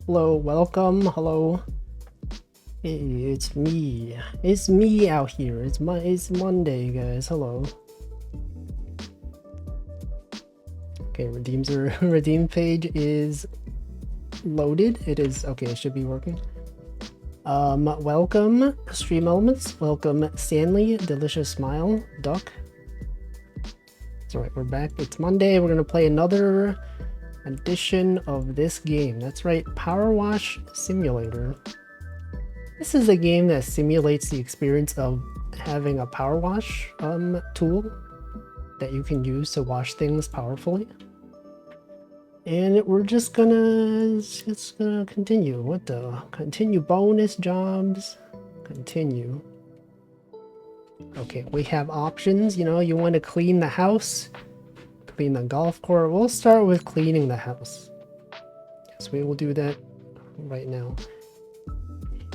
Hello, welcome, hello. Hey, it's me. It's me out here. It's Monday, guys. Hello. Okay, redeem page is loaded. It is okay, it should be working. Welcome, Stream Elements. Welcome, Stanley, Delicious Smile, Duck. That's right, we're back. It's Monday. We're gonna play another edition of this game. That's right, Power Wash Simulator. This is a game that simulates the experience of having a power wash tool that you can use to wash things powerfully. And we're just gonna continue. What the? Continue bonus jobs. Continue. Okay, we have options. You know, you want to clean the house, clean the golf course. We'll start with cleaning the house. Yes, we will do that right now.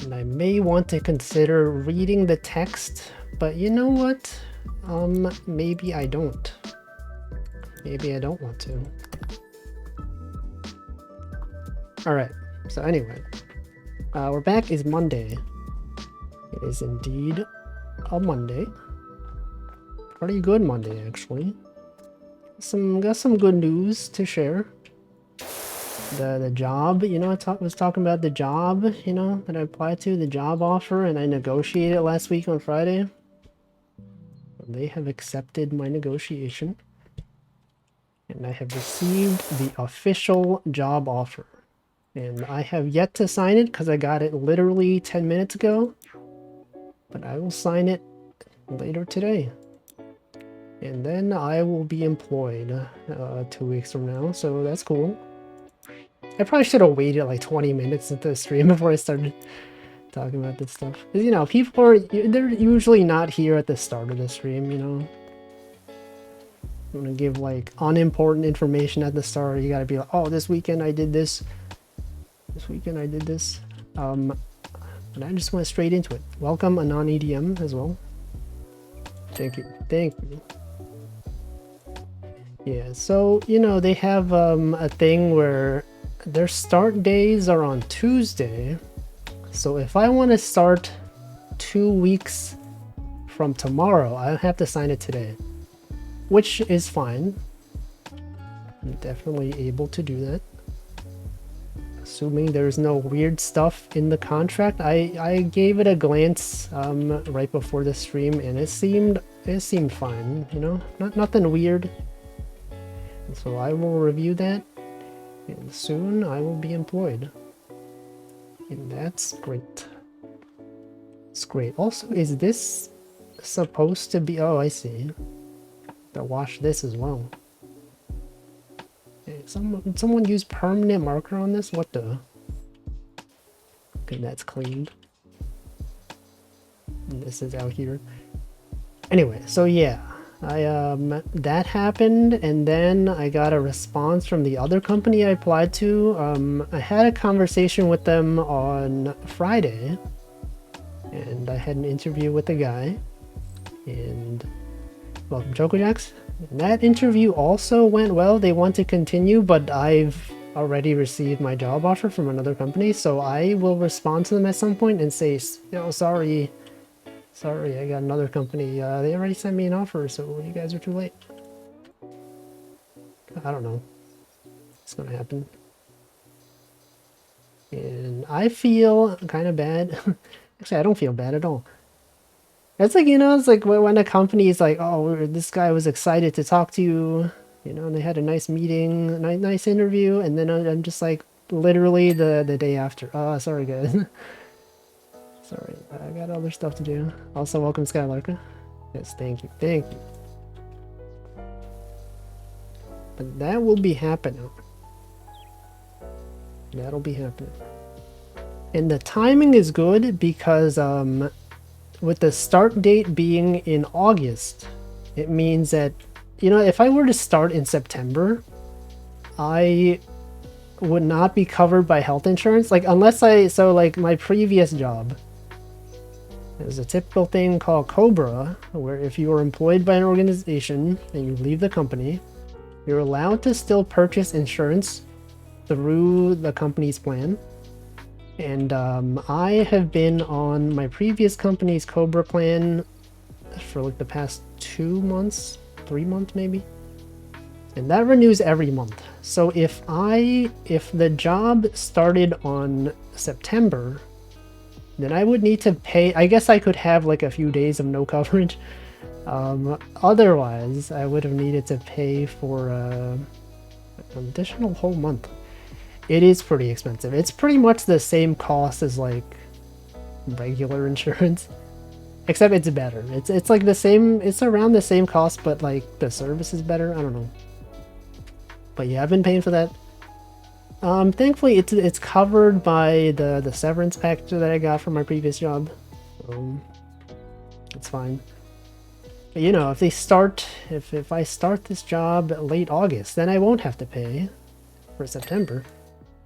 And I may want to consider reading the text, but you know what? Maybe I don't. Maybe I don't want to. Alright, so anyway. We're back. It's Monday. It is indeed a Monday. Pretty good Monday, actually. Got some good news to share. The job, you know, I was talking about the job, you know, that I applied to, the job offer, and I negotiated last week on Friday. They have accepted my negotiation, and I have received the official job offer. And I have yet to sign it because I got it literally 10 minutes ago, but I will sign it later today. And then I will be employed 2 weeks from now, so that's cool. I probably should have waited like 20 minutes into the stream before I started talking about this stuff. Because, you know, they're usually not here at the start of the stream, you know. I'm gonna give like unimportant information at the start. You gotta be like, oh, this weekend I did this. This weekend I did this. But I just went straight into it. Welcome, a non-EDM as well. Thank you. Thank you. Yeah, so, you know, they have a thing where their start days are on Tuesday. So if I want to start 2 weeks from tomorrow, I have to sign it today, which is fine. I'm definitely able to do that. Assuming there's no weird stuff in the contract. I gave it a glance right before the stream, and it seemed fine, you know, nothing weird. And so I will review that, and soon I will be employed. And that's great. It's great. Also, is this supposed to be... Oh, I see. To wash this as well. Okay, someone use permanent marker on this? What the... Okay, that's cleaned. And this is out here. Anyway, so yeah. That happened, and then I got a response from the other company I applied to. I had a conversation with them on Friday, and I had an interview with the guy, and welcome Choco Jacks. And that interview also went well. They want to continue, but I've already received my job offer from another company, so I will respond to them at some point and say, you know, sorry, I got another company. They already sent me an offer, so you guys are too late. I don't know. It's gonna happen. And I feel kind of bad. Actually, I don't feel bad at all. It's like, you know, it's like when a company is like, oh, this guy was excited to talk to you, you know, and they had a nice meeting, nice interview, and then I'm just like, literally the day after. Oh, sorry, guys. Sorry, I got other stuff to do. Also, welcome Skylarka. Yes, thank you, thank you. But that will be happening. That'll be happening. And the timing is good because with the start date being in August, it means that, you know, if I were to start in September, I would not be covered by health insurance. Like, unless so like my previous job, there's a typical thing called Cobra, where if you are employed by an organization and you leave the company, you're allowed to still purchase insurance through the company's plan. And I have been on my previous company's Cobra plan for like the past 2 months, 3 months maybe. And that renews every month. So if the job started on September, then I would need to pay. I guess I could have like a few days of no coverage. Otherwise, I would have needed to pay for an additional whole month. It is pretty expensive. It's pretty much the same cost as like regular insurance, except it's better. It's like the same. It's around the same cost, but like the service is better. I don't know. But yeah, I've been paying for that. Thankfully, it's covered by the severance package that I got from my previous job. It's fine. But you know, if I start this job late August, then I won't have to pay for September.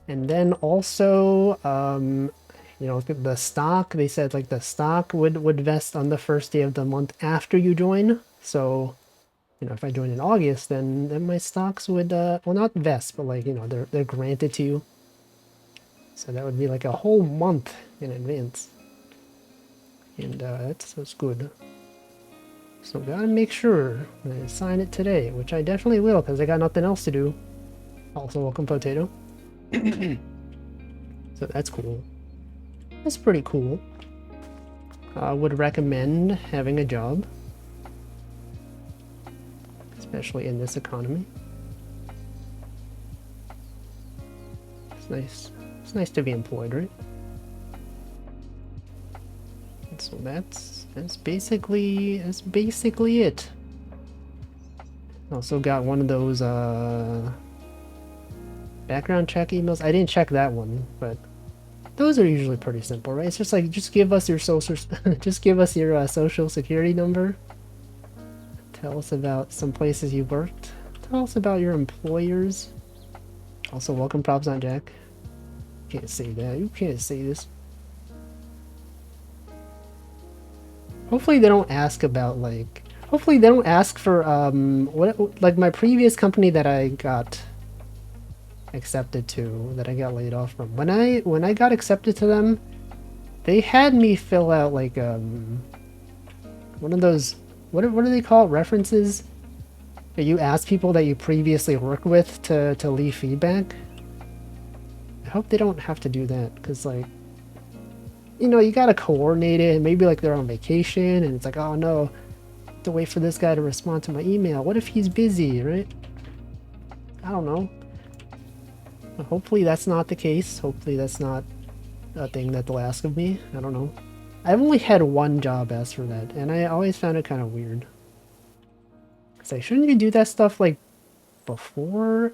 And then also, you know, the stock, they said like the stock would vest on the first day of the month after you join. So, you know, if I join in August, then my stocks would, well, not vest, but like, you know, they're granted to you. So that would be like a whole month in advance. And that's good. So gotta make sure I sign it today, which I definitely will, because I got nothing else to do. Also, welcome, Potato. So that's cool. That's pretty cool. I would recommend having a job, especially in this economy. It's nice. It's nice to be employed, right? And so that's basically it. Also got one of those background check emails. I didn't check that one, but those are usually pretty simple, right? It's just like, just give us your social, just give us your social security number. Tell us about some places you worked. Tell us about your employers. Also, welcome, Props on Jack. Can't say that. You can't say this. Hopefully they don't ask about like. Hopefully they don't ask for what, like my previous company that I got accepted to, that I got laid off from. When I got accepted to them, they had me fill out like one of those, what do they call it, references? That you ask people that you previously worked with to leave feedback. I hope they don't have to do that, because like, you know, you gotta coordinate it, and maybe like they're on vacation and it's like, oh no, I have to wait for this guy to respond to my email. What if he's busy, right? I don't know. Hopefully that's not the case. Hopefully that's not a thing that they'll ask of me. I don't know. I've only had one job ask for that, and I always found it kind of weird. It's like, shouldn't you do that stuff like before,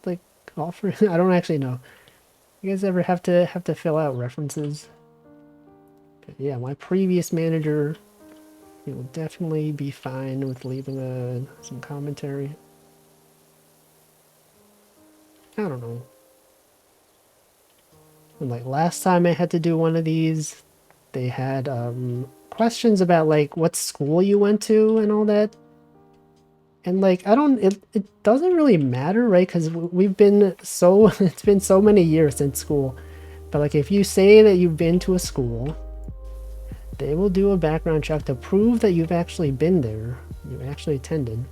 like offering? I don't actually know. You guys ever have to fill out references? But yeah, my previous manager, he will definitely be fine with leaving some commentary. I don't know. And like last time I had to do one of these, they had questions about like what school you went to and all that. And like, it doesn't really matter, right? Because we've been so, it's been so many years since school. But like, if you say that you've been to a school, they will do a background check to prove that you've actually been there, you actually attended.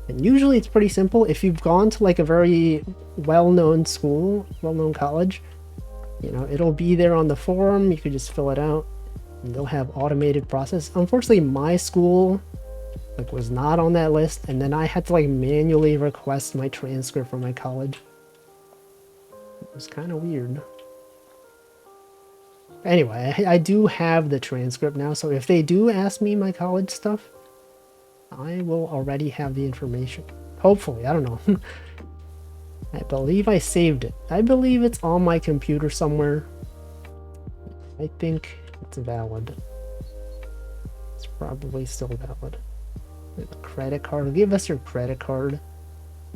And usually it's pretty simple. If you've gone to like a very well-known school, well-known college, you know, it'll be there on the form. You could just fill it out and they'll have automated process. Unfortunately, my school like was not on that list, and then I had to like manually request my transcript from my college. It was kind of weird. Anyway, I do have the transcript now, so if they do ask me my college stuff, I will already have the information. Hopefully, I don't know. I believe I saved it. I believe it's on my computer somewhere. I think it's valid. It's probably still valid. Credit card. Give us your credit card.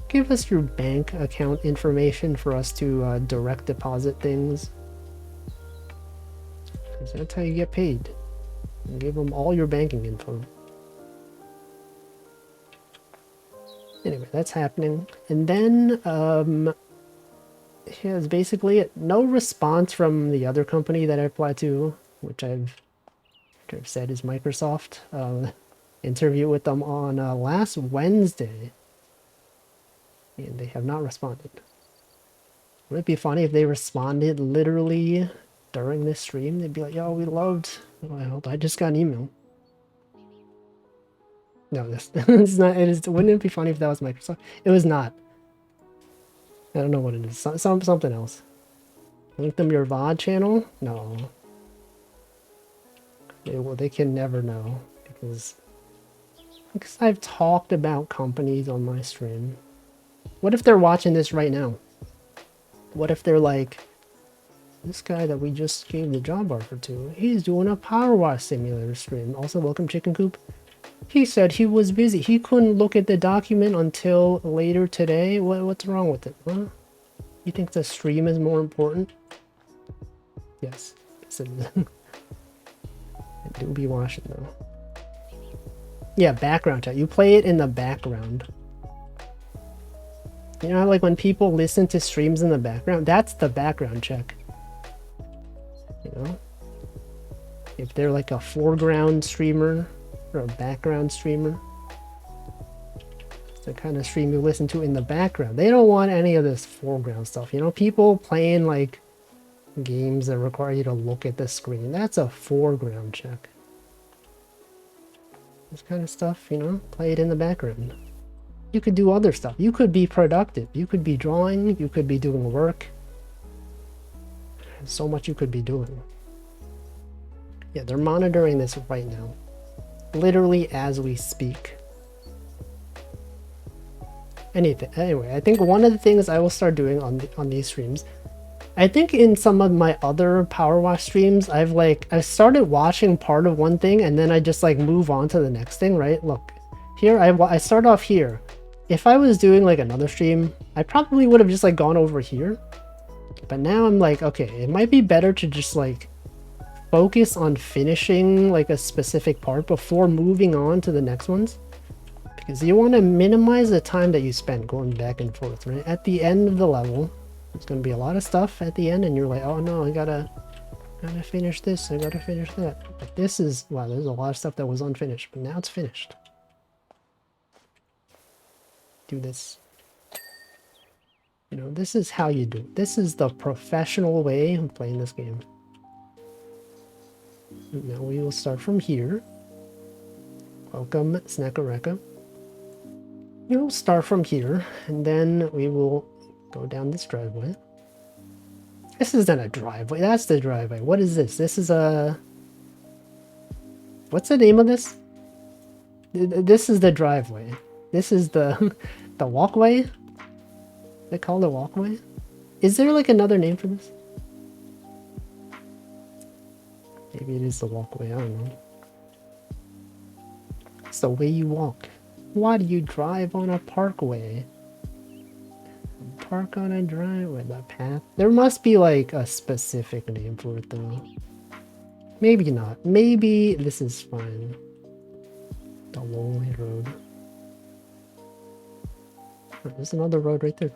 Give us your bank account information for us to direct deposit things. Because that's how you get paid. And give them all your banking info. Anyway, that's happening. And then, yeah, it's basically it. No response from the other company that I applied to, which I've said is Microsoft. Interview with them on last Wednesday, and they have not responded. Would it be funny if they responded literally during this stream? They'd be like, "Yo, we loved." Well, I just got an email. No, this it's not. It is. Wouldn't it be funny if that was Microsoft? It was not. I don't know what it is. Something else. Link them your VOD channel? No. They can never know because I've talked about companies on my stream. What if they're watching this right now? What if they're like, this guy that we just gave the job offer to, he's doing a Power Wash Simulator stream. Also, welcome Chicken Coop. He said he was busy. He couldn't look at the document until later today. What's wrong with it? Huh? You think the stream is more important? Yes. I do be washing though. Yeah, background chat. You play it in the background. You know how like when people listen to streams in the background? That's the background check. You know? If they're like a foreground streamer or a background streamer. It's the kind of stream you listen to in the background. They don't want any of this foreground stuff. You know, people playing like games that require you to look at the screen. That's a foreground check. This kind of stuff, you know, play it in the background. You could do other stuff. You could be productive. You could be drawing. You could be doing work. There's so much you could be doing. Yeah, they're monitoring this right now. Literally as we speak. Anyway, I think one of the things I will start doing on these streams, I think in some of my other Power Wash streams, I've started watching part of one thing and then I just like move on to the next thing, right? Look, here I start off here. If I was doing like another stream, I probably would have just like gone over here. But now I'm like, okay, it might be better to just like focus on finishing like a specific part before moving on to the next ones. Because you want to minimize the time that you spend going back and forth, right? At the end of the level, there's going to be a lot of stuff at the end and you're like, oh no, I gotta finish this, I gotta finish that. But this is, wow, there's a lot of stuff that was unfinished, but now it's finished. Do this. You know, this is how you do it. This is the professional way of playing this game. Now we will start from here. Welcome, Snackareka. We'll start from here, and then we will go down this driveway. This isn't a driveway, that's the driveway. What is this? This is a... What's the name of this? This is the driveway. This is the the walkway? They call it walkway? Is there like another name for this? Maybe it is the walkway, I don't know. It's the way you walk. Why do you drive on a parkway? Park on a driveway, the path. There must be like a specific name for it though. Maybe not. Maybe this is fine. The lonely road. Oh, there's another road right there.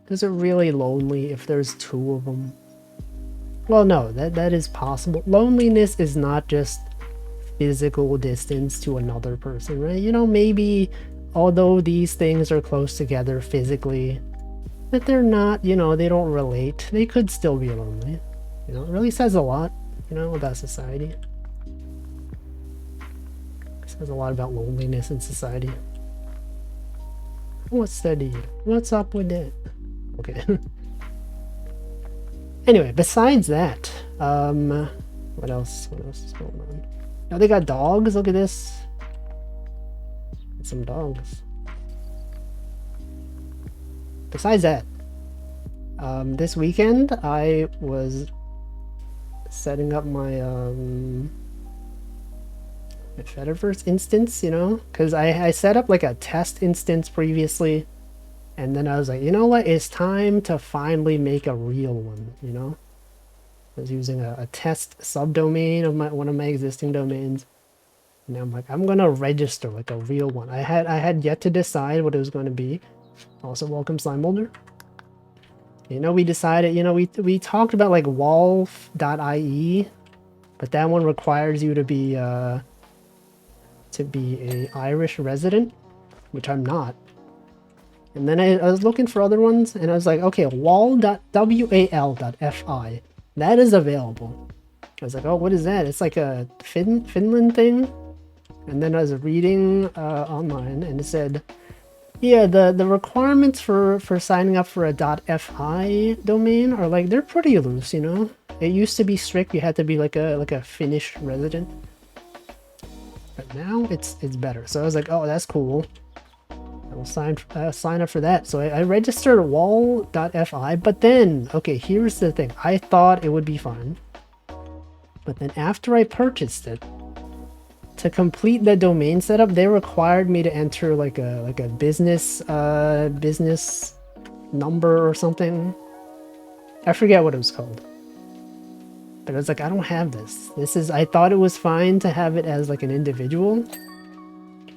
Is it really lonely if there's two of them? Well, no, that is possible. Loneliness is not just physical distance to another person, right? You know, maybe although these things are close together physically, that they're not, you know, they don't relate. They could still be lonely. You know, it really says a lot, you know, about society. It says a lot about loneliness in society. What's that? What's up with that? Okay. Anyway, besides that, what else is going on? Oh, they got dogs. Look at this. Some dogs. Besides that, this weekend I was setting up my Fediverse instance, you know, because I set up like a test instance previously, and then I was like, you know what, it's time to finally make a real one, you know. I was using a test subdomain of one of my existing domains. And I'm like, I'm gonna register like a real one. I had yet to decide what it was going to be. Also welcome, Slime Molder. You know, we decided, you know, we talked about like wolf.ie, but that one requires you to be a Irish resident, which I'm not. And then I was looking for other ones, and I was like, okay, wal.fi. That is available. I was like, oh, what is that? It's like a Finland thing. And then I was reading online, and it said, yeah, the requirements for signing up for a .fi domain are like, they're pretty loose, you know? It used to be strict. You had to be like a Finnish resident. But now it's better. So I was like, oh, that's cool. I will sign up for that. So I registered wal.fi, but then, okay, here's the thing. I thought it would be fine. But then after I purchased it, to complete the domain setup, they required me to enter like a business number or something. I forget what it was called. But I was like, I don't have this. I thought it was fine to have it as like an individual.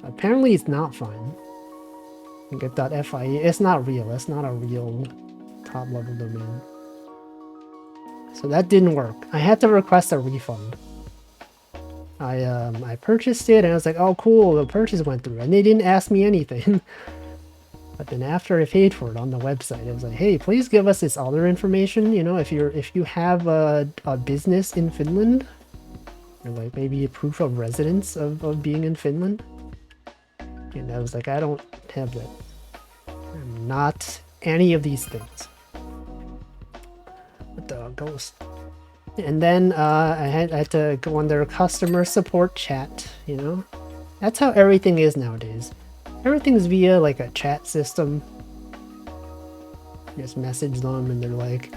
Apparently it's not fine. Get .fi. It's not real. It's not a real top level domain. So that didn't work. I had to request a refund. I purchased it and I was like, oh cool, the purchase went through, and they didn't ask me anything. But then after I paid for it on the website, I was like, hey, please give us this other information. You know, if you have a business in Finland, or like maybe a proof of residence of being in Finland. And I was like, I don't have that. I'm not any of these things. What the ghost? And then I had to go on their customer support chat, you know? That's how everything is nowadays. Everything's via like a chat system. Just message them and they're like,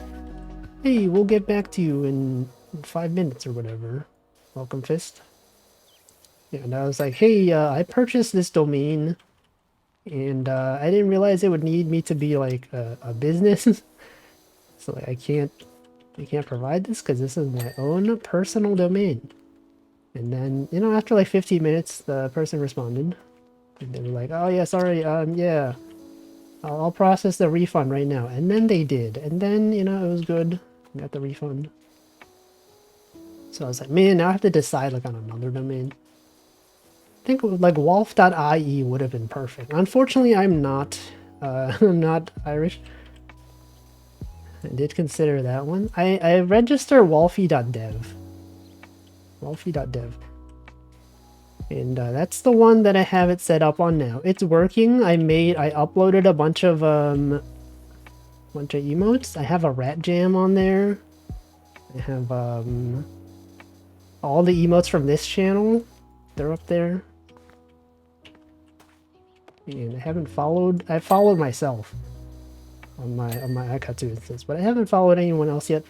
hey, we'll get back to you in 5 minutes or whatever. Welcome, Fist. Yeah, and I was like, hey, I purchased this domain and I didn't realize it would need me to be like a business. So like, I can't provide this because this is my own personal domain. And then, you know, after like 15 minutes, the person responded. And they were like, oh yeah, sorry, yeah. I'll process the refund right now. And then they did. And then, you know, it was good. I got the refund. So I was like, man, now I have to decide like on another domain. I think like wolf.ie would have been perfect. Unfortunately, I'm not Irish. I did consider that one. I register wolfie.dev. Wolfie.dev. And that's the one that I have it set up on now. It's working. I uploaded a bunch of emotes. I have a rat jam on there. I have all the emotes from this channel. They're up there. And I followed myself on my Aikatsu instance, but I haven't followed anyone else yet.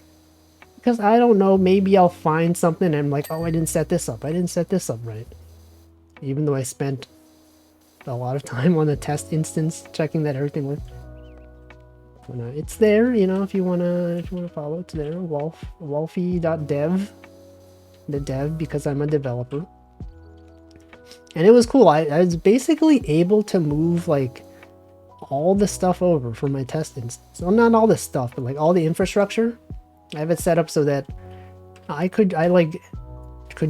Because I don't know, maybe I'll find something and I'm like, oh, I didn't set this up. I didn't set this up right. Even though I spent a lot of time on the test instance checking that everything worked. But, it's there, you know, if you wanna follow, it's there. Wolfie.dev. The dev, because I'm a developer. And it was cool. I was basically able to move like all the stuff over from my test instance. Well, not all the stuff, but like all the infrastructure. I have it set up so that I could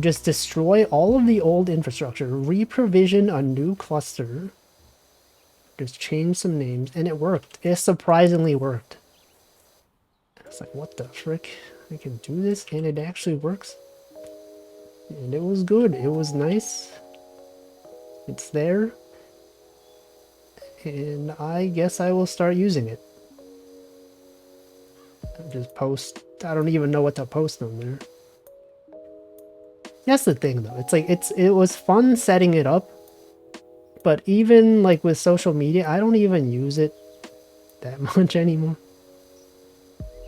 just destroy all of the old infrastructure, re-provision a new cluster, just change some names, and it worked. It surprisingly worked. I was like, what the frick? I can do this, and it actually works. And it was good. It was nice. It's there. And I guess I will start using it. Just post. I don't even know what to post on there. That's the thing though. It's like it was fun setting it up, but even like with social media, I don't even use it that much anymore.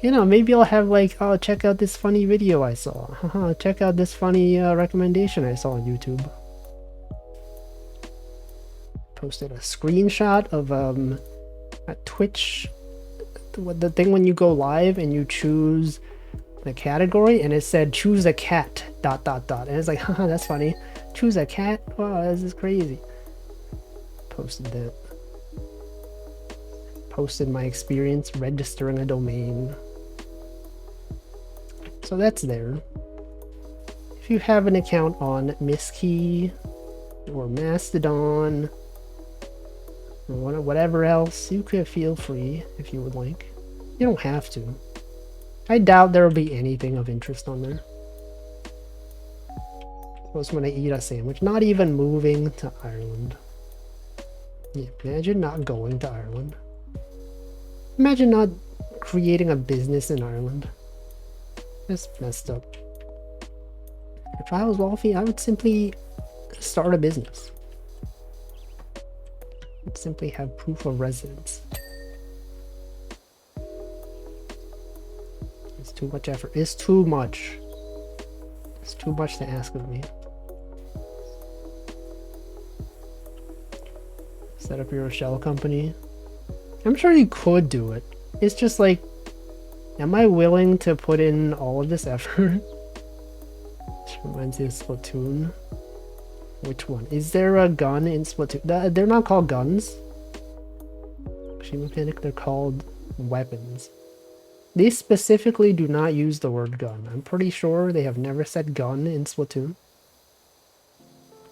You know, maybe I'll have like, oh, check out this funny video I saw. Check out this funny recommendation I saw on YouTube. Posted a screenshot of a Twitch, the thing when you go live and you choose the category and it said choose a cat ... and it's like, haha, that's funny. Choose a cat? Wow, this is crazy. Posted that. posted my experience registering a domain. So that's there. If you have an account on Misskey or Mastodon or whatever else, you could feel free if you would like. You don't have to. I doubt there will be anything of interest on there. Most when I eat a sandwich, not even moving to Ireland. Yeah, imagine not going to Ireland. Imagine not creating a business in Ireland. That's messed up. If I was wealthy, I would simply start a business. I'd simply have proof of residence. It's too much effort. It's too much. It's too much to ask of me. Set up your shell company. I'm sure you could do it. It's just like, am I willing to put in all of this effort? This reminds me of Splatoon. Which one? Is there a gun in Splatoon? They're not called guns. They're called weapons. They specifically do not use the word gun. I'm pretty sure they have never said gun in Splatoon.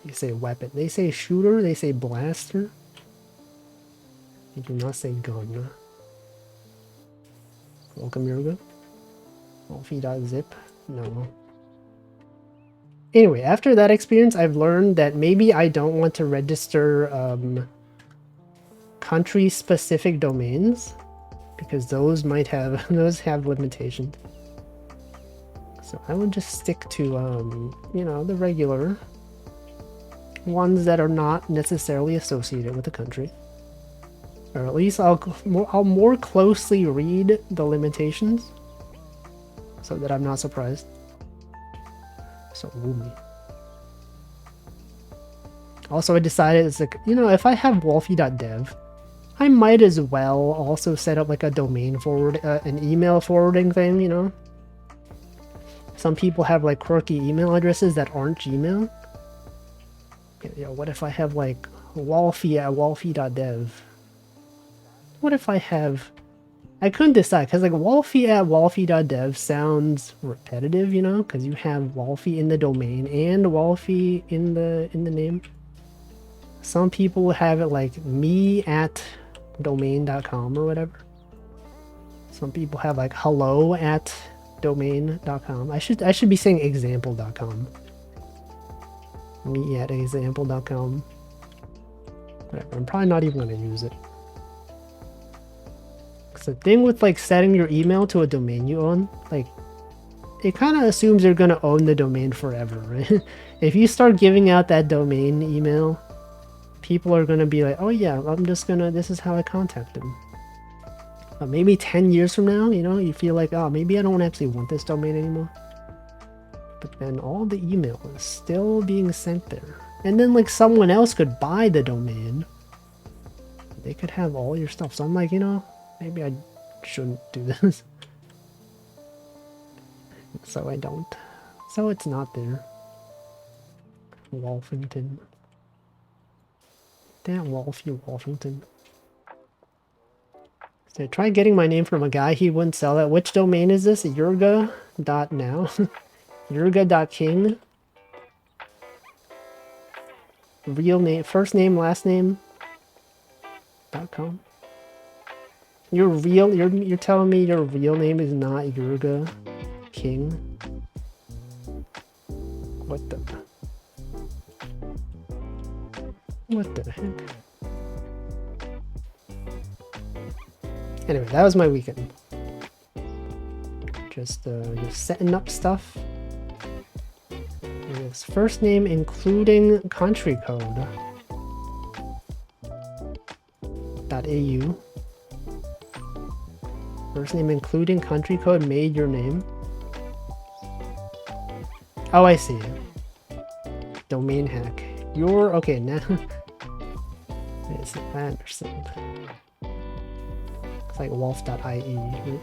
They say weapon. They say shooter. They say blaster. They do not say gun. Welcome, Yurga. Wolfie.zip. No. Anyway, after that experience, I've learned that maybe I don't want to register country-specific domains, because those might have limitations. So I would just stick to you know, the regular ones that are not necessarily associated with the country. Or at least I'll more closely read the limitations so that I'm not surprised. So woo me. Also, I decided it's like, you know, if I have wolfie.dev, I might as well also set up like a domain forward, an email forwarding thing, you know? Some people have like quirky email addresses that aren't Gmail. Yeah, what if I have like wolfie@wolfie.dev? What if I have... I couldn't decide, because like wolfie@wolfie.dev sounds repetitive, you know? Because you have Wolfie in the domain and Wolfie in the name. Some people have it like me@domain.com or whatever. Some people have like hello@domain.com. I should be saying example.com. Me@example.com. Whatever, I'm probably not even going to use it. The thing with like setting your email to a domain you own, like it kind of assumes you're going to own the domain forever, right? If you start giving out that domain email, people are going to be like, oh yeah, I'm just gonna, this is how I contact them. But maybe 10 years from now, you know, you feel like, oh, maybe I don't actually want this domain anymore. But then all the email is still being sent there. And then like someone else could buy the domain. They could have all your stuff. So I'm like, you know, maybe I shouldn't do this. So I don't. So it's not there. Wolfington. Damn Wolfie Wolfington. So try getting my name from a guy, he wouldn't sell it. Which domain is this? Yurga.now? Yurga.king? Real name, first name, last name .com. You're telling me your real name is not Yurga King? What the heck? Anyway, that was my weekend. Just setting up stuff. And it's first name including country code. .au. First name including country code made your name. Oh, I see. Domain hack. You're okay now. I understand. It's like wolf.ie, right?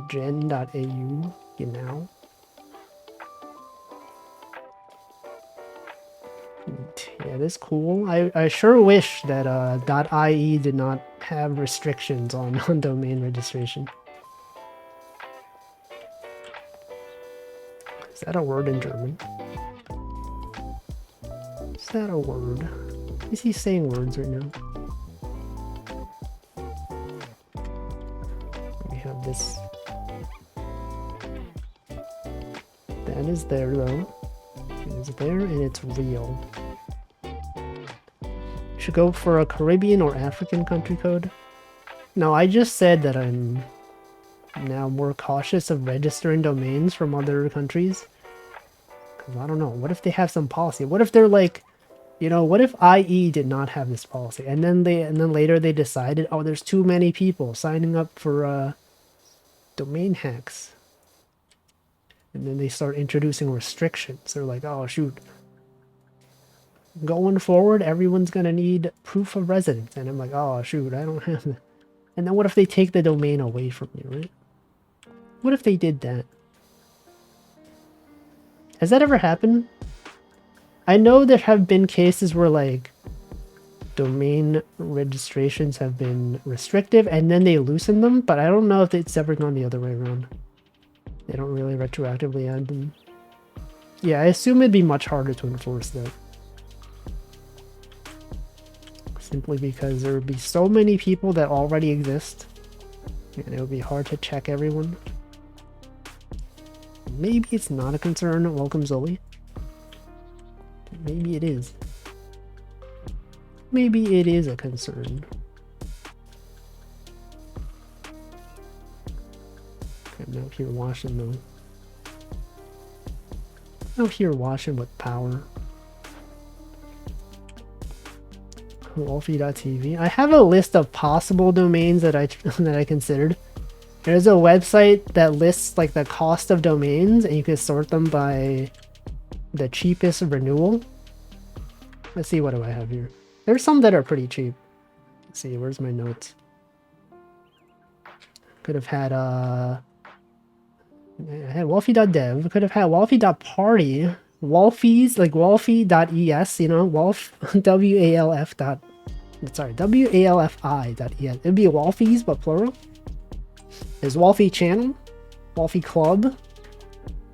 Gen.au, you know. Yeah, this is cool. I sure wish that .ie did not have restrictions on domain registration. Is that a word in German? Is that a word? Is he saying words right now? We have this. That is there though. It is there and it's real. Should go for a Caribbean or African country code. No, I just said that I'm now more cautious of registering domains from other countries. Because I don't know, what if they have some policy? What if they're like, you know, what if IE did not have this policy? And then later they decided, oh, there's too many people signing up for domain hacks. And then they start introducing restrictions. They're like, oh shoot. Going forward, everyone's gonna need proof of residence. And I'm like, oh shoot, I don't have that. And then what if they take the domain away from you, right? What if they did that? Has that ever happened? I know there have been cases where like domain registrations have been restrictive and then they loosen them, but I don't know if it's ever gone the other way around. They don't really retroactively add them. Yeah, I assume it'd be much harder to enforce that. Simply because there would be so many people that already exist, and it would be hard to check everyone. Maybe it's not a concern. Welcome, Zoe. Maybe it is. Maybe it is a concern. Okay, I'm out here washing though. Out here washing with power. Wolfie.tv. I have a list of possible domains that I considered. There's a website that lists like the cost of domains and you can sort them by the cheapest renewal. Let's see, what do I have here? There's some that are pretty cheap. Let's see, where's my notes? Could have had I had Wolfie.dev, could have had Wolfie.party. Wolfies, like Wolfie.es, you know, Wolf, W-A-L-F dot, sorry, W-A-L-F-I.es. It'd be Wolfies, but plural. There's Wolfie channel, Wolfie club,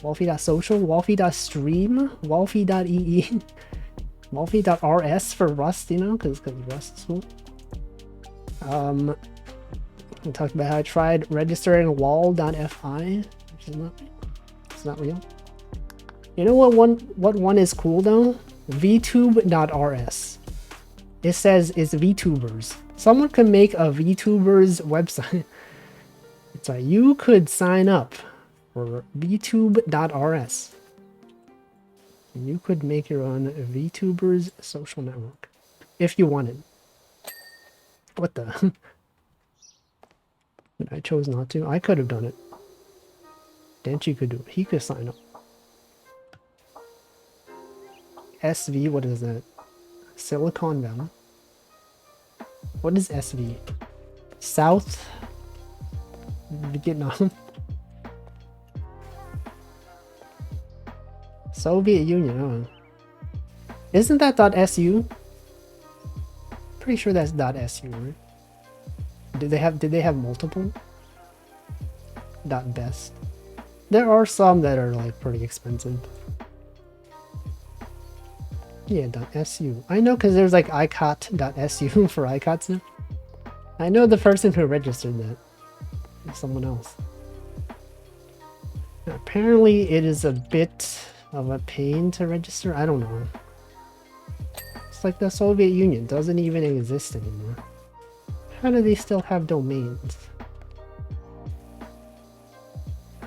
Wolfie.social, Wolfie.stream, Wolfie.ee, Wolfie.rs for Rust, you know, because Rust is cool. I talked about how I tried registering wall.fi, which is not real. You know what one is cool though? VTube.rs. It says it's VTubers. Someone can make a VTubers website. It's like you could sign up for VTube.rs. And you could make your own VTubers social network if you wanted. What the? But I chose not to. I could have done it. Denchi could do it. He could sign up. SV, what is that? Silicon Valley. What is SV? South Vietnam. Soviet Union, oh. Isn't that .su? Pretty sure that's .su, right? Did they have multiple? .best. There are some that are like pretty expensive. Yeah, .su. I know because there's like icot.su for iCots. I know the person who registered that. It's someone else. Apparently it is a bit of a pain to register. I don't know. It's like the Soviet Union doesn't even exist anymore. How do they still have domains?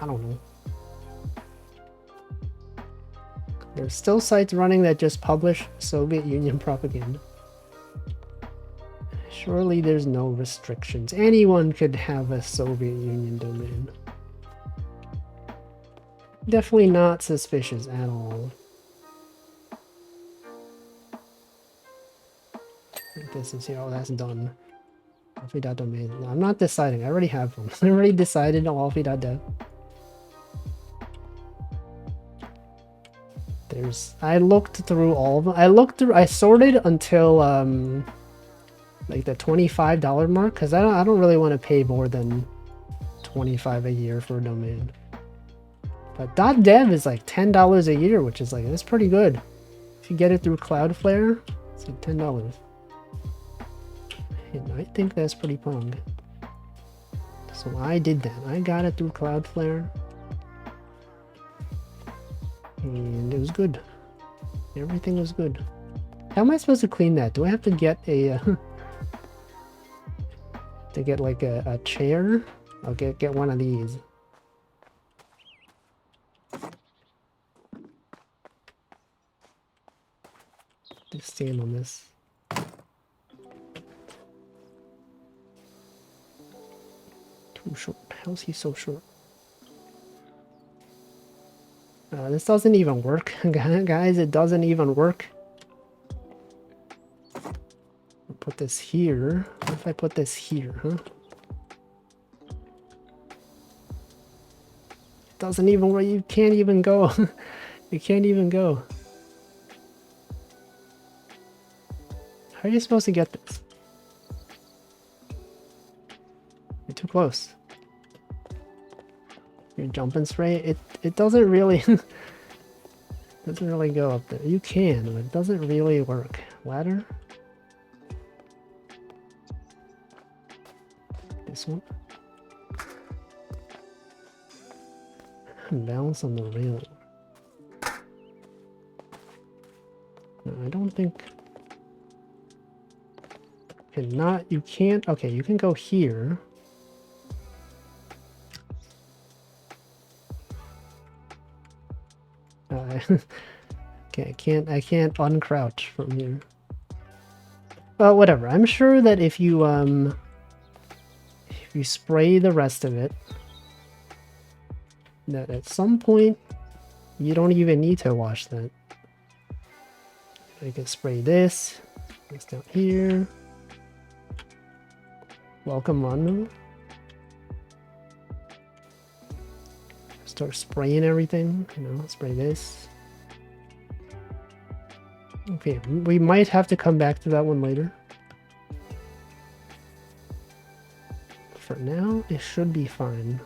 I don't know. There's still sites running that just publish Soviet Union propaganda. Surely there's no restrictions. Anyone could have a Soviet Union domain. Definitely not suspicious at all. This is here. Oh, that's done. Wolfie.domain. I'm not deciding. I already have one. I already decided on Wolfie.dev. I looked through all of them. I sorted until like the $25 mark, because I don't really want to pay more than $25 a year for a domain. But .dev is like $10 a year, which is like, that's pretty good. If you get it through Cloudflare, it's like $10. And I think that's pretty pong. So I did that. I got it through Cloudflare. And it was good. Everything was good. How am I supposed to clean that? Do I have to get a to get like a chair? I'll get one of these. Just stand on this. Too short. How's he so short? This doesn't even work, guys. It doesn't even work. I'll put this here. What if I put this here, huh? It doesn't even work. You can't even go. You can't even go. How are you supposed to get this? You're too close. Your jumping spray, it doesn't really doesn't really go up there. You can, but it doesn't really work. Ladder. This one. Balance on the rail. No, I don't think. You can't. Okay, you can go here. Okay, I can't uncrouch from here. Well, whatever. I'm sure that if you spray the rest of it, that at some point you don't even need to wash that. I can spray this down here. Welcome on. Start spraying everything, you know, spray this. Okay, we might have to come back to that one later. For now, it should be fine.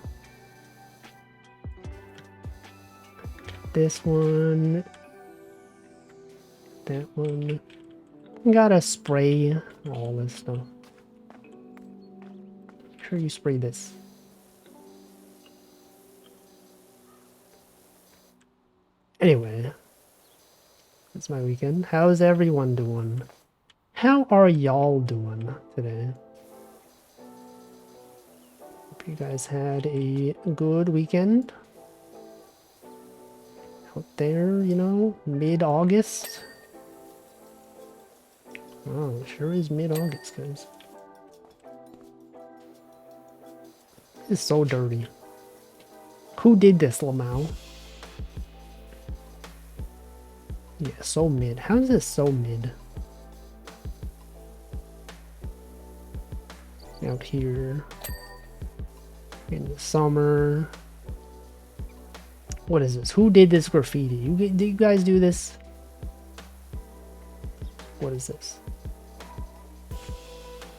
This one. That one. Gotta spray all this stuff. Make sure you spray this. Anyway, that's my weekend. How's everyone doing? How are y'all doing today? Hope you guys had a good weekend. Out there, you know, mid-August. Wow, it sure is mid-August, guys. This is so dirty. Who did this, Lamau? Yeah, so mid. How is this so mid? Out here in the summer. What is this? Who did this graffiti? Did you guys do this? What is this?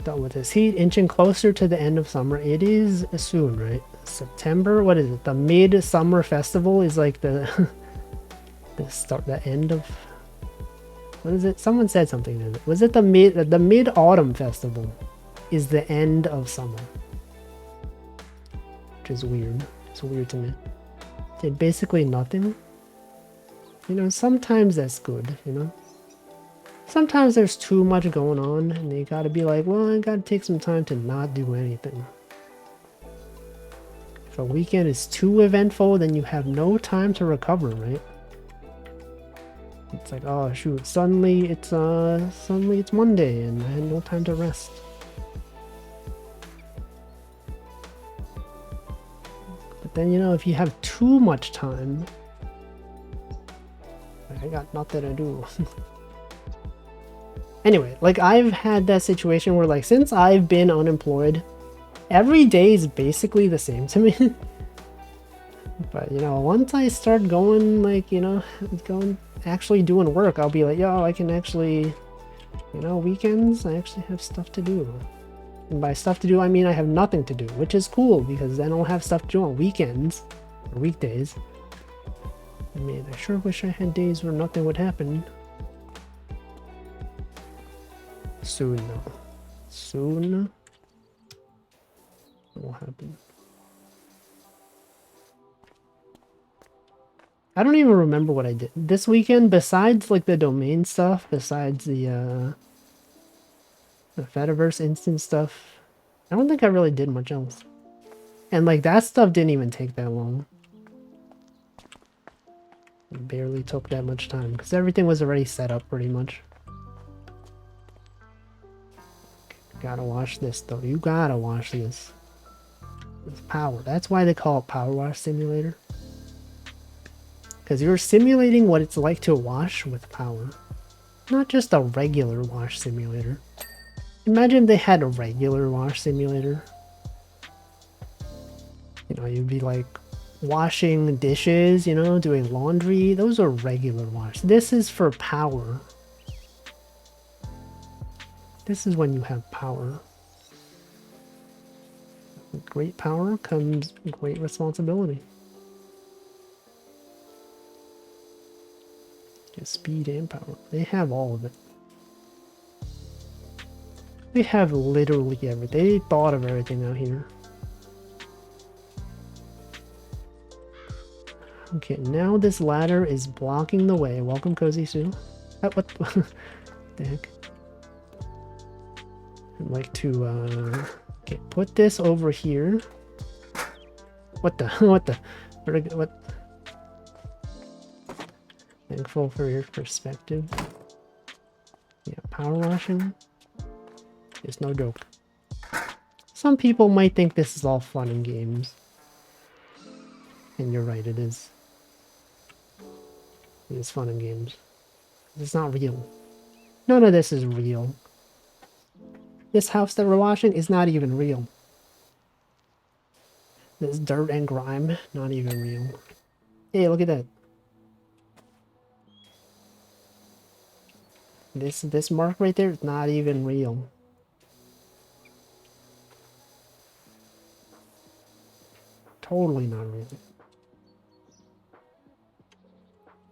Done with this heat, inching closer to the end of summer. It is soon, right? September. What is it? The mid-summer festival is like the the end of, what is it? Someone said something. Was it the mid-autumn festival is the end of summer, which is weird. It's weird to me. Did basically nothing. You know, sometimes that's good, you know. Sometimes there's too much going on and you gotta be like, well, I gotta take some time to not do anything. If a weekend is too eventful, then you have no time to recover, right? It's like, oh shoot, suddenly it's Monday and I had no time to rest. But then, you know, if you have too much time, I got nothing to do. Anyway, like I've had that situation where like since I've been unemployed, every day is basically the same to me. But you know, once I start going like, you know, actually doing work, I'll be like, yo, I can actually You know, weekends, I actually have stuff to do. And by stuff to do, I mean I have nothing to do, which is cool because then I'll have stuff to do on weekends or weekdays. I mean, I sure wish I had days where nothing would happen. Soon, though. Soon, it will happen. I don't even remember what I did this weekend, besides, like, the domain stuff, besides the Fediverse instance stuff. I don't think I really did much else. And, like, that stuff didn't even take that long. It barely took that much time, because everything was already set up, pretty much. Gotta wash this, though. You gotta wash this. It's power. That's why they call it Power Wash Simulator. Because you're simulating what it's like to wash with power. Not just a regular wash simulator. Imagine they had a regular wash simulator. You know, you'd be like washing dishes, you know, doing laundry. Those are regular wash. This is for power. This is when you have power. With great power comes great responsibility. Speed and power. They have all of it. They have literally everything. They thought of everything out here. Okay, now this ladder is blocking the way. Welcome, Cozy Sue. What the heck? I'd like to, okay, put this over here. What the, what? Thankful for your perspective. Yeah, power washing is no joke. Some people might think this is all fun and games. And you're right, it is. It is fun and games. It's not real. None of this is real. This house that we're washing is not even real. This dirt and grime, not even real. Hey, look at that. This mark right there is not even real. Totally not real.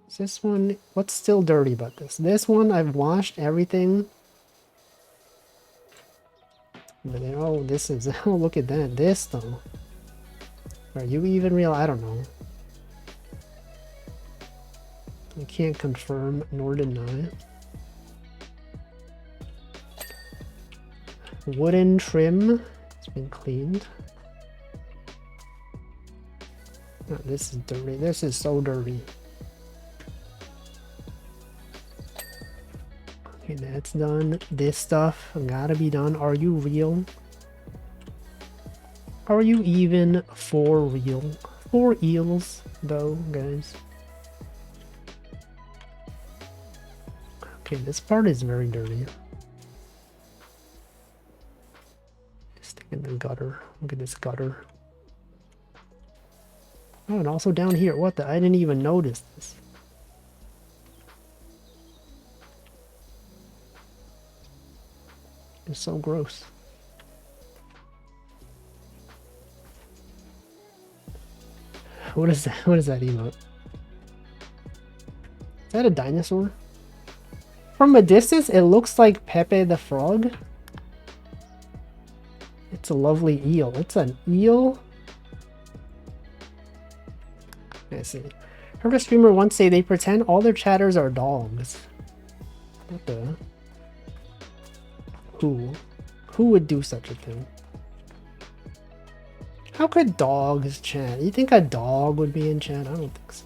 Is this one, what's still dirty about this? This one, I've washed everything. But then, oh, this is, oh, look at that. This, though. Are you even real? I don't know. I can't confirm nor deny. Wooden trim. It's been cleaned. Oh, this is dirty. This is so dirty. Okay, that's done. This stuff gotta be done. Are you real? Are you even for real? For eels, though, guys. Okay, this part is very dirty. Stick in the gutter. Look at this gutter. Oh, and also down here. What the? I didn't even notice this. It's so gross. What is that? What is that emote? Is that a dinosaur? From a distance, it looks like Pepe the Frog. It's a lovely eel. It's an eel? I see. Heard a streamer once say they pretend all their chatters are dogs. What the? Who? Who would do such a thing? How could dogs chat? You think a dog would be in chat? I don't think so.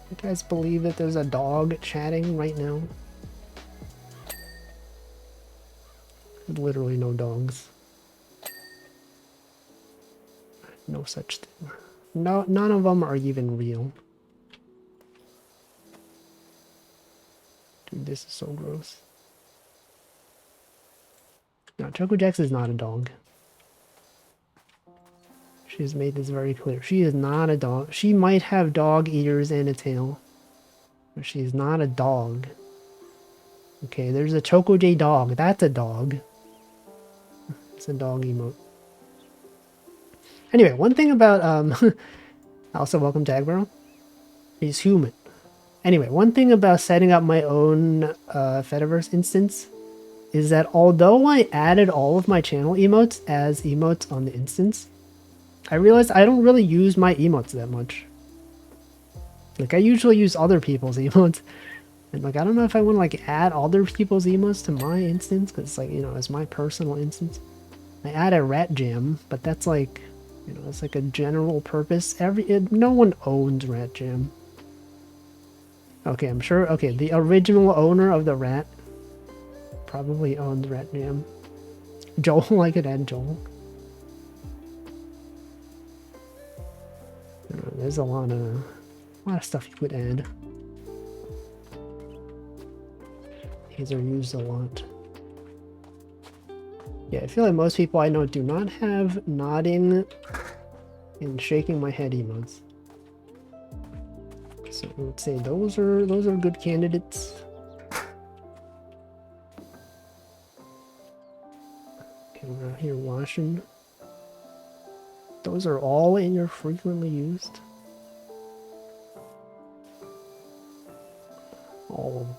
You guys believe that there's a dog chatting right now? Literally no dogs. No such thing. No, none of them are even real. Dude, this is so gross. No, Choco Jax is not a dog. She's made this very clear. She is not a dog. She might have dog ears and a tail, but she's not a dog. Okay, there's a Choco J dog. That's a dog. It's a dog emote. Anyway, one thing about also welcome to Agbaro. He's human. Anyway, one thing about setting up my own Fediverse instance is that although I added all of my channel emotes as emotes on the instance, I realized I don't really use my emotes that much. Like, I usually use other people's emotes. And, like, I don't know if I want to, like, add other people's emotes to my instance, because, like, you know, as my personal instance. I add a rat jam, but that's, like, you know, it's like a general purpose. No one owns rat jam. Okay, I'm sure. Okay, the original owner of the rat probably owns rat jam. Joel, I could add Joel. There's a lot of stuff you could add. These are used a lot. Yeah, I feel like most people I know do not have nodding and shaking my head emotes. So I would say those are good candidates. Okay, we're out here washing. Those are all in your frequently used. All of them.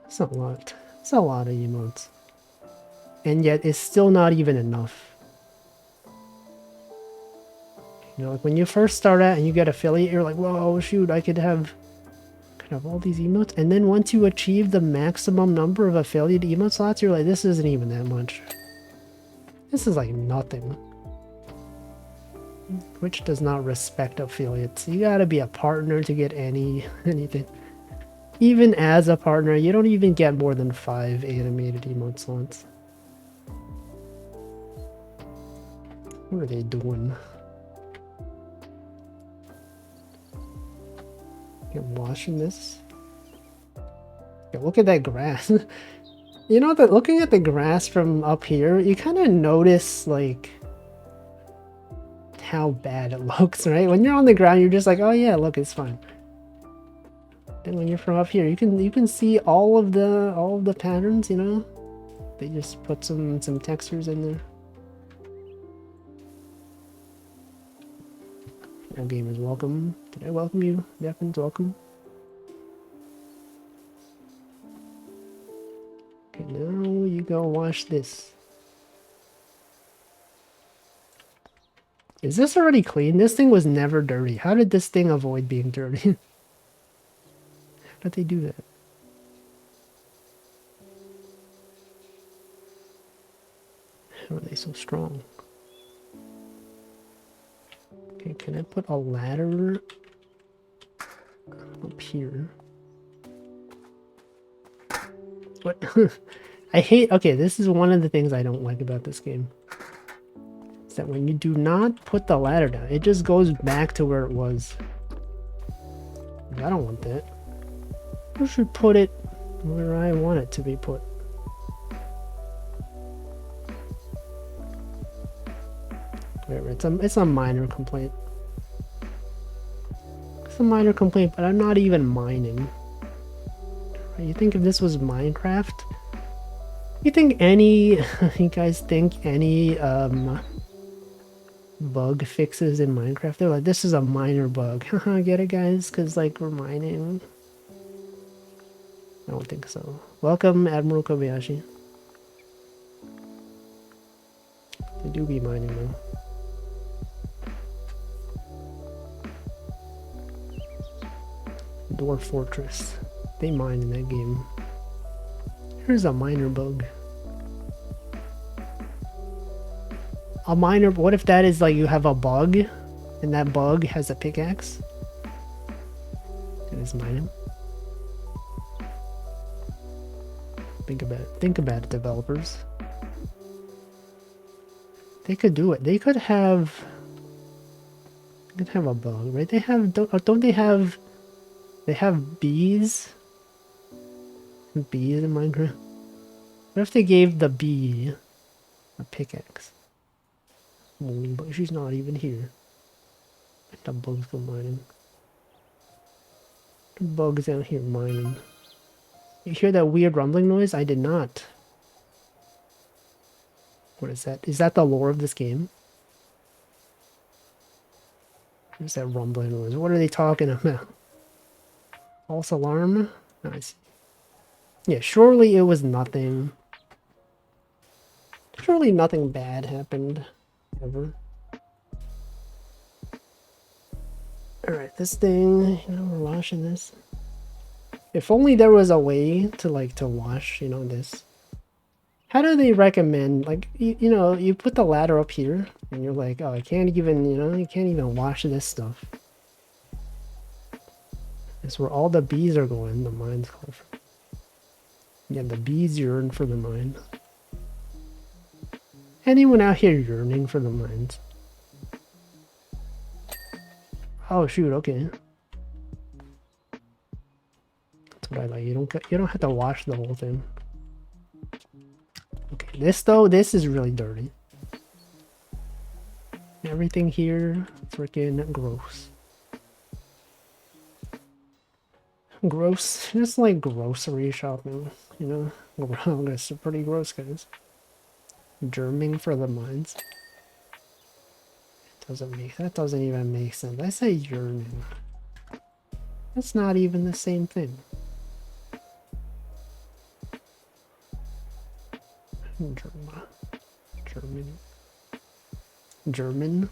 It's a lot. It's a lot of emotes. And yet it's still not even enough. You know, like when you first start out and you get affiliate, you're like, whoa, shoot, I could have all these emotes. And then once you achieve the maximum number of affiliate emote slots, you're like, this isn't even that much. This is like nothing. Twitch does not respect affiliates. You gotta be a partner to get anything. Even as a partner, you don't even get more than 5 animated emote slots. What are they doing? I'm washing this. Yeah, look at that grass. You know that looking at the grass from up here, you kind of notice like how bad it looks, right? When you're on the ground, you're just like, oh yeah, look, it's fine. Then when you're from up here, you can see all of the patterns, you know? They just put some textures in there. All gamers, welcome. Did I welcome you? Definitely welcome. Okay, now you go wash this. Is this already clean? This thing was never dirty. How did this thing avoid being dirty? How did they do that? How are they so strong? Okay, can I put a ladder up here? What? I hate... Okay, this is one of the things I don't like about this game. Is that when you do not put the ladder down, it just goes back to where it was. I don't want that. I should put it where I want it to be put. Whatever, it's a minor complaint. It's a minor complaint, but I'm not even mining. You think if this was Minecraft? You think any... You guys think any bug fixes in Minecraft? They're like, this is a minor bug. Haha, get it guys? Because like we're mining. I don't think so. Welcome, Admiral Kobayashi. They do be mining though. Dwarf Fortress. They mine in that game. Here's a miner bug. A miner... What if that is like you have a bug and that bug has a pickaxe? And it's mining. Think about it. Think about it, developers. They could do it. They could have... They could have a bug, right? They have... Don't they have... They have bees? Bees in Minecraft? What if they gave the bee a pickaxe? But she's not even here. The bugs go mining. The bugs out here mining. You hear that weird rumbling noise? I did not. What is that? Is that the lore of this game? What is that rumbling noise? What are they talking about? False alarm? I see. Yeah, surely it was nothing. Surely nothing bad happened. Ever. Alright, this thing, you know, we're washing this. If only there was a way to, like, to wash, you know, this. How do they recommend, like, you know, you put the ladder up here, and you're like, oh, I can't even, you know, you can't even wash this stuff. That's where all the bees are going, the mine's called for. Yeah, the bees yearn for the mine. Anyone out here yearning for the mines? Oh shoot, okay. That's what I like. You don't have to wash the whole thing. Okay, this though, this is really dirty. Everything here, freaking gross. Gross, just like grocery shopping, you know? It's pretty gross, guys. Germing for the mines. That doesn't even make sense. I say yearning. That's not even the same thing. German.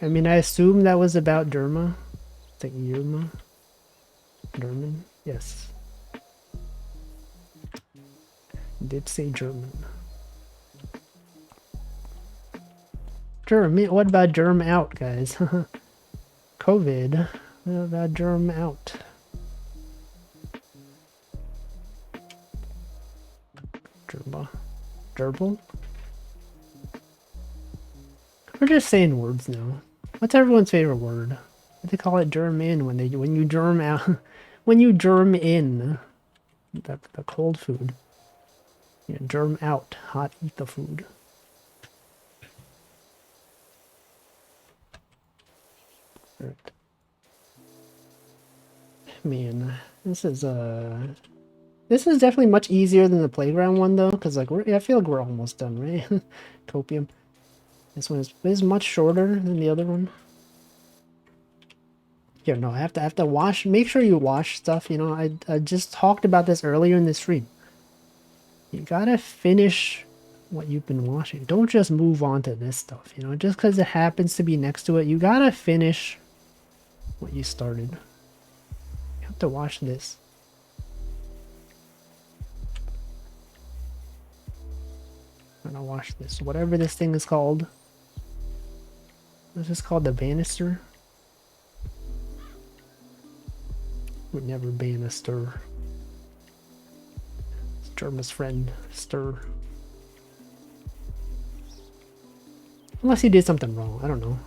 I mean, I assume that was about Derma. It's like Yerma. German? Yes. Did say German. Germ, what about germ out, guys? COVID. What about germ out? Gerba. Gerbil? We're just saying words now. What's everyone's favorite word? What they call it germ in when you germ out when you germ in the cold food. Yeah, germ out, hot eat the food. Right. Man, this is definitely much easier than the playground one though, because like I feel like we're almost done, right? Copium. This one is much shorter than the other one. Here, no, I have to wash. Make sure you wash stuff. You know, I just talked about this earlier in the stream. You gotta finish what you've been washing. Don't just move on to this stuff. You know, just because it happens to be next to it, you gotta finish what you started. You have to wash this. I'm gonna wash this. Whatever this thing is called. This is called the banister. Would never banister. It's Germa's friend, Stir. Unless he did something wrong. I don't know.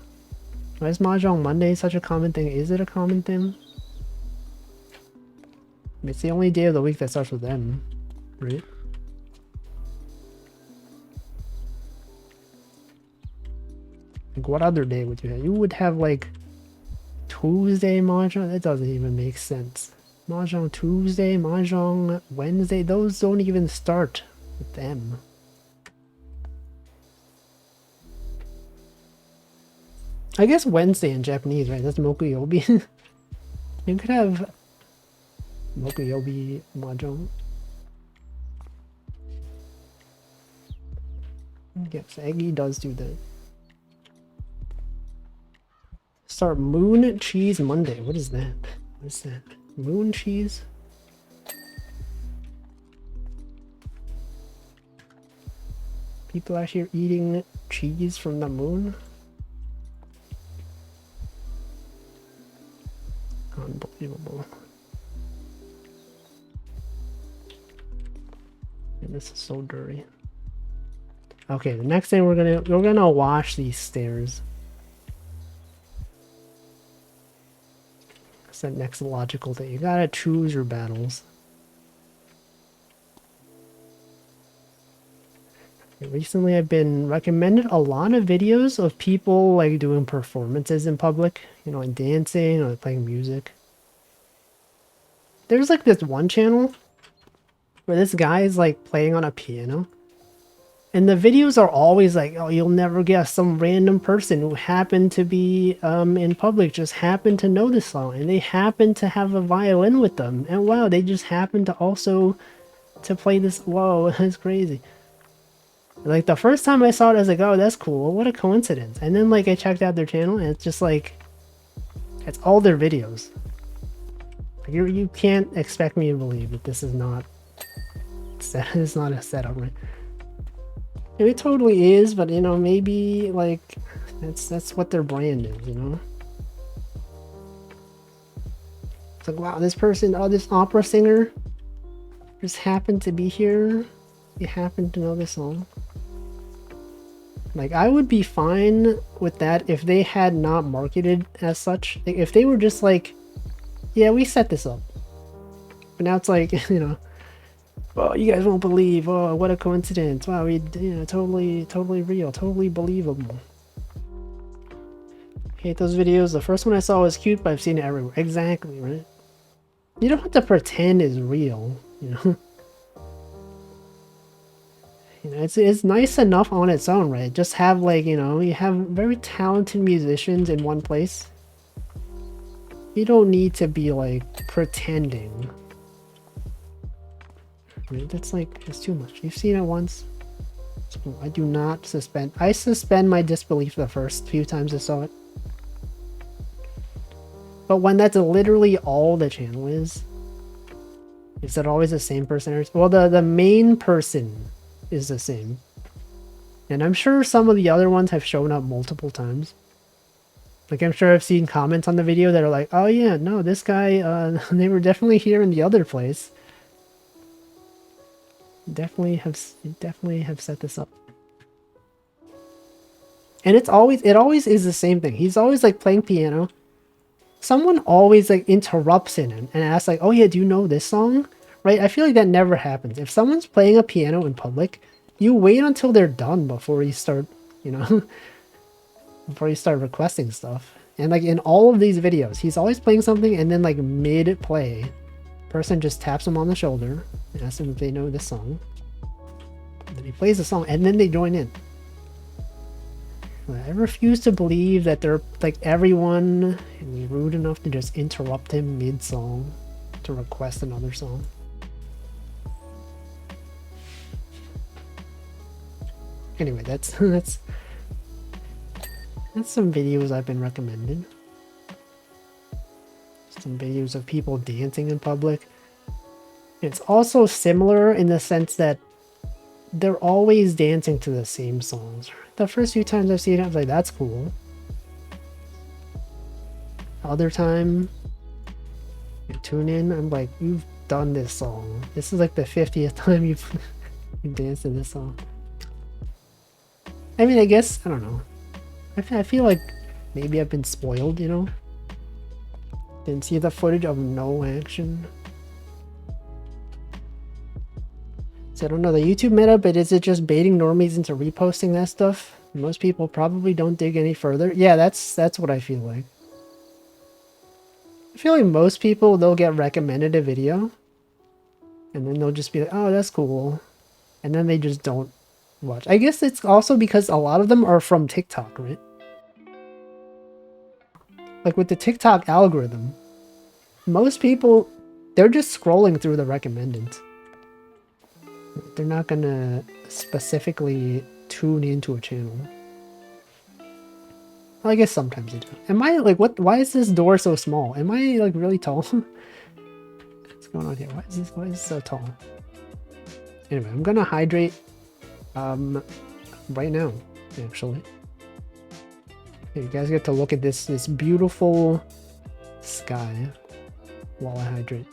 Why is Mahjong Monday such a common thing? Is it a common thing? I mean, it's the only day of the week that starts with M, right? Like, what other day would you have? You would have, like, Tuesday Mahjong? That doesn't even make sense. Mahjong Tuesday, Mahjong Wednesday, those don't even start with M. I guess Wednesday in Japanese, right? That's Mokuyobi. You could have Mokuyobi Mahjong. Yes, Eggy does do that. Start Moon Cheese Monday. What is that? What is that? Moon cheese? People out here eating cheese from the moon? Unbelievable. And this is so dirty. Okay, the next thing we're gonna wash these stairs. That's the next logical thing. You gotta choose your battles. Recently, I've been recommended a lot of videos of people like doing performances in public, you know, and dancing or playing music. There's like this one channel where this guy is like playing on a piano. And the videos are always like, oh, you'll never guess, some random person who happened to be in public just happened to know this song, and they happen to have a violin with them, and wow, they just happen to also to play this. Whoa, that's crazy. Like the first time I saw it, I was like, oh, that's cool. What a coincidence. And then like I checked out their channel, and it's just like, it's all their videos. Like, you can't expect me to believe that this is not it's not a setup, right? It totally is, but you know, maybe like that's what their brand is, you know? It's like, wow, this person, oh, this opera singer just happened to be here. You happen to know this song. Like, I would be fine with that if they had not marketed as such. Like, if they were just like, yeah, we set this up. But now it's like, you know, oh, you guys won't believe. Oh, what a coincidence. Wow, you know, totally real, totally believable. Hate those videos. The first one I saw was cute, but I've seen it everywhere. Exactly, right? You don't have to pretend it's real, you know? You know, it's nice enough on its own, right? Just have like, you know, you have very talented musicians in one place. You don't need to be like pretending. Right? That's like, it's too much. You've seen it once. I do not suspend. I suspend my disbelief the first few times I saw it. But when that's literally all the channel is it always the same person? Well, the main person is the same. And I'm sure some of the other ones have shown up multiple times. Like, I'm sure I've seen comments on the video that are like, oh yeah, no, this guy, they were definitely here in the other place. Definitely have set this up. And it always is the same thing. He's always like playing piano. Someone always like interrupts in him and asks like, oh yeah, do you know this song? Right? I feel like that never happens. If someone's playing a piano in public, you wait until they're done before you start, you know, before you start requesting stuff. And like in all of these videos, he's always playing something, and then like mid-play, person just taps him on the shoulder and asks him if they know this song. And then he plays the song, and then they join in. I refuse to believe that they're like everyone and be rude enough to just interrupt him mid-song to request another song. Anyway, that's some videos I've been recommended. Some videos of people dancing in public. It's also similar in the sense that they're always dancing to the same songs. The first few times I've seen it, I was like, that's cool. Other time, you tune in, I'm like, you've done this song. This is like the 50th time you've danced to this song. I mean, I guess, I don't know. I feel like maybe I've been spoiled, you know? Didn't see the footage of no action. So I don't know the YouTube meta, but is it just baiting normies into reposting that stuff? Most people probably don't dig any further. Yeah, that's what I feel like. I feel like most people, they'll get recommended a video, and then they'll just be like, oh, that's cool. And then they just don't watch. I guess it's also because a lot of them are from TikTok, right? Like with the TikTok algorithm, most people, they're just scrolling through the recommended. They're not gonna specifically tune into a channel. Well, I guess sometimes they do. Am I like, what? Why is this door so small? Am I like really tall? What's going on here? Why is this so tall? Anyway, I'm gonna hydrate right now, actually. You guys get to look at this beautiful sky while I hydrate.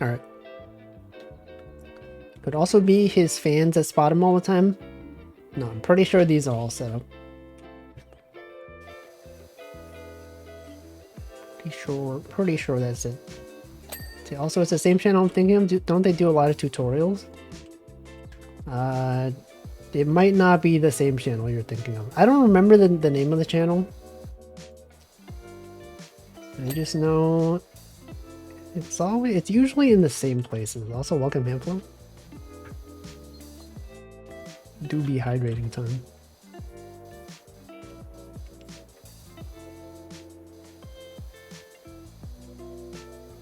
Alright. Could also be his fans that spot him all the time. No, I'm pretty sure these are all set up. Pretty sure that's it. See, also, it's the same channel I'm thinking of. Don't they do a lot of tutorials? It might not be the same channel you're thinking of. I don't remember the name of the channel. I just know it's usually in the same places. Also, welcome Hamflow. Do be hydrating time.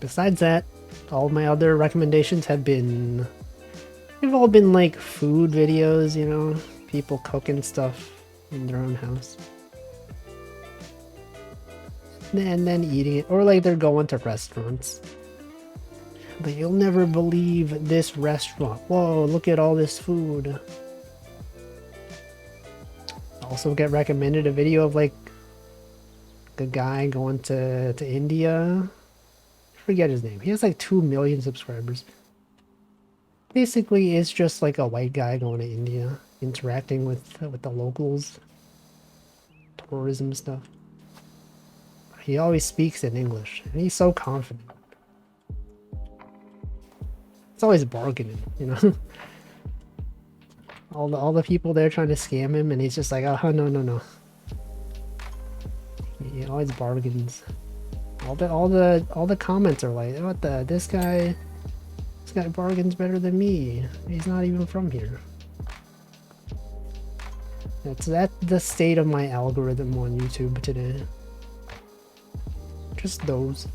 Besides that, all my other recommendations have been... They've all been like food videos, you know? People cooking stuff in their own house. And then eating it. Or like they're going to restaurants. But you'll never believe this restaurant. Whoa, look at all this food. Also get recommended a video of like a guy going to India. I forget his name. He has like 2 million subscribers. Basically, it's just like a white guy going to India, interacting with the locals, tourism stuff. He always speaks in English, and he's so confident. It's always bargaining, you know. all the people there trying to scam him, and he's just like, oh no. He always bargains. All the comments are like, what the this guy bargains better than me. He's not even from here. That's the state of my algorithm on YouTube today. Just those.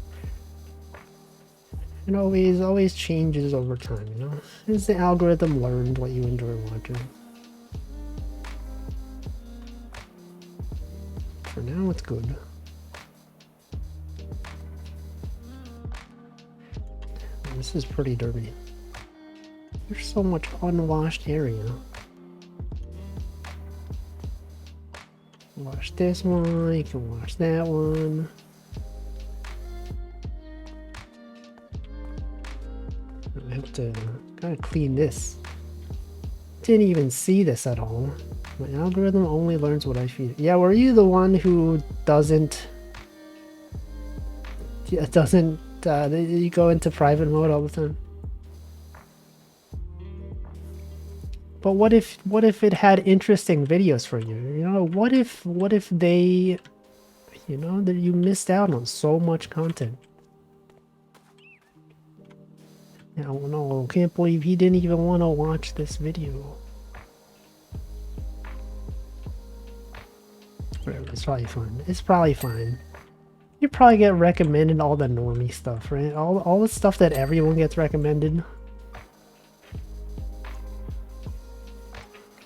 It always changes over time, you know? As the algorithm learned what you enjoy watching. For now, it's good. This is pretty dirty. There's so much unwashed area. Wash this one, you can wash that one. I have to gotta clean this. Didn't even see this at all. My algorithm only learns what I feed it. Yeah, were you the one who doesn't you go into private mode all the time? But what if it had interesting videos for you? You know, what if they, you know, that you missed out on so much content? Oh no, can't believe he didn't even want to watch this video. Whatever, it's probably fine. It's probably fine. You probably get recommended all the normie stuff, right? All the stuff that everyone gets recommended.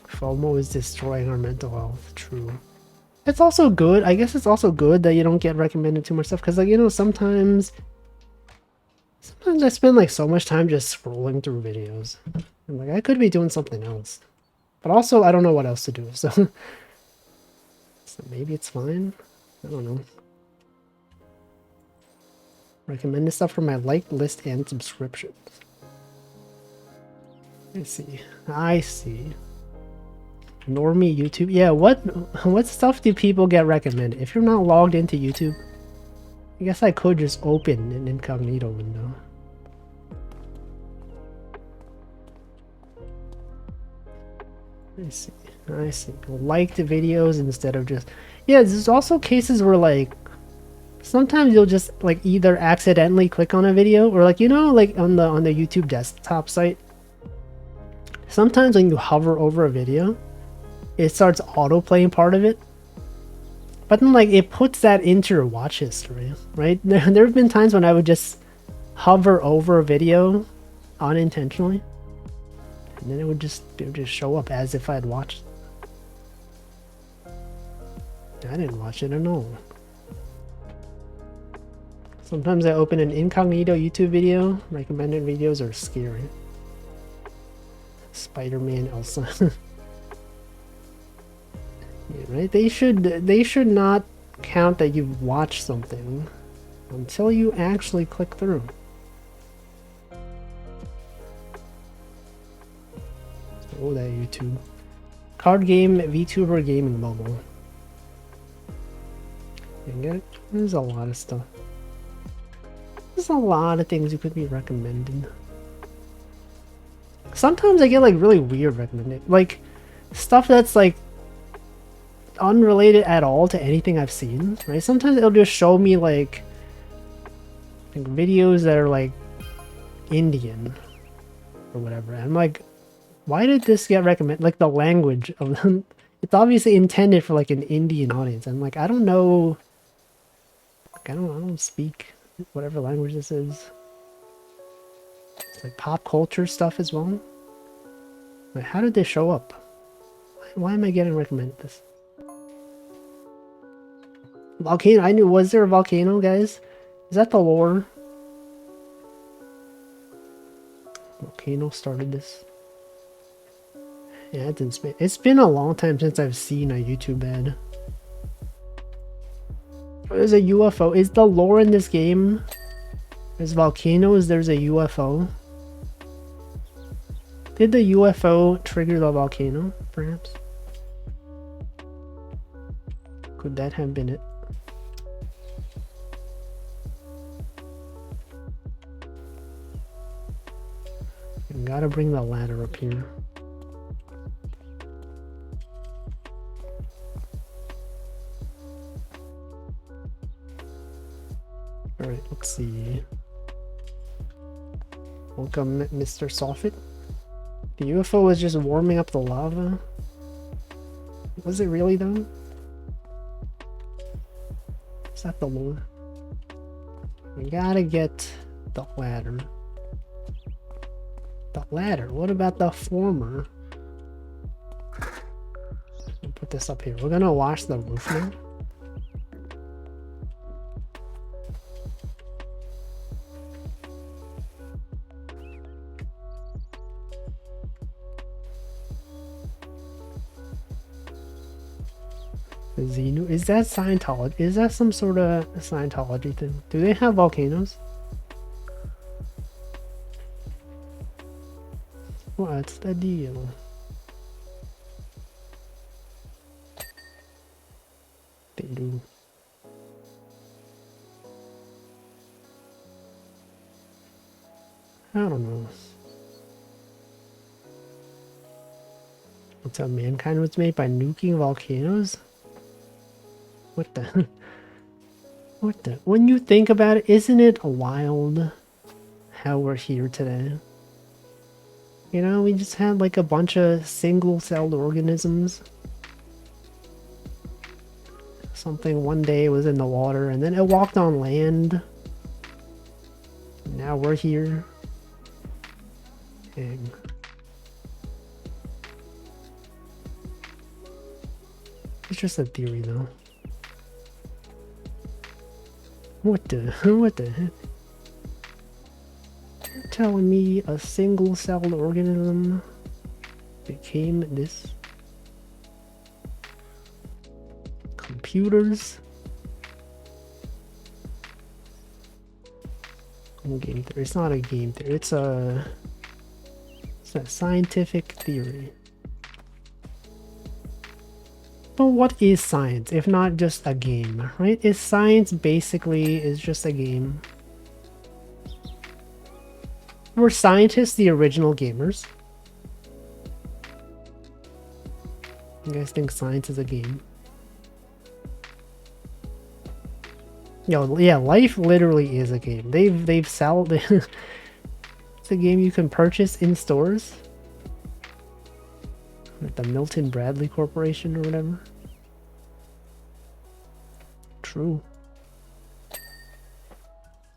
FOMO is destroying our mental health. True. It's also good. I guess it's also good that you don't get recommended too much stuff, because, like, you know, sometimes I spend like so much time just scrolling through videos. I'm like, I could be doing something else, but also I don't know what else to do. So maybe it's fine. I don't know. Recommended stuff from my liked list and subscriptions. I see. Normie YouTube. Yeah, what stuff do people get recommended? If you're not logged into YouTube, I guess I could just open an incognito window. I see. Like the videos instead of just... Yeah, there's also cases where, like, sometimes you'll just, like, either accidentally click on a video, or, like, you know, like on the YouTube desktop site, sometimes when you hover over a video, it starts auto-playing part of it. But then, like, it puts that into your watch history, right? There have been times when I would just hover over a video unintentionally, and then it would just show up as if I had watched it. I didn't watch it at all. Sometimes I open an incognito YouTube video. Recommended videos are scary. Spider-Man Elsa. Yeah, right? They should not count that you've watched something until you actually click through. Oh, that YouTube. Card game, VTuber gaming mobile. There's a lot of stuff. There's a lot of things you could be recommending. Sometimes I get like really weird recommended, like stuff that's like unrelated at all to anything I've seen, right? Sometimes it'll just show me like videos that are like Indian or whatever. And I'm like, why did this get recommended? Like the language of them, it's obviously intended for like an Indian audience. I'm like, I don't know. Like, I don't speak whatever language this is. It's like pop culture stuff as well. Like, how did this show up? Why am I getting recommended this? Volcano, I knew, was there a volcano, guys? Is that the lore? Volcano started this. Yeah, it's been a long time since I've seen a YouTube ad. There's a UFO. Is the lore in this game? There's volcanoes, there's a UFO. Did the UFO trigger the volcano, perhaps? Could that have been it? I gotta bring the ladder up here. Alright, let's see. Welcome, Mr. Soffit. The UFO was just warming up the lava? Was it really though? Is that the lore? We gotta get the ladder. The ladder? What about the former? I'll put this up here. We're gonna wash the roof now. Xenu, is that Scientology? Is that some sort of Scientology thing? Do they have volcanoes? What's the deal? They do. I don't know. What's up, mankind was made by nuking volcanoes? What the? What the? When you think about it, isn't it wild how we're here today? You know, we just had like a bunch of single-celled organisms. Something one day was in the water and then it walked on land. Now we're here. Dang. It's just a theory though. What the heck? You're telling me a single-celled organism became this? Computers? Game theory. It's not a game theory. It's a scientific theory. But what is science if not just a game, right? Is science basically just a game? Were scientists the original gamers? You guys think science is a game? Yo, yeah, life literally is a game. They've sold it's a game you can purchase in stores. Like the Milton Bradley Corporation or whatever. True.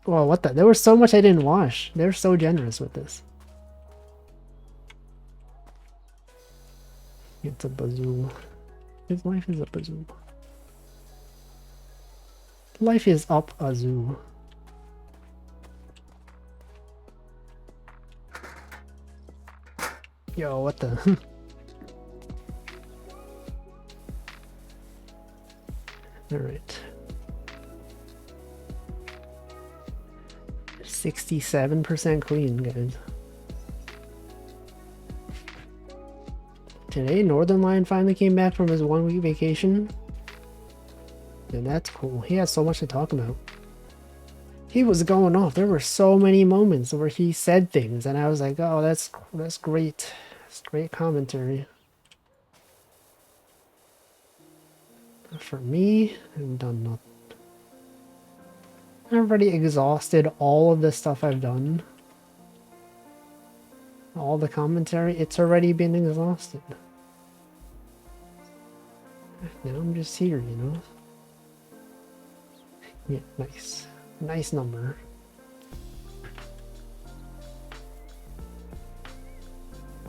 Well, what the? There was so much I didn't wash. They're so generous with this. It's a bazoo. His life is a bazoo. Life is up a zoo. Yo, what the? Alright. 67% clean, guys. today, Northern Lion finally came back from his 1-week vacation. And that's cool. He has so much to talk about. He was going off. There were so many moments where he said things, and I was like, "Oh, that's great. That's great commentary." For me, I've done nothing. I've already exhausted all of the stuff I've done. All the commentary, it's already been exhausted. Now I'm just here, you know? Yeah, nice. Nice number.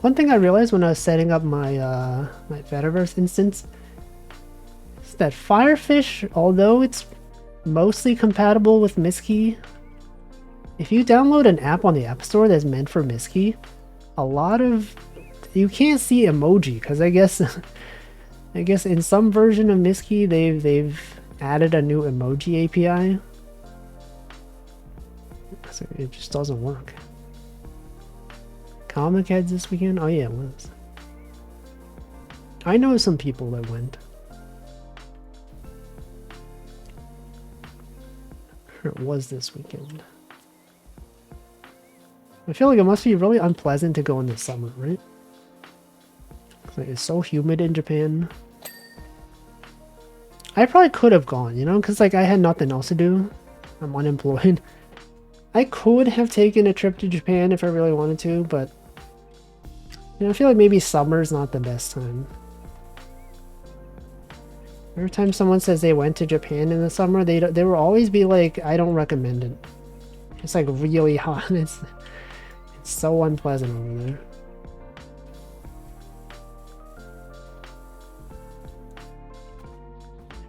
One thing I realized when I was setting up my my Fediverse instance is that Firefish, although it's mostly compatible with Miskey, if you download an app on the App Store that's meant for Miskey, a lot of you can't see emoji because I guess in some version of Miskey they've added a new emoji API. So it just doesn't work. Comic Heads this weekend? Oh yeah, it was. I know some people that went. It was this weekend. I feel like it must be really unpleasant to go in the summer, right? It's so humid in Japan. I probably could have gone, you know, because like I had nothing else to do. I'm unemployed. I could have taken a trip to Japan if I really wanted to, but you know, I feel like maybe summer's not the best time. Every time someone says they went to Japan in the summer, they will always be like, I don't recommend it. It's like really hot. It's so unpleasant over there.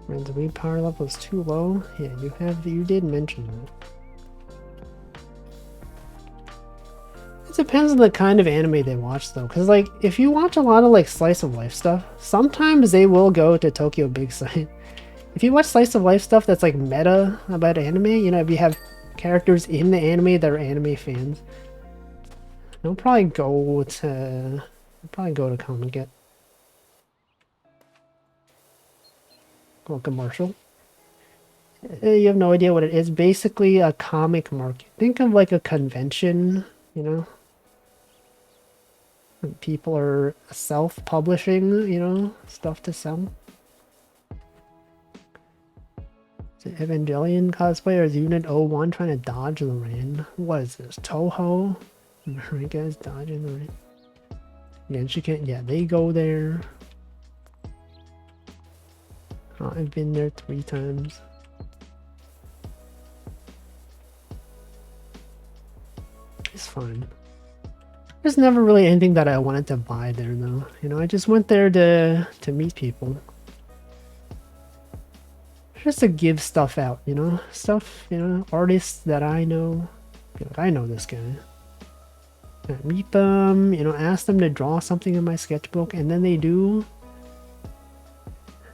Friends, weed power level is too low. Yeah, you did mention that. It depends on the kind of anime they watch though, because like if you watch a lot of like slice of life stuff, sometimes they will go to Tokyo Big Sight. If you watch slice of life stuff that's like meta about anime, you know, if you have characters in the anime that are anime fans, they'll probably go to Comic Get. Go commercial. You have no idea what it is. Basically a comic market. Think of like a convention, you know. People are self-publishing, you know, stuff to sell. Is it Evangelion cosplay or is Unit 01 trying to dodge the rain? What is this? Toho? Right, guys, dodging the rain. Genshiken, yeah, they go there. Oh, I've been there 3 times. It's fine. There's never really anything that I wanted to buy there though. You know, I just went there to meet people. Just to give stuff out, you know? Stuff, you know, artists that I know. Like, I know this guy. Meet them, you know, ask them to draw something in my sketchbook, and then they do.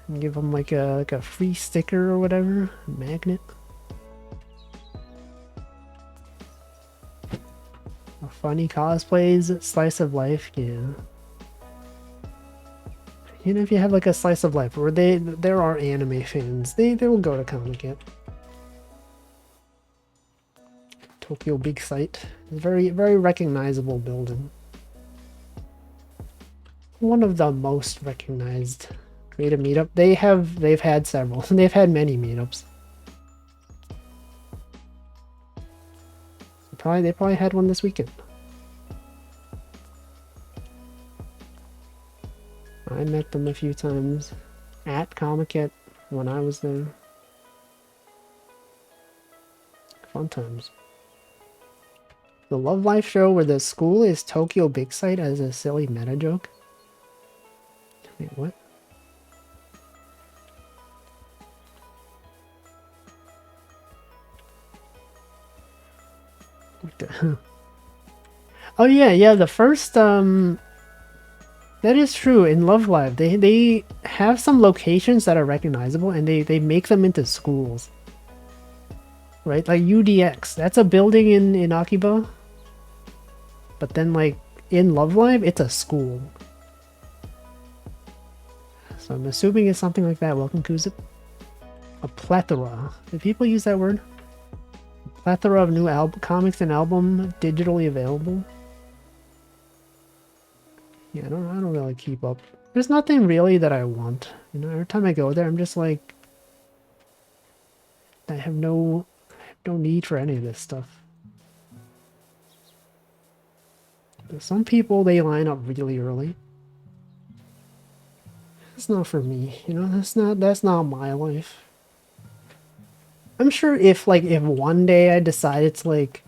And give them like a free sticker or whatever, a magnet. Funny cosplays, slice of life, yeah. You know, if you have like a slice of life where there are anime fans, they will go to Comic Get. Tokyo Big Sight. Very, very recognizable building. One of the most recognized. Create a meetup. They've had several. They've had many meetups. They probably had one this weekend. I met them a few times at Comic Get when I was there. Fun times. The Love Life show where the school is Tokyo Big Sight as a silly meta joke. Wait, what? What the Oh yeah, the first that is true. In Love Live, they have some locations that are recognizable and they make them into schools. Right? Like UDX, that's a building in Akiba. But then like in Love Live, it's a school. So I'm assuming it's something like that. Welcome, Kuzip. A plethora. Do people use that word? A plethora of new comics and album digitally available. Yeah, I don't really keep up. There's nothing really that I want. You know, every time I go there, I'm just like, I have no need for any of this stuff. Some people, they line up really early. It's not for me, you know, that's not my life. I'm sure if one day I decided to like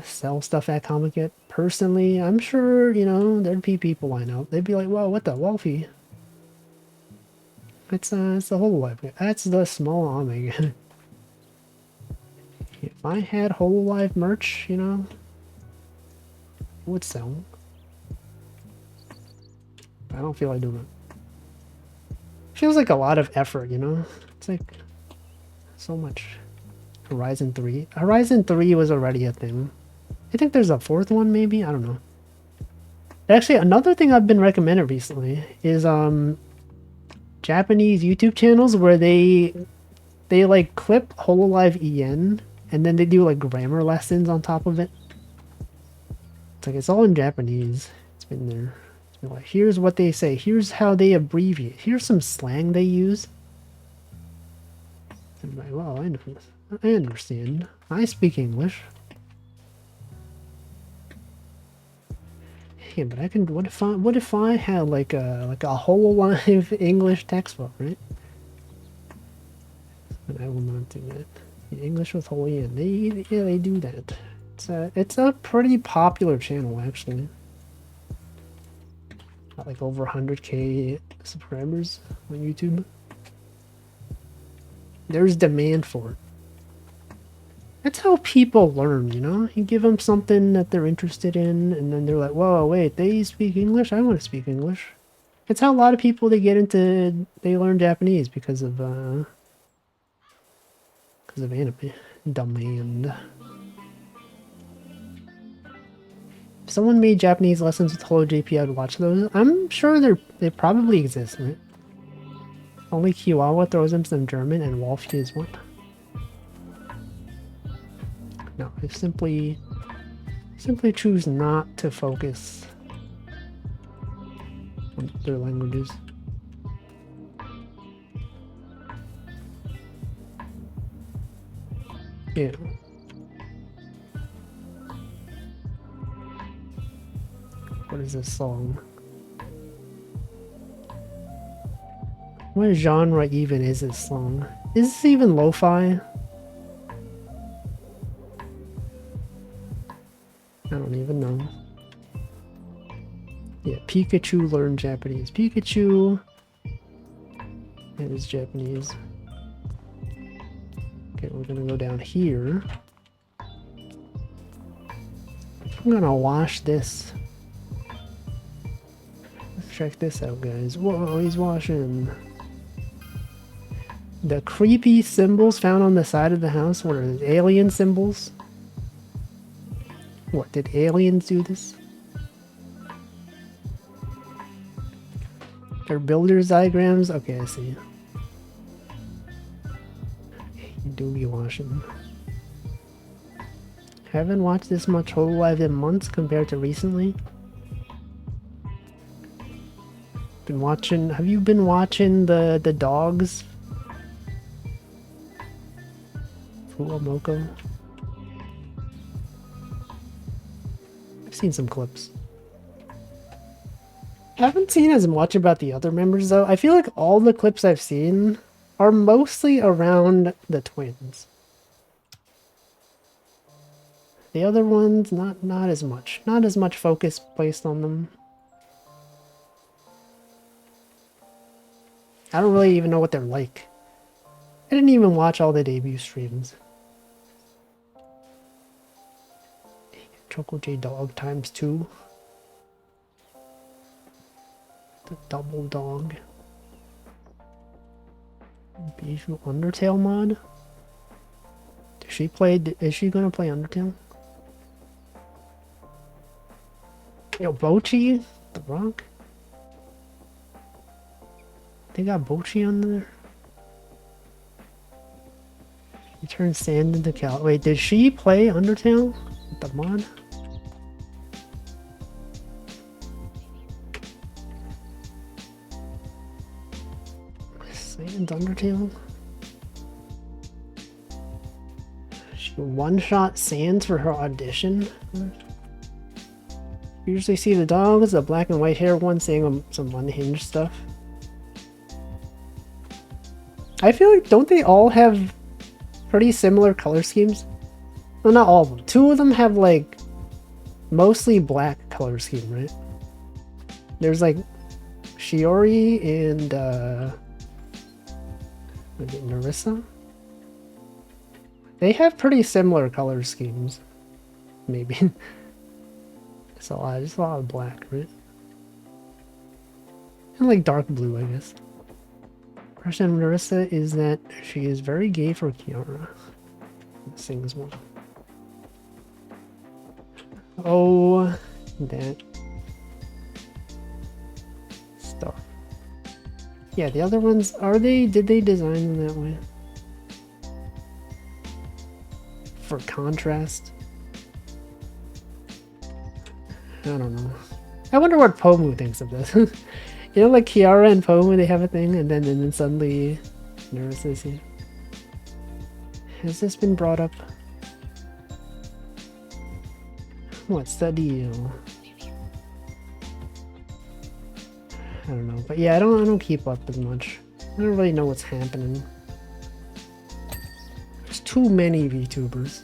sell stuff at Comic Get, personally, I'm sure, you know, there'd be people line up. They'd be like, whoa, what the Wolfie? It's the Hololive. That's the small Omega. If I had Hololive merch, you know, it would sell. I don't feel like doing it. Feels like a lot of effort, you know? It's like so much. Horizon 3. Horizon 3 was already a thing. I think there's a fourth one, maybe? I don't know. Actually, another thing I've been recommended recently is Japanese YouTube channels where they like clip Hololive EN and then they do like grammar lessons on top of it. It's like it's all in Japanese. It's been there. It's been like, here's what they say. Here's how they abbreviate. Here's some slang they use. I'm like, well, I understand. I speak English. Yeah, but I can. What if I had like a Hololive English textbook, right? But I will not do that. English with Holy N. They do that. It's a pretty popular channel actually. Got like over 100k subscribers on YouTube. There's demand for it. That's how people learn, you know? You give them something that they're interested in, and then they're like, whoa, wait, they speak English? I want to speak English. It's how a lot of people, they learn Japanese because of anime. Demand. If someone made Japanese lessons with HoloJP, I'd watch those. I'm sure they probably exist, right? Only Kiwawa throws him some German and Wolfie is what? No, I simply choose not to focus on their languages. Yeah. What is this song? What genre even is this song? Is this even lo-fi? I don't even know. Yeah, Pikachu learned Japanese. Pikachu is Japanese. Okay, we're gonna go down here. I'm gonna wash this. Let's check this out, guys. Whoa, he's washing. The creepy symbols found on the side of the house. What are those, alien symbols? What, did aliens do this? They're builder's diagrams? Okay, I see. You do be washing. Haven't watched this much Hololive in months compared to recently. Been watching. Have you been watching the dogs? Fuamoko. I've seen some clips. I haven't seen as much about the other members though. I feel like all the clips I've seen are mostly around the twins. The other ones, not as much. Not as much focus placed on them. I don't really even know what they're like. I didn't even watch all the debut streams. Choco J Dog times 2. The double dog. Bijou Undertale mod? Is she gonna play Undertale? Yo, Bochi? The Rock? they got Bochi on there? He turned sand into cal. Wait, did she play Undertale with the mod? Sand Undertale? She one-shot Sans for her audition? You usually see the dogs, the black and white hair one saying some unhinged stuff. I feel like, don't they all have pretty similar color schemes? Well, not all of them. Two of them have like mostly black color scheme, right? There's like Shiori and Narissa? They have pretty similar color schemes. Maybe. It's a lot of black, right? And like dark blue, I guess. Impression of Narissa is that she is very gay for Kiara. Sings one. Oh, that stuff. Yeah, the other ones, did they design them that way? For contrast? I don't know. I wonder what Pomu thinks of this. You know, like Kiara and Pomu, they have a thing, and then suddenly Nerissa is here. Has this been brought up? What's the deal? I don't know, but yeah, I don't keep up as much. I don't really know what's happening. There's too many VTubers.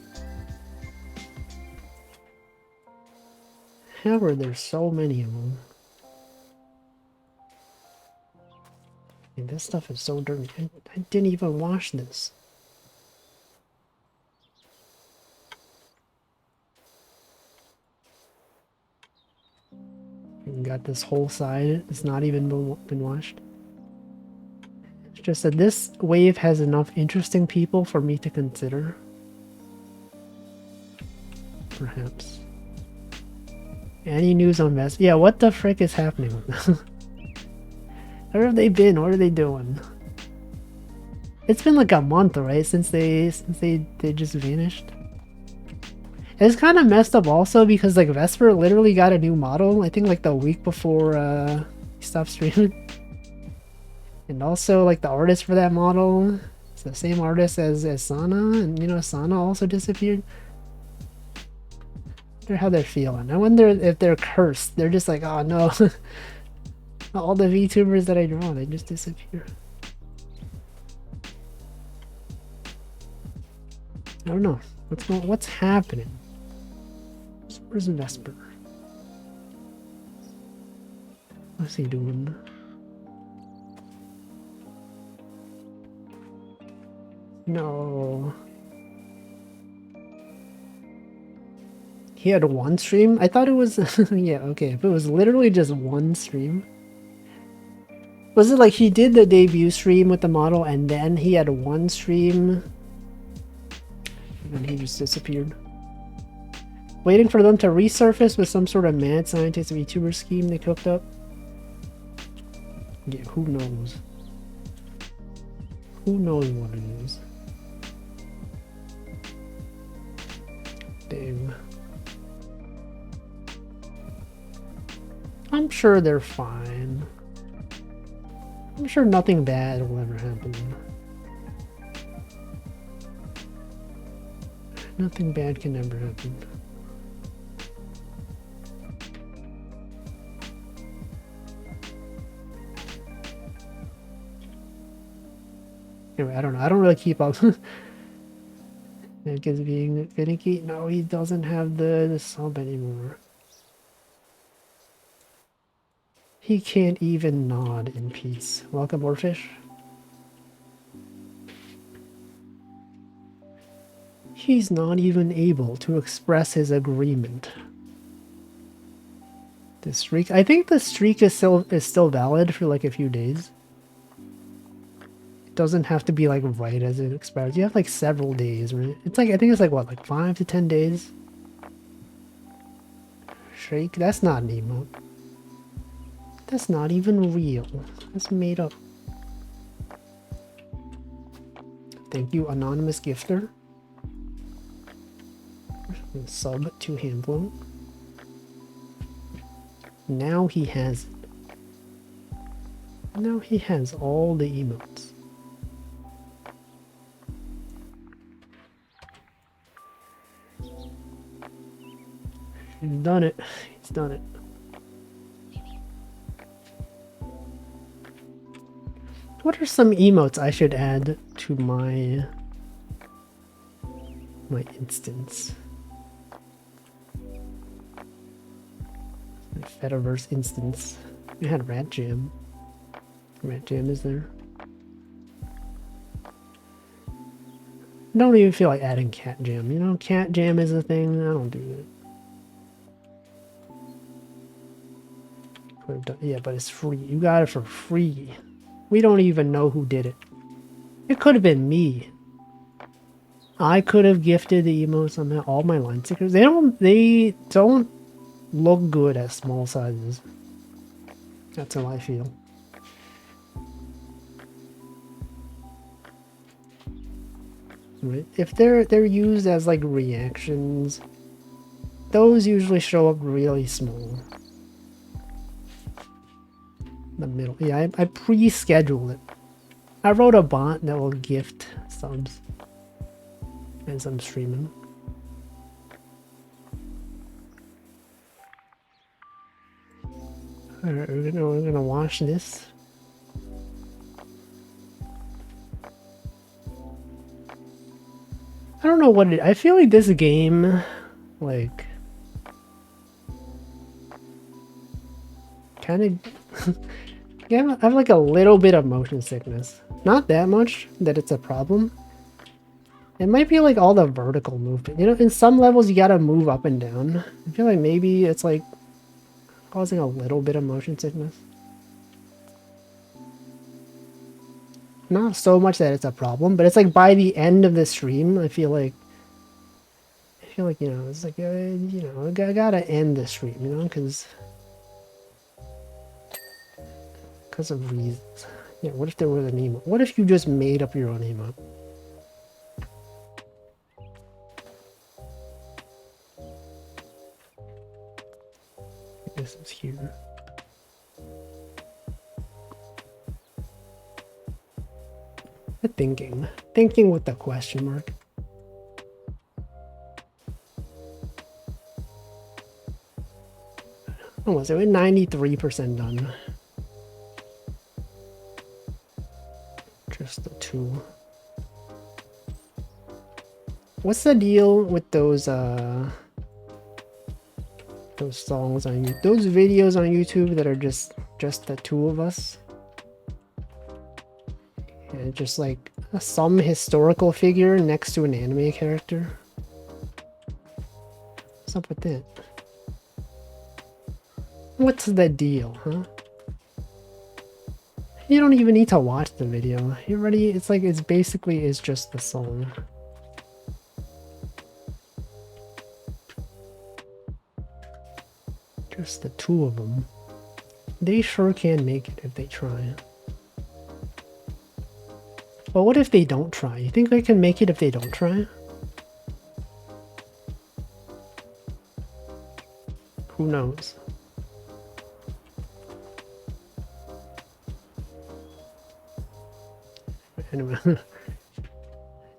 How are there so many of them? And this stuff is so dirty. I didn't even wash this. And got this whole side. It's not even been washed. It's just that this wave has enough interesting people for me to consider. Perhaps. Any news on Vest? Yeah, what the frick is happening with them? Where have they been? What are they doing? It's been like a month, right? Since they just vanished. It's kind of messed up also because like Vesper literally got a new model. I think like the week before he stopped streaming. And also like the artist for that model, it's the same artist as Sana, and you know Sana also disappeared. I wonder how they're feeling. I wonder if they're cursed. They're just like, oh no. All the VTubers that I draw, they just disappear. I don't know. What's happening? Where's Vesper? What's he doing? No. He had one stream? I thought it was... yeah, okay. If it was literally just one stream... Was it like he did the debut stream with the model and then he had one stream and then he just disappeared? Waiting for them to resurface with some sort of mad scientist VTuber scheme they cooked up? Yeah, who knows? Who knows what it is? Damn. I'm sure they're fine. I'm sure nothing bad will ever happen. Nothing bad can ever happen. Anyway, I don't know. I don't really keep up. Nick is being finicky. No, he doesn't have the sub anymore. He can't even nod in peace. Welcome, Orfish. He's not even able to express his agreement. The streak. I think the streak is still valid for like a few days. It doesn't have to be like right as it expires. You have like several days, right? It's like I think it's like what, like 5 to 10 days. Shake. That's not an emote. That's not even real. That's made up. Thank you, anonymous gifter. Sub to Handblown. Now he has it. Now he has all the emotes. He's done it. He's done it. What are some emotes I should add to my instance? My Fediverse instance. We had Rat Jam. Rat Jam is there. I don't even feel like adding Cat Jam. You know, Cat Jam is a thing. I don't do it. Yeah, but it's free. You got it for free. We don't even know who did it. It could have been me. I could have gifted the emotes on all my line stickers. They don't look good at small sizes. That's how I feel. Right? If they're used as like reactions, those usually show up really small. The middle. Yeah, I pre-scheduled it. I wrote a bot that will gift subs as I'm streaming. Alright, we're gonna wash this. I don't know what I feel like this game, like, kind of. Yeah, I have like a little bit of motion sickness. Not that much that it's a problem. It might be like all the vertical movement. You know, in some levels you gotta move up and down. I feel like maybe it's like causing a little bit of motion sickness. Not so much that it's a problem, but it's like by the end of the stream, I feel like, you know, it's like, you know, I gotta end the stream, you know, because of reasons. Yeah, what if there was an emote? What if you just made up your own emote? This is here. Thinking with the question mark. Almost, we're 93% done. Just the two. What's the deal with those songs on YouTube, those videos on YouTube that are just the two of us? And just like some historical figure next to an anime character. What's up with that? What's the deal, huh? You don't even need to watch the video. You already, it's like, it's just the song. Just the two of them. They sure can make it if they try. But what if they don't try? You think they can make it if they don't try? Who knows? Anyway,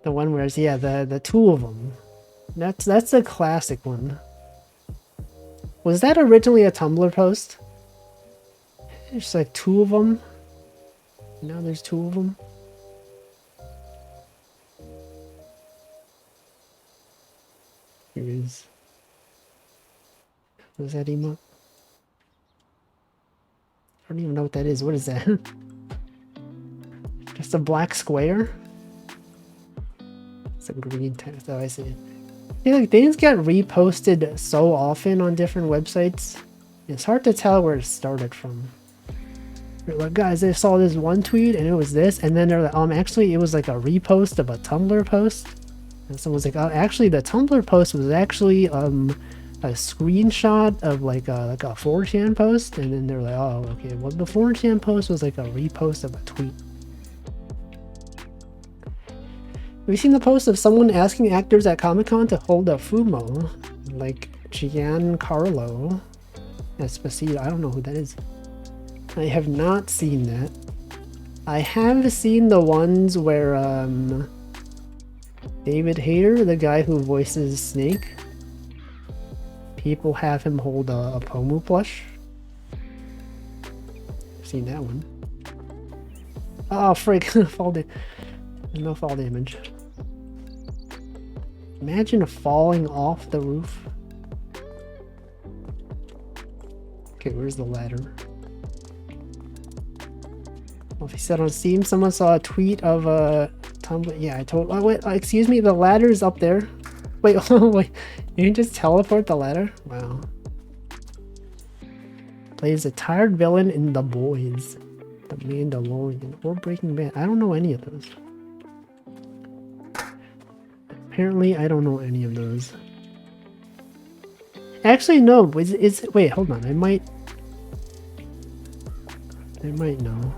the one where it's, yeah, the two of them. That's a classic one. Was that originally a Tumblr post? There's like two of them. Now there's two of them. Here is. What is that emote? I don't even know what that is. What is that? Just a black square? It's a green text. Oh, I see. Yeah, like things get reposted so often on different websites. It's hard to tell where it started from. They're like, guys, I saw this one tweet and it was this, and then they're like, actually it was like a repost of a Tumblr post. And someone's like, oh, actually the Tumblr post was actually a screenshot of like a 4chan post, and then they're like, oh, okay, well the 4chan post was like a repost of a tweet. We've seen the post of someone asking actors at Comic-Con to hold a Fumo, like Giancarlo Esposito. I don't know who that is. I have not seen that. I have seen the ones where David Hayter, the guy who voices Snake, people have him hold a Pomu plush. I've seen that one. Oh frick, fall damage. No fall damage. Imagine falling off the roof. Okay, where's the ladder? Well, if he said on Steam, someone saw a tweet of a Tumblr. Yeah, I told. Oh wait, excuse me, the ladder's up there. Wait, oh wait, you can just teleport the ladder? Wow. Plays a tired villain in The Boys, The Mandalorian, or Breaking Bad. I don't know any of those. Apparently, I don't know any of those. Actually, no. Wait, hold on. I might know.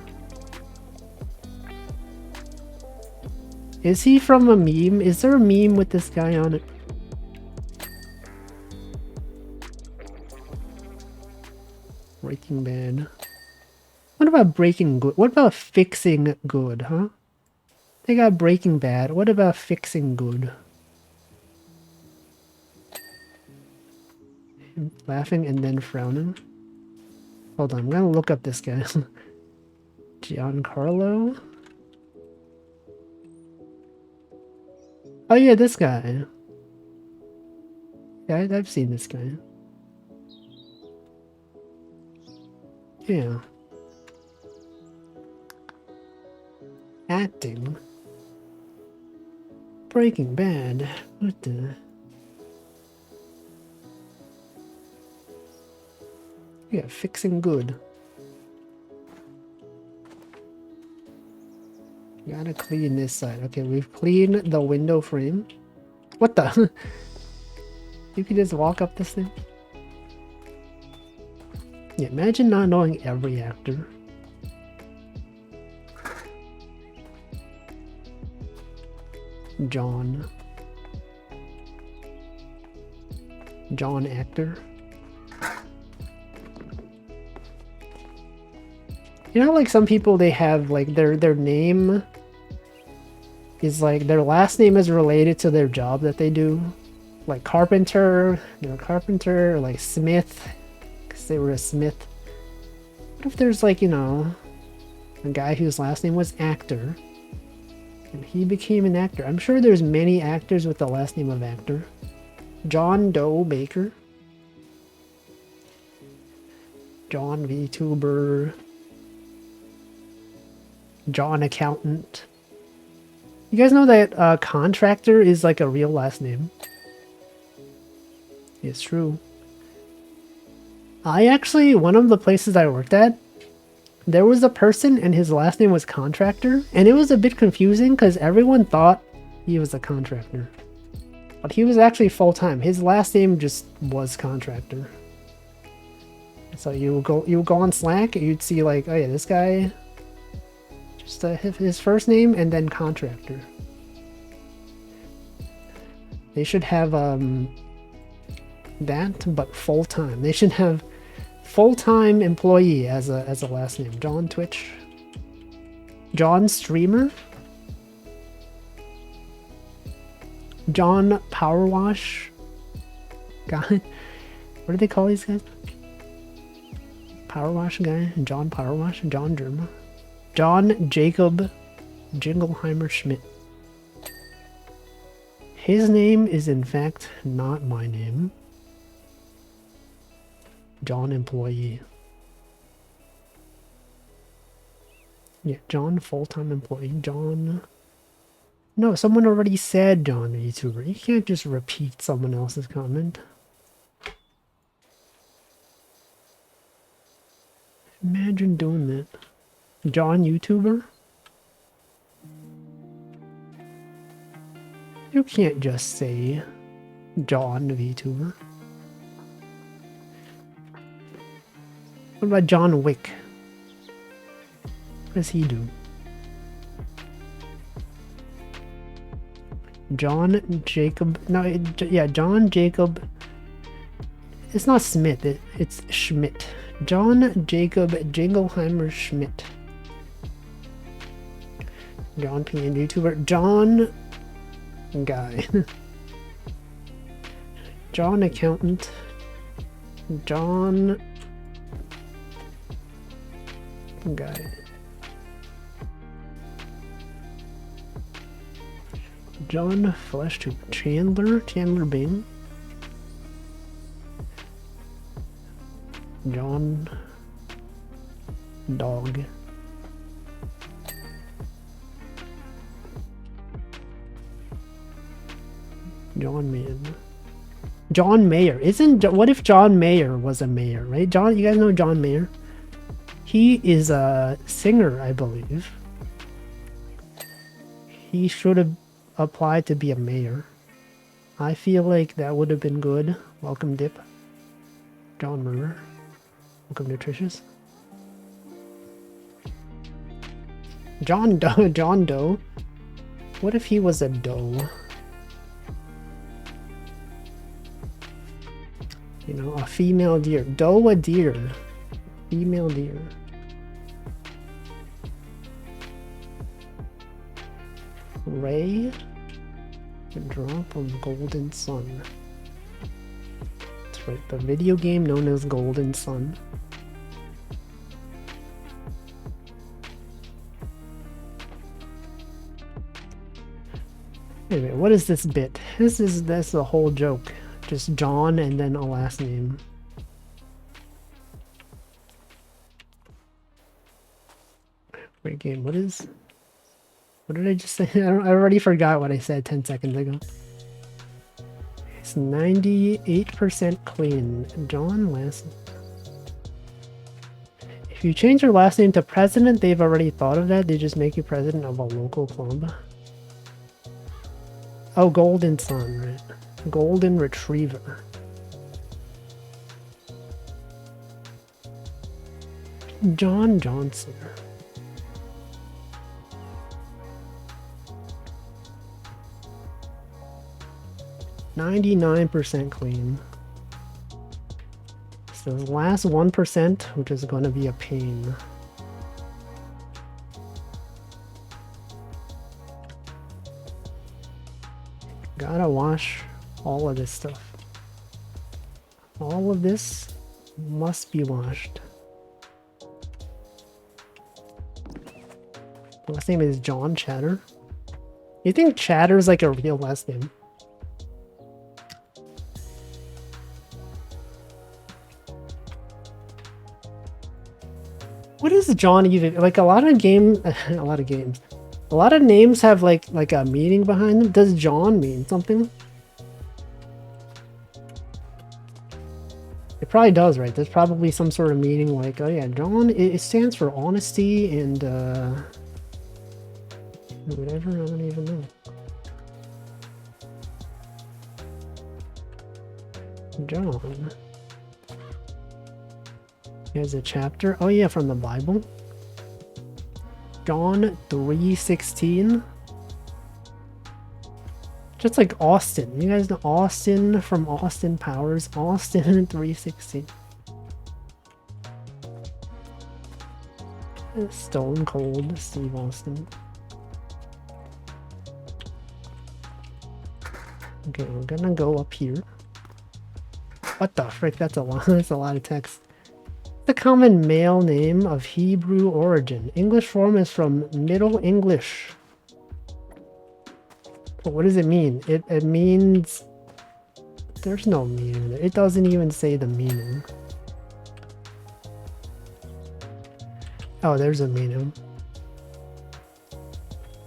Is he from a meme? Is there a meme with this guy on it? Breaking Bad. What about Breaking Good? What about Fixing Good, huh? They got Breaking Bad. What about Fixing Good? Him laughing and then frowning. Hold on, I'm gonna look up this guy. Giancarlo? Oh yeah, this guy. Yeah, I've seen this guy. Yeah. Acting. Breaking Bad. What the? Yeah, Fixing Good. Gotta clean this side. Okay, we've cleaned the window frame. What the? You can just walk up this thing? Yeah, imagine not knowing every actor. John actor. You know, like some people, they have like their name is like their last name is related to their job that they do, like carpenter. They're a carpenter, or like Smith, because they were a smith. What if there's like, you know, a guy whose last name was actor, and he became an actor? I'm sure there's many actors with the last name of actor. John Doe Baker. John VTuber. John Accountant. You guys know that contractor is like a real last name? It's true. I actually, one of the places I worked at, there was a person and his last name was Contractor, and it was a bit confusing because everyone thought he was a contractor. But he was actually full-time. His last name just was Contractor. So you would go on Slack and you'd see like, oh yeah, this guy, just his first name and then Contractor. They should have that, but full-time. They should have full-time employee as a last name. John Twitch. John Streamer. John Powerwash. God, what do they call these guys? Powerwash guy. John Powerwash. John Germa. John Jacob Jingleheimer Schmidt. His name is in fact not my name. John employee. Yeah, John full-time employee. John. No, someone already said John YouTuber. You can't just repeat someone else's comment. Imagine doing that. John YouTuber? You can't just say John VTuber. What about John Wick? What does he do? John Jacob. No, yeah, John Jacob. It's not Smith. It's Schmidt. John Jacob Jingleheimer Schmidt. John P. and YouTuber. John guy. John accountant. John guy. John Flesh to Chandler Bing. John Dog. John Man. John Mayer. What if John Mayer was a mayor, right? You guys know John Mayer? He is a singer, I believe. He should have applied to be a mayor. I feel like that would have been good. Welcome, Dip. John Murray. Welcome, Nutritious. John Doe. What if he was a doe? You know, a female deer. Doe a deer. Female deer. Ray. A drop of Golden Sun. That's right, the video game known as Golden Sun. Anyway, what is this bit? That's a whole joke. Just John and then a last name. Great game. What did I just say? I already forgot what I said 10 seconds ago. It's 98% clean. John last. If you change your last name to president, they've already thought of that. They just make you president of a local club. Oh, Golden Sun, right? Golden Retriever. John Johnson. %99 clean. So the last 1%, which is going to be a pain. Gotta wash all of this stuff. All of this must be washed. Last name is John Chatter. You think Chatter is like a real last name? What is John even like? A lot of names have like a meaning behind them. Does John mean something? It probably does, right? There's probably some sort of meaning like, oh yeah, John, it stands for honesty and whatever, I don't even know. John. Here's a chapter. Oh yeah, from the Bible. John 3:16. Just like Austin. You guys know Austin from Austin Powers. Austin 3:16. Stone Cold Steve Austin. Okay, we're gonna go up here. What the frick? That's a lot. That's a lot of text. The common male name of Hebrew origin. English form is from Middle English. But what does it mean? It means there's no meaning there. It doesn't even say the meaning. Oh, there's a meaning.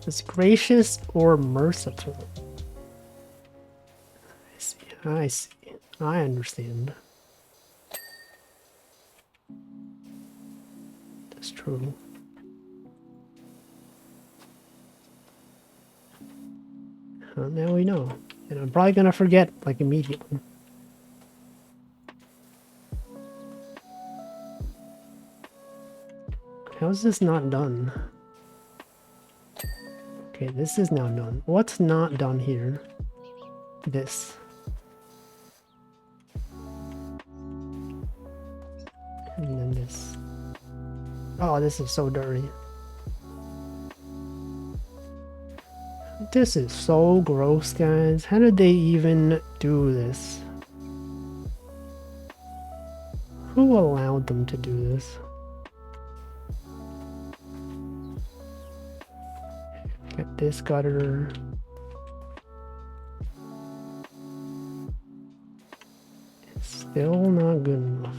It's gracious or merciful. I see. I understand. That's true. Well, now we know. And I'm probably gonna forget, like, immediately. How is this not done? Okay, this is now done. What's not done here? This. And then this. Oh, this is so dirty. This is so gross, guys. How did they even do this? Who allowed them to do this? Got this gutter. It's still not good enough.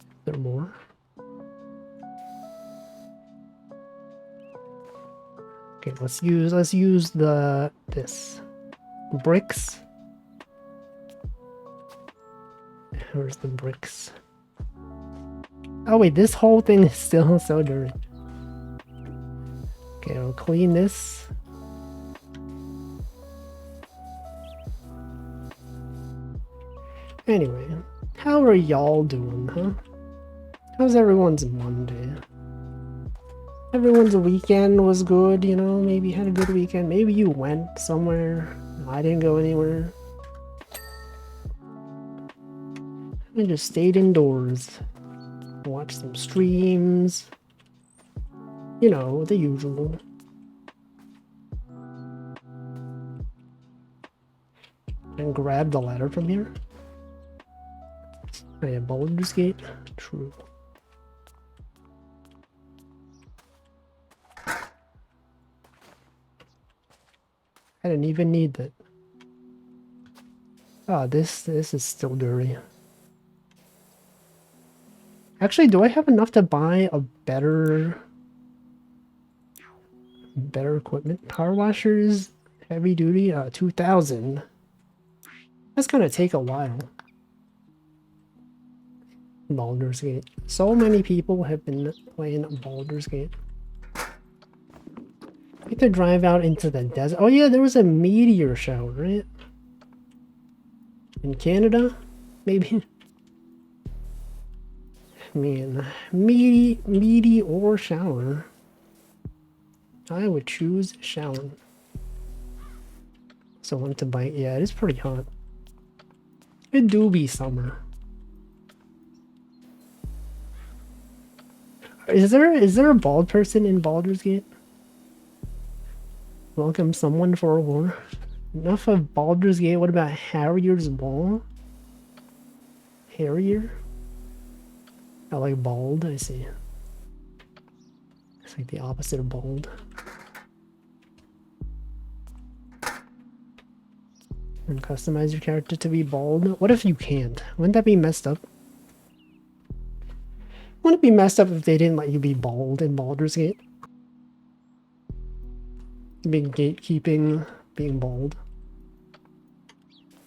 Is there more? Okay, let's use this bricks. Where's the bricks? Oh wait, this whole thing is still so dirty. Okay, I'll clean this. Anyway, how are y'all doing, huh? How's everyone's Monday? Everyone's weekend was good, you know, maybe had a good weekend. Maybe you went somewhere. I didn't go anywhere. I just stayed indoors. Watched some streams. You know, the usual. And grab the ladder from here. I have Baldur's Gate. True. I didn't even need that. Oh, this is still dirty. Actually, do I have enough to buy a better equipment? Power washers, heavy duty, 2,000. That's gonna take a while. Baldur's Gate. So many people have been playing Baldur's Gate. I have to drive out into the desert. Oh yeah, there was a meteor shower, right? In Canada? Maybe? Man, meteor shower. I would choose shower. So I want to buy, yeah, it is pretty hot. It do be summer. Is there a bald person in Baldur's Gate? Welcome someone for a war. Enough of Baldur's Gate. What about Harrier's Wall? Harrier? I like bald, I see. It's like the opposite of bald. And customize your character to be bald. What if you can't? Wouldn't that be messed up? Wouldn't it be messed up if they didn't let you be bald in Baldur's Gate? Big gatekeeping, being bald.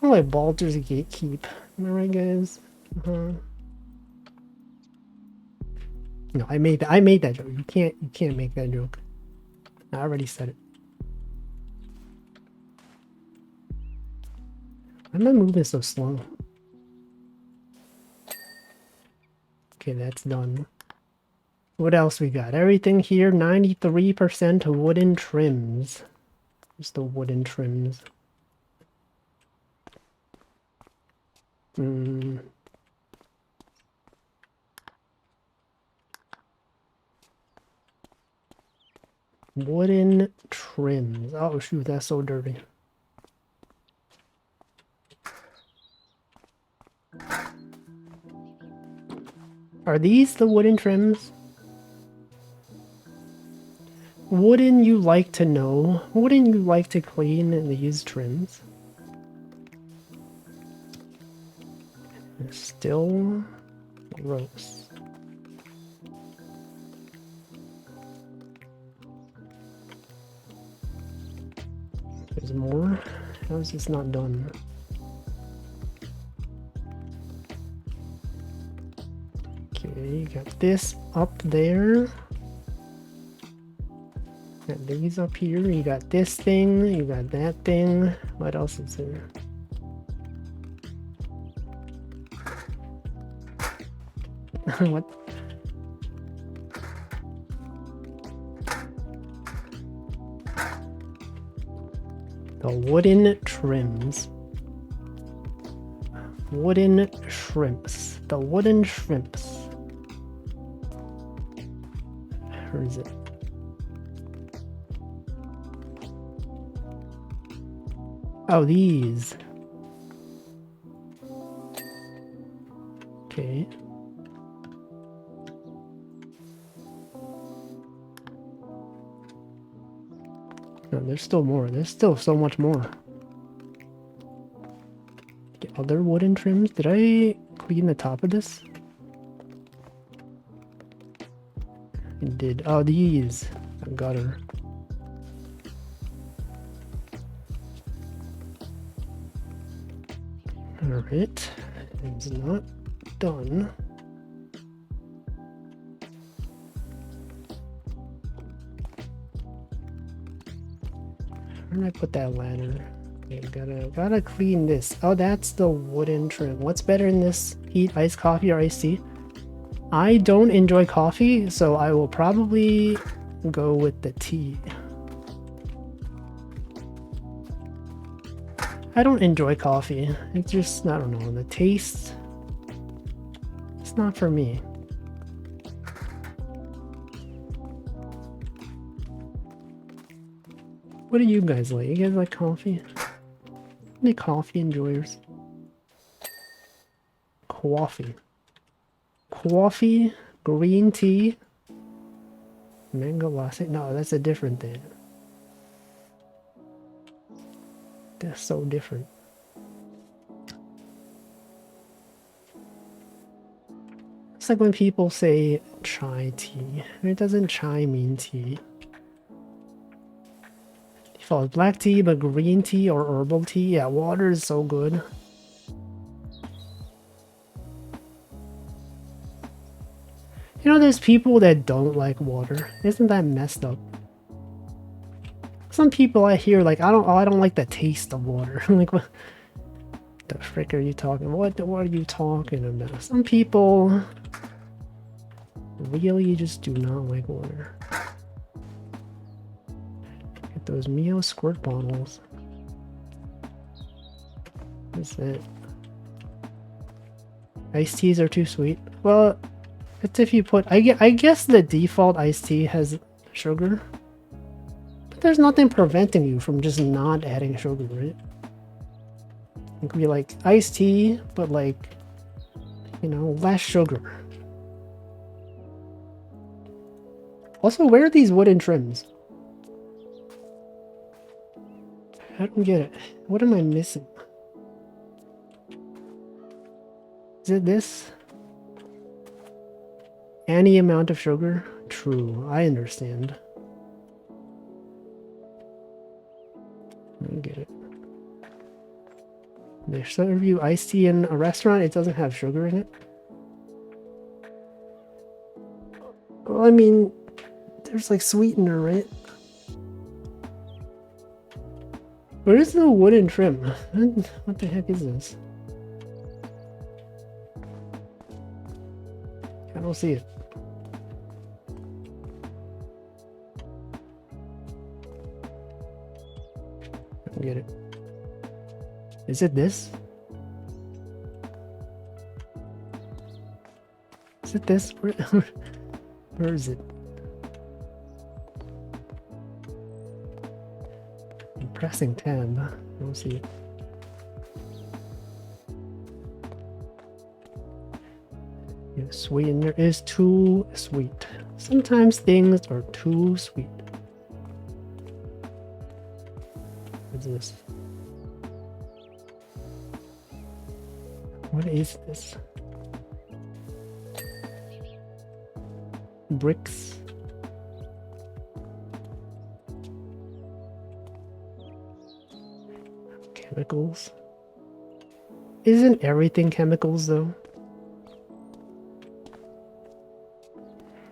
I like Baldur's Gatekeep. Am I right, guys? No, I made that joke. You can't make that joke. I already said it. Why am I moving so slow? Okay, that's done. What else we got? Everything here, 93% wooden trims. Just the wooden trims. Wooden trims. Oh shoot, that's so dirty. Are these the wooden trims? Wouldn't you like to know? Wouldn't you like to clean these trims? They're still gross. There's more. How is this not done? Okay, you got this up there. Got these up here. You got this thing. You got that thing. What else is there? What? The wooden trims. Wooden shrimps. The wooden shrimps. Where is it? Oh, these. Okay. No, there's still more. There's still so much more. Okay, other wooden trims. Did I clean the top of this? I did. Oh, these. I got her. Alright. It's not done. Where did I put that ladder? Okay, gotta clean this. Oh, that's the wooden trim. What's better in this heat? Iced coffee or iced tea? I don't enjoy coffee, so I will probably go with the tea. I don't enjoy coffee. It's just, I don't know, the taste. It's not for me. What do you guys like? You guys like coffee? Any coffee enjoyers? Coffee. Coffee? Green tea? Mango latte? No, that's a different thing. That's so different. It's like when people say chai tea. It doesn't chai mean tea. Default black tea, but green tea or herbal tea. Yeah, water is so good. You know, there's people that don't like water. Isn't that messed up? Some people I hear like, I don't like the taste of water. Like, what the frick are you talking? What are you talking about? Some people really just do not like water. Get those Mio squirt bottles. What's that? Iced teas are too sweet. Well, it's if you put... I guess the default iced tea has sugar. But there's nothing preventing you from just not adding sugar, right? It could be like iced tea, but like, you know, less sugar. Also, where are these wooden trims? I don't get it. What am I missing? Is it this? Any amount of sugar? True, I understand. I get it. They serve you iced tea in a restaurant, it doesn't have sugar in it? Well, I mean, there's like sweetener, right? Where is the wooden trim? What the heck is this? I don't see it. I don't get it. Is it this? Is it this? Where is it? I'm pressing tab. I don't see it. Yeah, sweetener is too sweet. Sometimes things are too sweet. What's this? What is this? Bricks. Chemicals. Isn't everything chemicals though?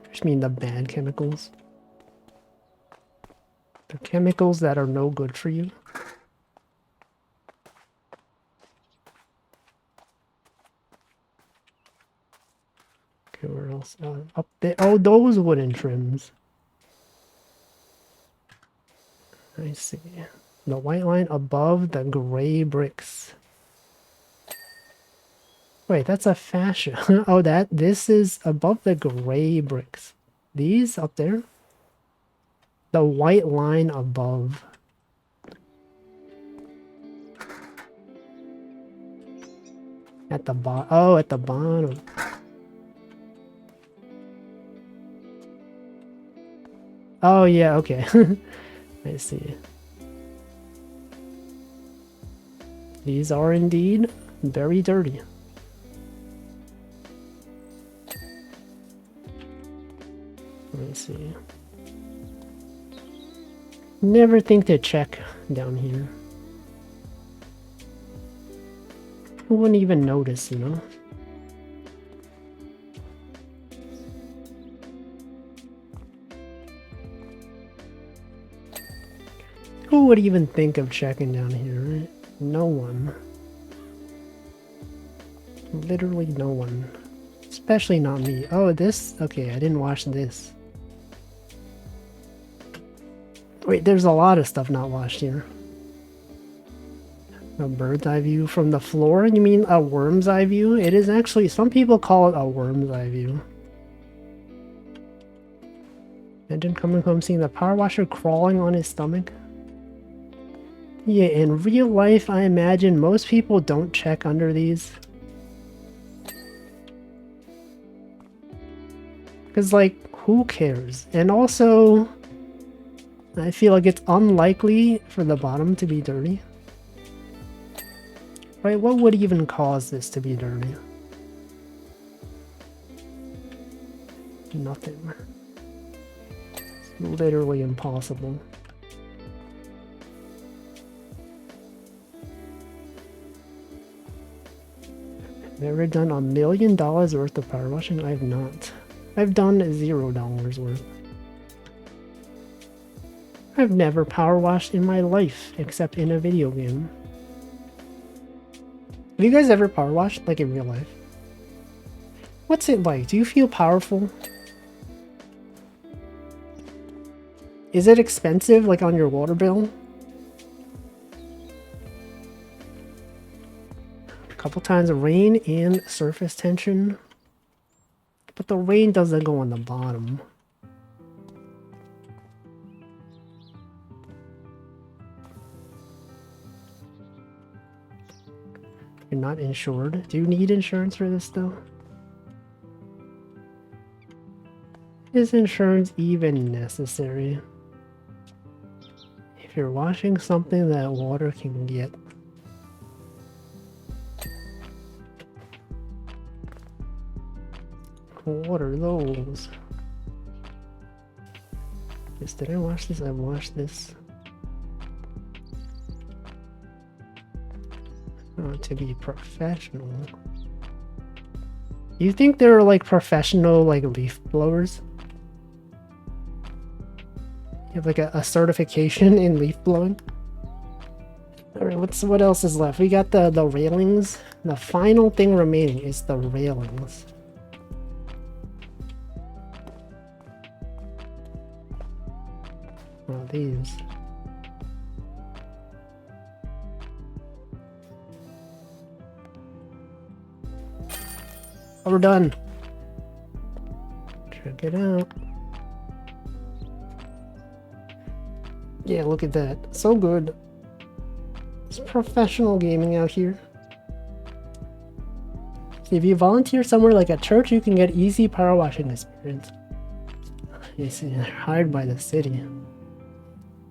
I just mean the bad chemicals. The chemicals that are no good for you. Okay, where else? Up there. Oh, those wooden trims. I see. The white line above the gray bricks. Wait, that's a fascia. Oh, this is above the gray bricks. These up there? The white line above. At the bottom. Oh, at the bottom. Oh, yeah, okay. I see. These are indeed very dirty. Let me see. Never think to check down here. I wouldn't even notice, you know? Who would even think of checking down here? No one. Literally no one. Especially not me. Oh, this? Okay, I didn't wash this. Wait, there's a lot of stuff not washed here. A bird's eye view from the floor? You mean a worm's eye view? It is actually, some people call it a worm's eye view. Imagine coming home seeing the power washer crawling on his stomach. Yeah, in real life, I imagine most people don't check under these. Because, like, who cares? And also, I feel like it's unlikely for the bottom to be dirty. Right, what would even cause this to be dirty? Nothing. It's literally impossible. Never done $1 million worth of power washing? I have not. I've done $0 worth. I've never power washed in my life, except in a video game. Have you guys ever power washed, like in real life? What's it like? Do you feel powerful? Is it expensive, like on your water bill? A couple times of rain and surface tension. But the rain doesn't go on the bottom. You're not insured. Do you need insurance for this though? Is insurance even necessary? If you're washing something that water can get. What are those? Yes, did I wash this? I washed this. Oh, to be professional. You think they're like professional, like leaf blowers? You have like a certification in leaf blowing? Alright, what else is left? We got the railings. The final thing remaining is the railings. Oh, these. Oh, we're done. Check it out. Yeah, look at that. So good. It's professional gaming out here. So if you volunteer somewhere like a church, you can get easy power washing experience. You see, they're hired by the city.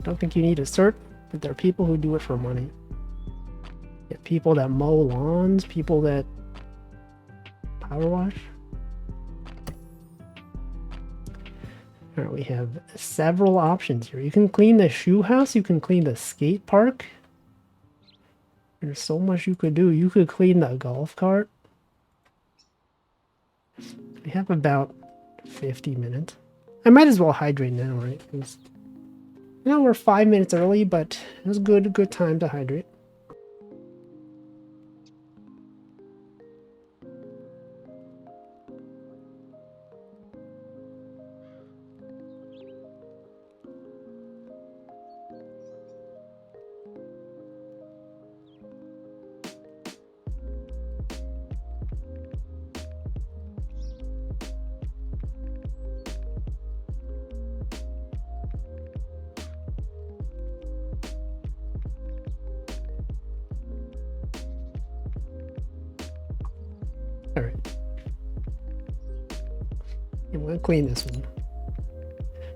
Don't think you need a cert, but there are people who do it for money. Yeah, people that mow lawns, people that power wash. Alright, we have several options here. You can clean the shoe house, you can clean the skate park. There's so much you could do. You could clean the golf cart. We have about 50 minutes. I might as well hydrate now, right? Because, you know, we're 5 minutes early, but it was good time to hydrate. I'm gonna clean this one.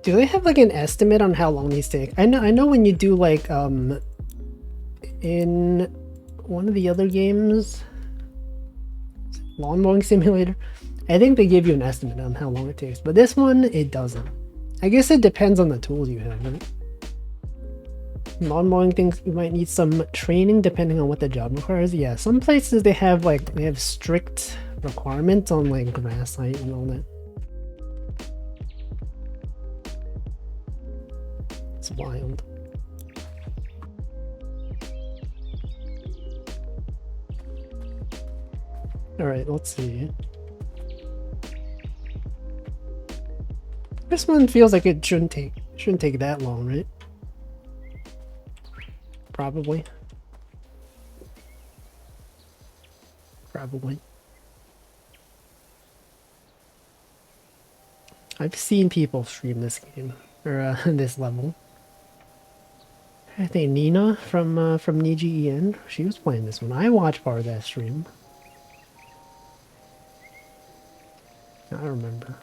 Do they have like an estimate on how long these take? I know when you do like in one of the other games, Lawn Mowing Simulator, I think they give you an estimate on how long it takes, but this one it doesn't. I guess it depends on the tools you have, right? Lawn mowing things, you might need some training depending on what the job requires. Yeah, some places they have strict requirements on like grass height and all that. It's wild. All right, let's see. This one feels like it shouldn't take that long, right? Probably. I've seen people stream this game, or this level. I think Nina from NijiEN, she was playing this one. I watched part of that stream. I remember.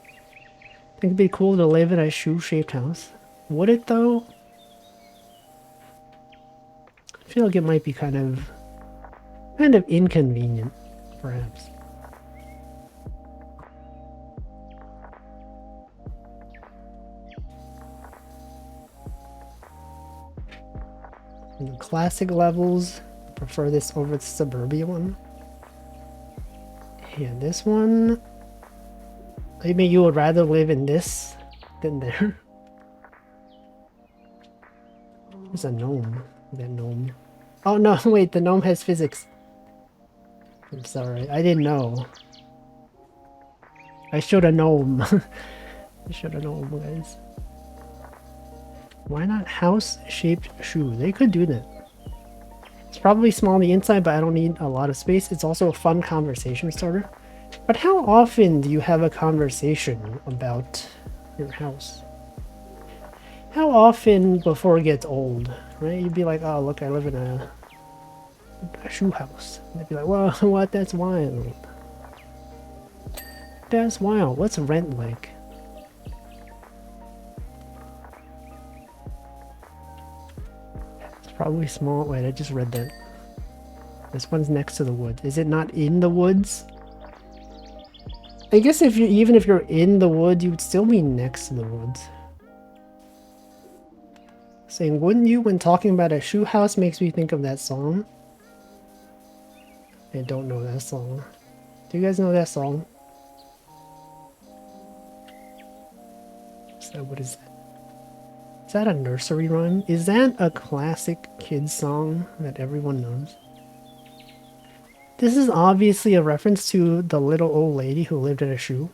I think it'd be cool to live in a shoe-shaped house. Would it though? I feel like it might be kind of inconvenient, perhaps. In the classic levels, prefer this over the Suburbia one. Yeah, this one, maybe you would rather live in this than there. There's a gnome. That gnome. Oh no, wait, the gnome has physics. I'm sorry, I didn't know. I should have known. I should have known, guys. Why not house-shaped shoe? They could do that. It's probably small on the inside, but I don't need a lot of space. It's also a fun conversation starter. But how often do you have a conversation about your house? How often before it gets old, right? You'd be like, oh, look, I live in a shoe house. And they'd be like, well, what? That's wild. That's wild. What's rent like? It's probably small. Wait, I just read that. This one's next to the woods. Is it not in the woods? I guess even if you're in the woods, you would still be next to the woods. Saying, wouldn't you, when talking about a shoe house, makes me think of that song? I don't know that song. Do you guys know that song? What is that? Is that a nursery rhyme? Is that a classic kids song that everyone knows? This is obviously a reference to the little old lady who lived in a shoe. You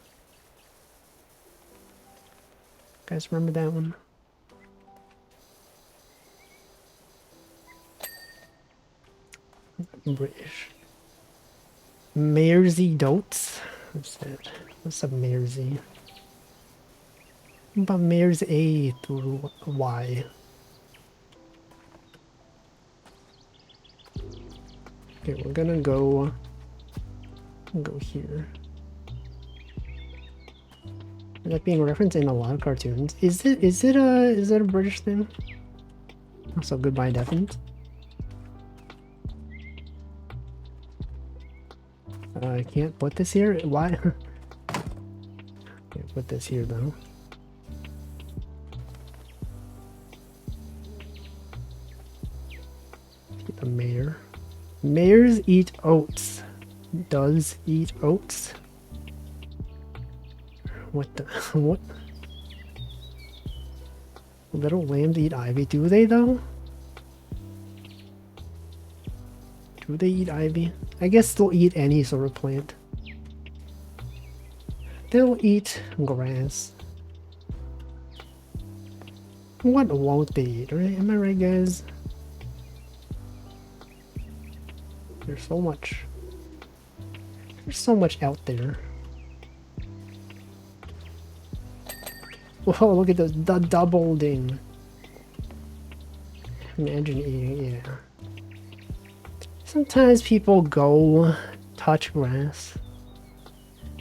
guys remember that one? British. Mersey Dotes? What's that? What's a Mersey? What about Mares A through Y? Okay, we're gonna go here. That being referenced in a lot of cartoons. Is it a British thing? Also, goodbye, Devons. I can't put this here. Why? Can't put this here though. The mayor. Mayors eat oats. Does eat oats? What the? What? Little lambs eat ivy. Do they though? Do they eat ivy? I guess they'll eat any sort of plant. They'll eat grass. What won't they eat, right? Am I right, guys? There's so much. There's so much out there. Whoa, look at those. The double ding. Imagine eating, yeah. Sometimes people go touch grass.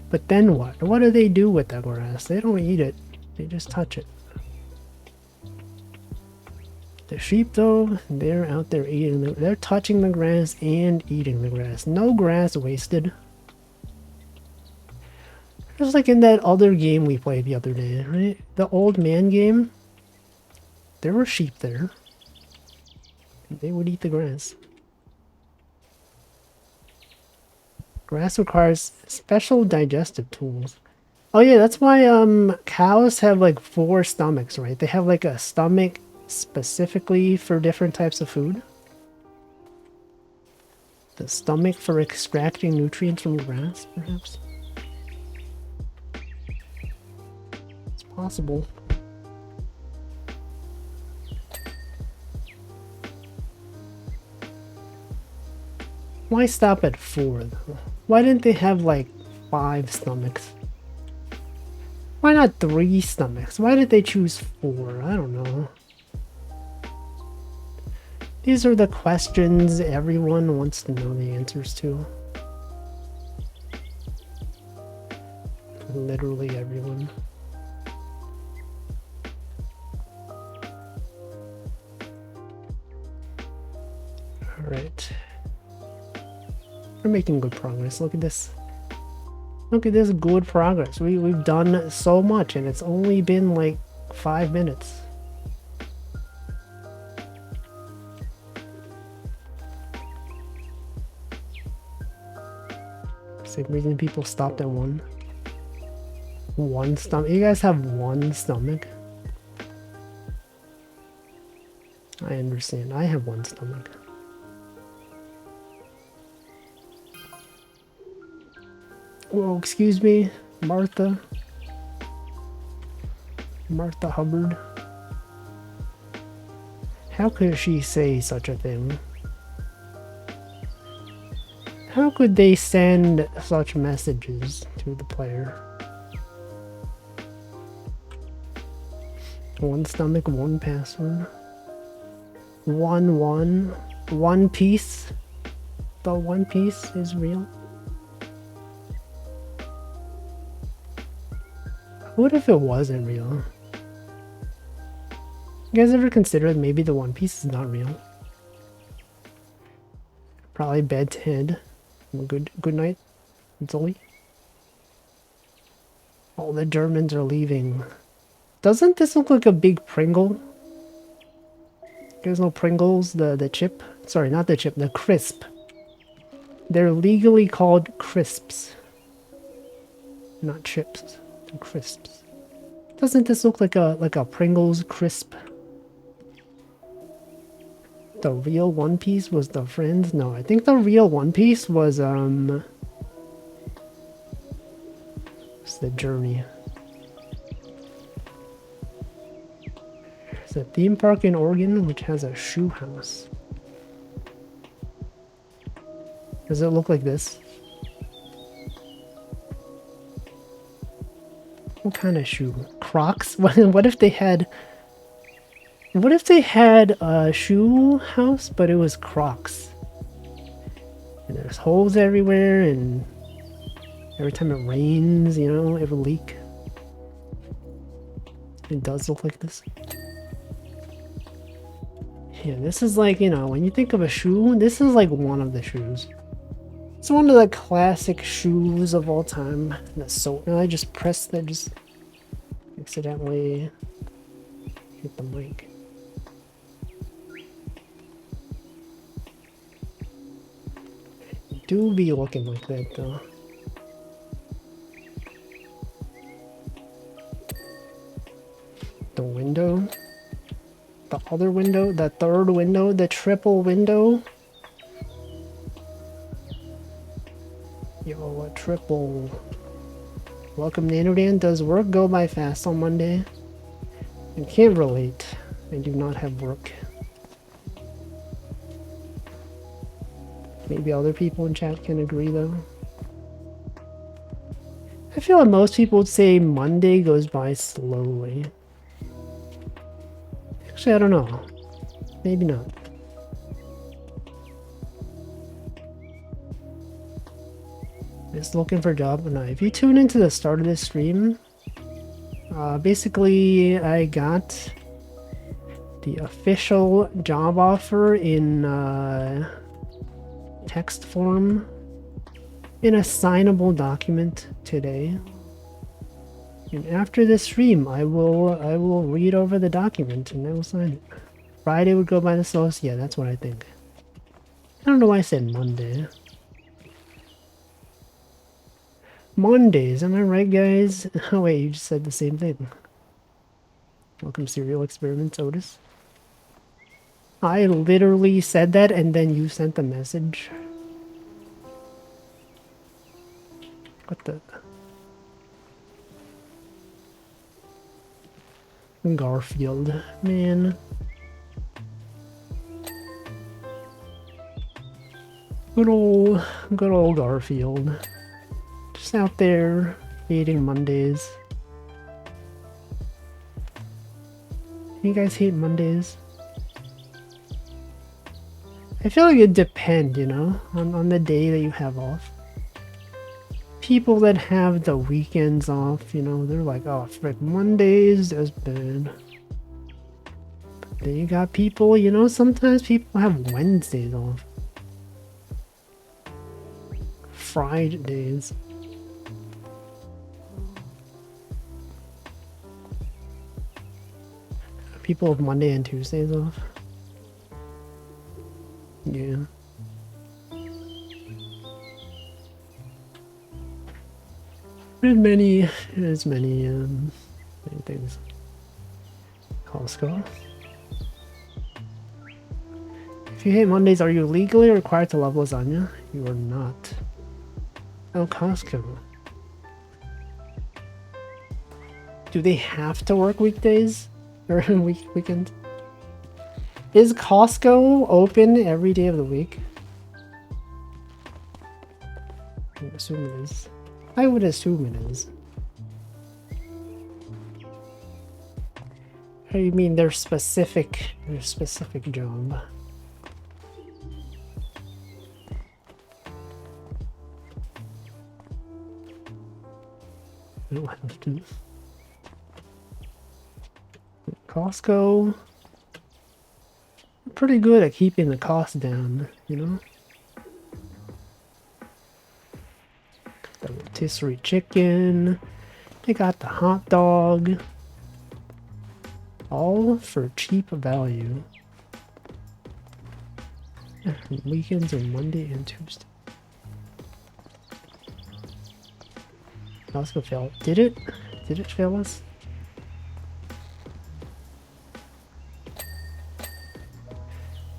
But then what? What do they do with that grass? They don't eat it. They just touch it. The sheep, though, they're out there eating. They're touching the grass and eating the grass. No grass wasted. Just like in that other game we played the other day, right? The old man game. There were sheep there. They would eat the grass. Grass requires special digestive tools. Oh yeah, that's why cows have like 4 stomachs, right? They have like a stomach specifically for different types of food. The stomach for extracting nutrients from grass, perhaps? It's possible. Why stop at 4 though? Why didn't they have like 5 stomachs? Why not 3 stomachs? Why did they choose 4? I don't know. These are the questions everyone wants to know the answers to. Literally everyone. Alright. We're making good progress. Look at this. Look at this good progress. We've done so much and it's only been like 5 minutes. Same reason people stopped at 1. 1 stomach. You guys have 1 stomach? I understand. I have 1 stomach. Well, excuse me, Martha. Martha Hubbard. How could she say such a thing? How could they send such messages to the player? 1 stomach, 1 password. 1 Piece. The One Piece is real. What if it wasn't real? You guys ever considered maybe the One Piece is not real? Probably bed's head. Good night, Zoe. All the Germans are leaving. Doesn't this look like a big Pringle? You guys know Pringles, the chip? Sorry, not the chip, the crisp. They're legally called crisps. Not chips. They're crisps. Doesn't this look like a Pringles crisp? The real One Piece was the Friends? No, I think the real One Piece was it's the Journey. There's a theme park in Oregon which has a shoe house. Does it look like this? What kind of shoe? Crocs? What if they had... What if they had a shoe house, but it was Crocs? And there's holes everywhere, and every time it rains, you know, it will leak. It does look like this. Yeah, this is like, you know, when you think of a shoe, this is like one of the shoes. It's one of the classic shoes of all time. That's so... And I just pressed that, just accidentally hit the mic. Do be looking like that though. The window, the other window, the third window, the triple window. Yo, a triple. Welcome, NanoDan. Does work go by fast on Monday? I can't relate. I do not have work. Maybe other people in chat can agree though. I feel like most people would say Monday goes by slowly. Actually, I don't know. Maybe not. Just looking for a job. Now, if you tune into the start of this stream, basically I got the official job offer in text form in a signable document today. And after this stream, I will read over the document and I will sign it. Friday would go by the slowest. Yeah, that's what I think. I don't know why I said Monday. Mondays, am I right, guys? Oh wait, you just said the same thing. Welcome, Serial Experiments, Otis. I literally said that and then you sent the message. What the? Garfield, man. Good old Garfield. Just out there hating Mondays. You guys hate Mondays? I feel like it depends, you know, on the day that you have off. People that have the weekends off, you know, they're like, oh, frick, Mondays, that's bad. But then you got people, you know, sometimes people have Wednesdays off. Fridays. People have Monday and Tuesdays off. Yeah. There's many things. Costco. If you hate Mondays, are you legally required to love lasagna? You are not. Oh, Costco. Do they have to work weekdays? Or weekends? Is Costco open every day of the week? I would assume it is. I would assume it is. How do you mean their specific job? I don't have to. Costco, pretty good at keeping the cost down, you know? The rotisserie chicken, they got the hot dog, all for cheap value. Weekends are Monday and Tuesday. Costco failed. Did it? Did it fail us?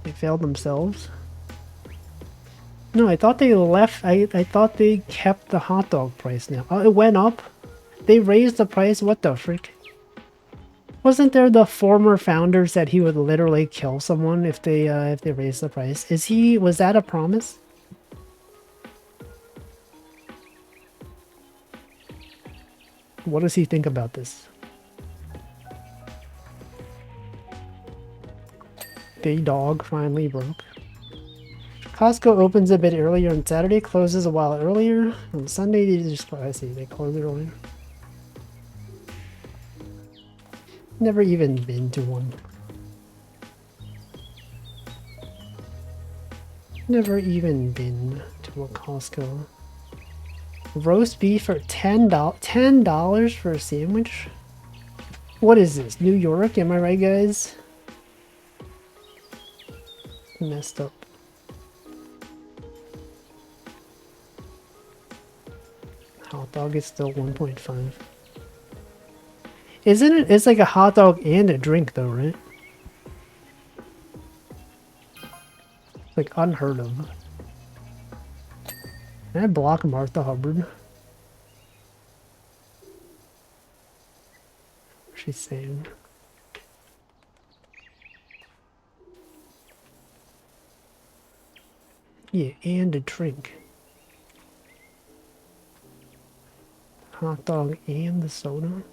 They failed themselves? No, I thought they left. I thought they kept the hot dog price now. Oh, it went up? They raised the price? What the frick? Wasn't there the former founder said he would literally kill someone if they raised the price? Was that a promise? What does he think about this? Big dog finally broke. Costco opens a bit earlier on Saturday, closes a while earlier. On Sunday, they just, I see, they close earlier. Never even been to one. Never even been to a Costco. Roast beef for $10 for a sandwich? What is this? New York? Am I right, guys? Messed up. Hot dog is still 1.5. Isn't it? It's like a hot dog and a drink though, right? It's like unheard of. Can I block Martha Hubbard? What's she saying? Yeah, and a drink. Hot dog and the soda.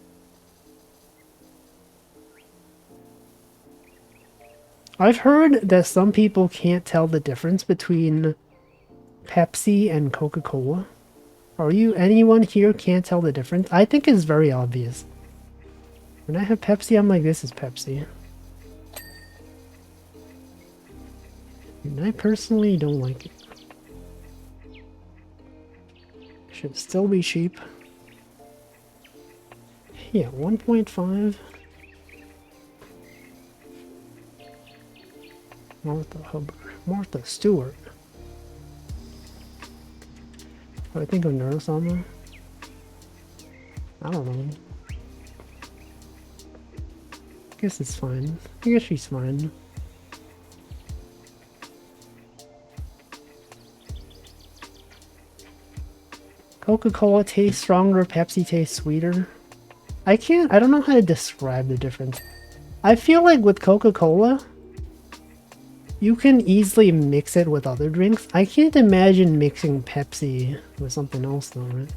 I've heard that some people can't tell the difference between Pepsi and Coca-Cola. Are you, anyone here can't tell the difference? I think it's very obvious. When I have Pepsi, I'm like, this is Pepsi. And I personally don't like it. Should still be cheap. Yeah, 1.5. Martha Hubbard. Martha Stewart. Oh, I think of Neurosama. I don't know. I guess it's fine. I guess she's fine. Coca-Cola tastes stronger, Pepsi tastes sweeter. I don't know how to describe the difference. I feel like with Coca-Cola, you can easily mix it with other drinks. I can't imagine mixing Pepsi with something else though, right?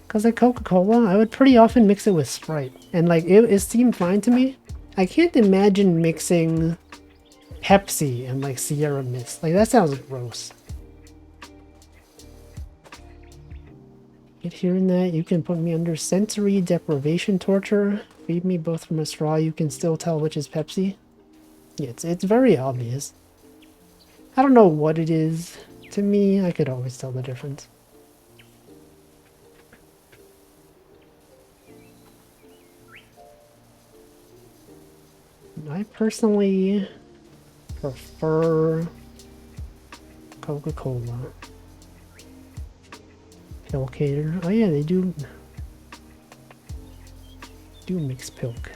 Because like Coca-Cola, I would pretty often mix it with Sprite. And like, it seemed fine to me. I can't imagine mixing Pepsi and like Sierra Mist. Like, that sounds gross. Get hearing that, you can put me under sensory deprivation torture. Feed me both from a straw, you can still tell which is Pepsi. Yeah, it's very obvious. I don't know what it is. To me, I could always tell the difference. I personally prefer Coca-Cola. Pilcater. Oh yeah, they do mix Pilk.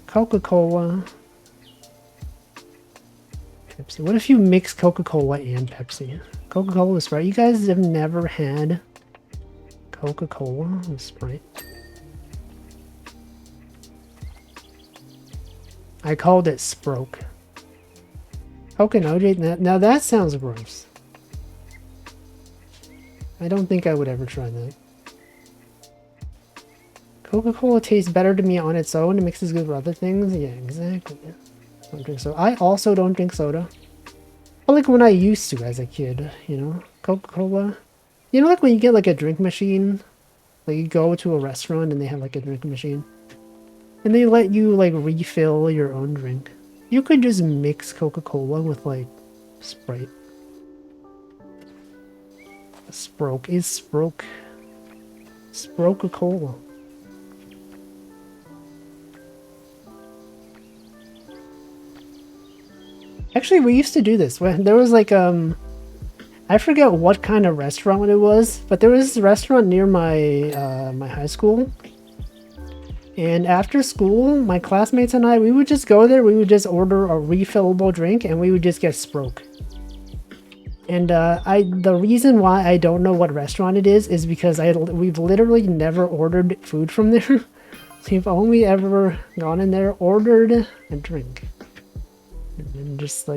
Coca-Cola. Pepsi. What if you mix Coca-Cola and Pepsi? Coca-Cola with Sprite. You guys have never had Coca-Cola with Sprite? I called it Sproke. Coke and OJ. Now that sounds gross. I don't think I would ever try that. Coca-Cola tastes better to me on its own. It mixes good with other things. Yeah, exactly. I don't drink soda. I also don't drink soda. But like when I used to as a kid, you know? Coca-Cola. You know, like when you get like a drink machine? Like you go to a restaurant and they have like a drink machine. And they let you like refill your own drink. You could just mix Coca-Cola with like Sprite. Sproke is Sproke. Sproke-a-Cola. Actually, we used to do this. When there was like I forget what kind of restaurant it was, but there was this restaurant near my my high school. And after school, my classmates and I, we would just go there, we would just order a refillable drink, and we would just get Sproke. And the reason why I don't know what restaurant it is because we've literally never ordered food from there. We've only ever gone in there, ordered a drink, and then just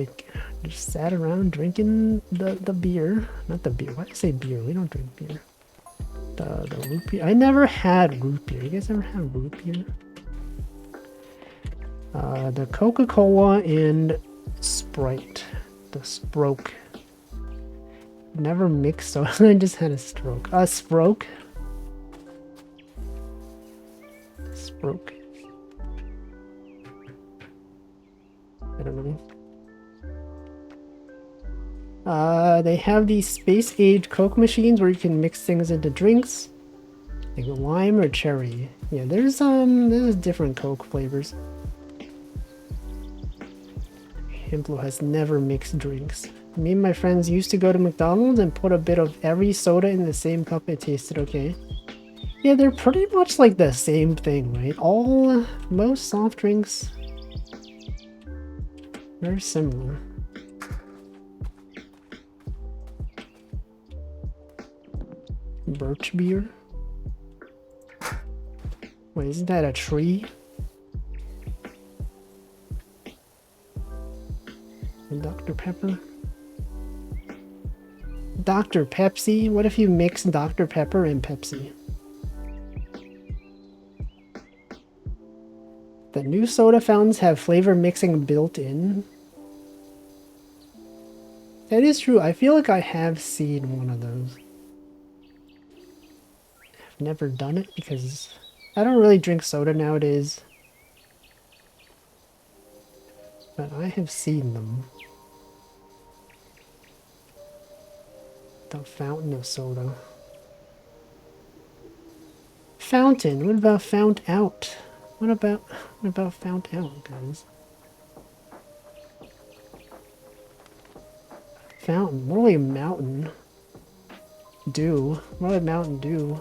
sat around drinking the beer. Not the beer. Why did I say beer? We don't drink beer. The root beer. I never had root beer. You guys ever had root beer? The Coca-Cola and Sprite. The Sproke. Never mixed, so I just had a stroke. Sproke. Sproke. I don't know. They have these space-age Coke machines where you can mix things into drinks. Like lime or cherry. Yeah, there's different Coke flavors. Himplo has never mixed drinks. Me and my friends used to go to McDonald's and put a bit of every soda in the same cup. It tasted okay. Yeah, they're pretty much like the same thing, right? Most soft drinks, very similar. Birch beer? Wait, isn't that a tree? And Dr. Pepper? Dr. Pepsi? What if you mix Dr. Pepper and Pepsi? The new soda fountains have flavor mixing built in. That is true. I feel like I have seen one of those. never done it because I don't really drink soda nowadays. But I have seen them. The fountain of soda. Fountain. What about fount out? What about fount out, guys? Fountain. More like mountain dew. More like Mountain Dew.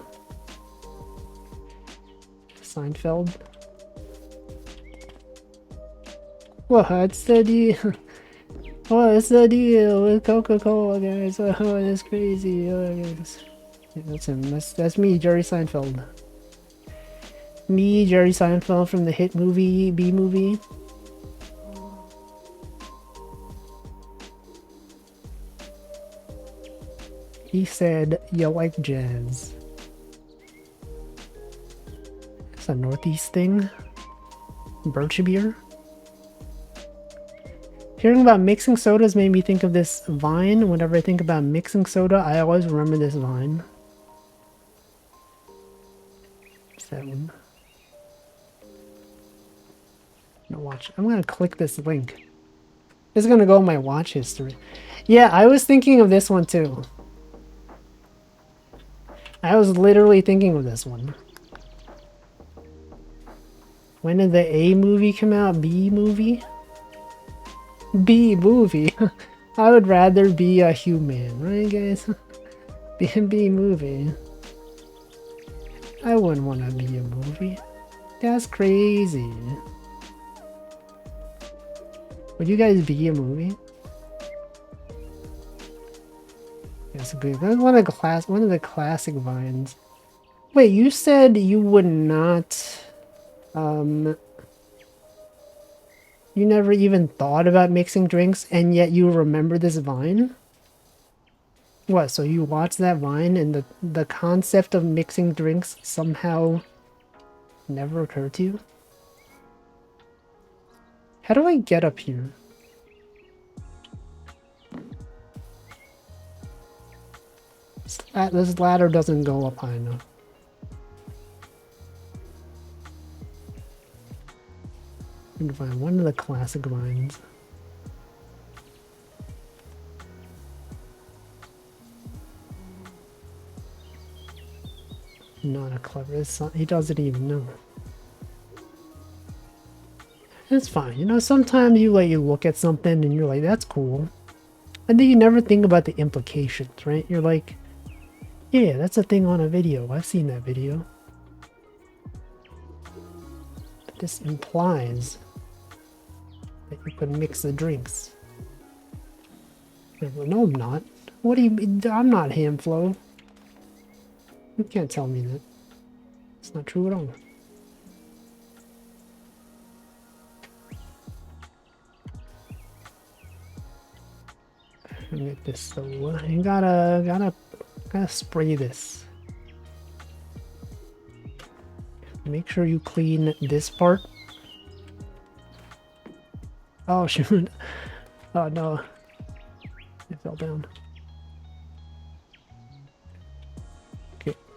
Seinfeld. What's the deal? What's the deal with Coca-Cola, guys? Oh, that's crazy. Oh, guys. Yeah, that's him. That's me, Jerry Seinfeld. Me, Jerry Seinfeld from the hit movie, B-Movie. He said, you like jazz. It's a Northeast thing. Birch beer. Hearing about mixing sodas made me think of this vine. Whenever I think about mixing soda, I always remember this vine. What's that one? No, watch. I'm gonna click this link. This is gonna go in my watch history. Yeah, I was thinking of this one too. I was literally thinking of this one. When did the A movie come out? B movie? B movie. I would rather be a human, right guys? B movie. I wouldn't want to be a movie. That's crazy. Would you guys be a movie? That's good. That's one of the classic vines. Wait, you said you would not you never even thought about mixing drinks, and yet you remember this vine? What, so you watched that vine and the concept of mixing drinks somehow never occurred to you? How do I get up here? This ladder doesn't go up high enough. I can find one of the classic vines. Not a clever son. He doesn't even know. It's fine. You know, sometimes you look at something and you're like, that's cool. And then you never think about the implications, right? You're like, yeah, that's a thing on a video. I've seen that video. But this implies that you can mix the drinks. No, I'm not. What do you mean? I'm not Hamflow. You can't tell me that. It's not true at all. Get this so you gotta spray this. Make sure you clean this part. Oh shoot. Oh no. It fell down.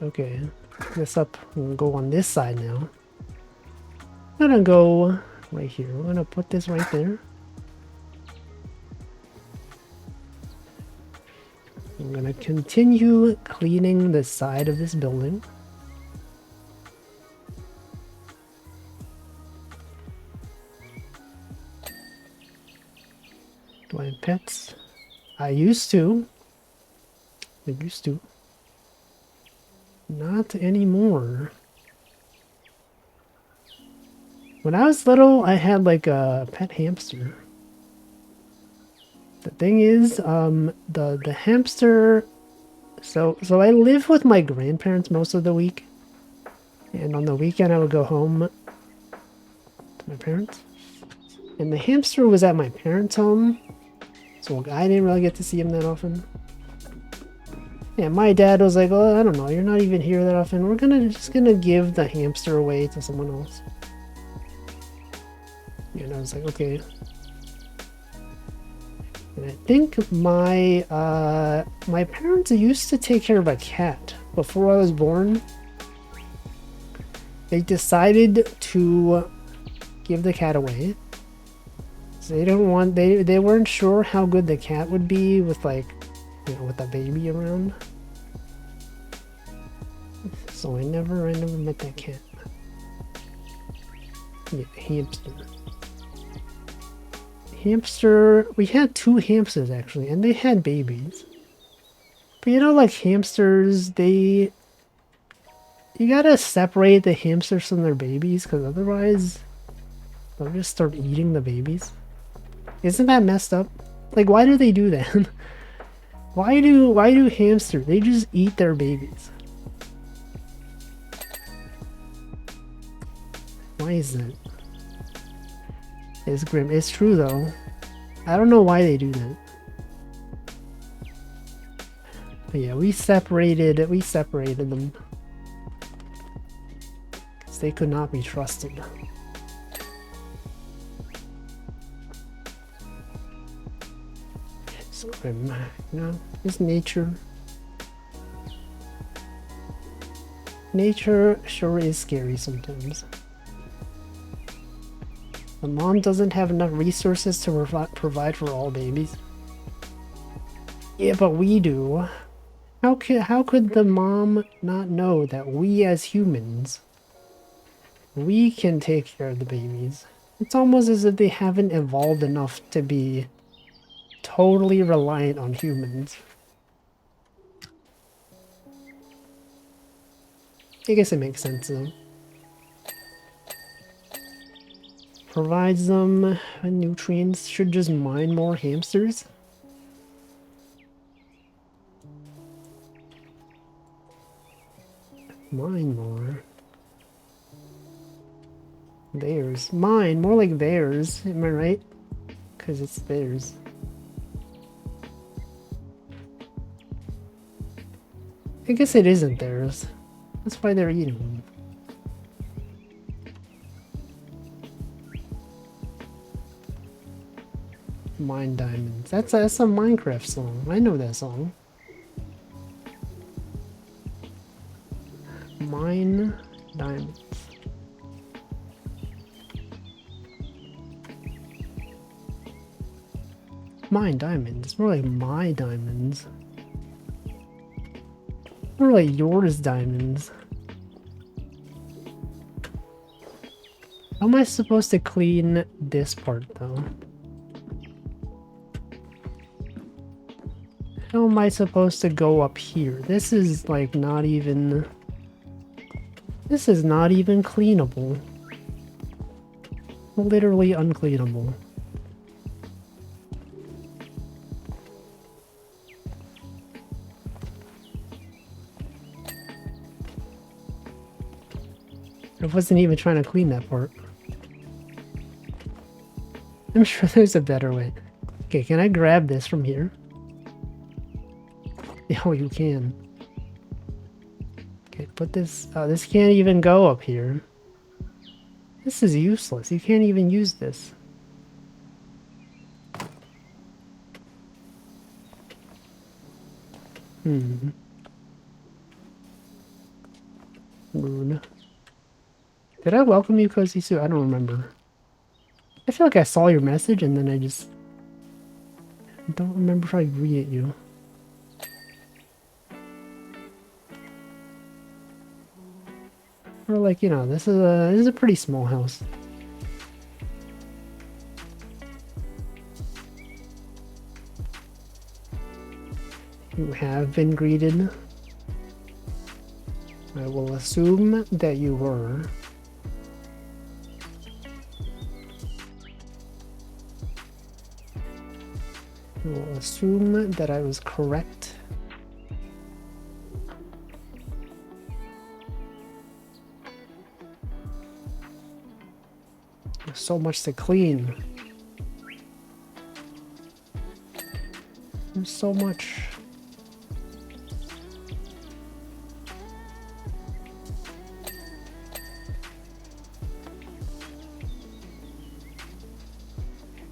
Okay. This up. We're gonna go on this side now. I'm gonna go right here. We're gonna put this right there. I'm gonna continue cleaning the side of this building. Do I have pets? I used to. Not anymore. When I was little, I had like a pet hamster. The thing is, the hamster. So I live with my grandparents most of the week, and on the weekend I would go home to my parents. And the hamster was at my parents' home, so I didn't really get to see him that often. Yeah, my dad was like, "Oh, I don't know, you're not even here that often. We're just gonna give the hamster away to someone else." And I was like, "Okay." And I think my parents used to take care of a cat before I was born. They decided to give the cat away. So they don't want, they weren't sure how good the cat would be with like, you know, with the baby around. So I never met that cat. Yeah, hamster. Hamster, we had 2 hamsters actually, and they had babies. But you know, like hamsters, you gotta separate the hamsters from their babies, because otherwise they'll just start eating the babies. Isn't that messed up? Like, why do they do that? why do hamsters, they just eat their babies? Why is that? It's grim. It's true though. I don't know why they do that. But yeah, we separated them. Because they could not be trusted. It's grim. You know, it's nature. Nature sure is scary sometimes. The mom doesn't have enough resources to provide for all babies. Yeah, but we do. How could the mom not know that we as humans, we can take care of the babies? It's almost as if they haven't evolved enough to be totally reliant on humans. I guess it makes sense though. Provides them nutrients. Should just mine more hamsters. Mine more. Theirs. Mine. More like theirs. Am I right? Because it's theirs. I guess it isn't theirs. That's why they're eating them. Mine diamonds. That's a Minecraft song. I know that song. Mine diamonds. Mine diamonds. It's more like my diamonds. More like yours diamonds. How am I supposed to clean this part though? How am I supposed to go up here? This is like not even... This is not even cleanable. Literally uncleanable. I wasn't even trying to clean that part. I'm sure there's a better way. Okay, can I grab this from here? Oh, you can. Okay, put this... this can't even go up here. This is useless. You can't even use this. Rude. Did I welcome you, Cozy Sue? I don't remember. I feel like I saw your message and then I just... don't remember if I greeted you. Or like, you know, this is a pretty small house. You have been greeted. I will assume that you were. I will assume that I was correct. There's so much to clean. There's so much.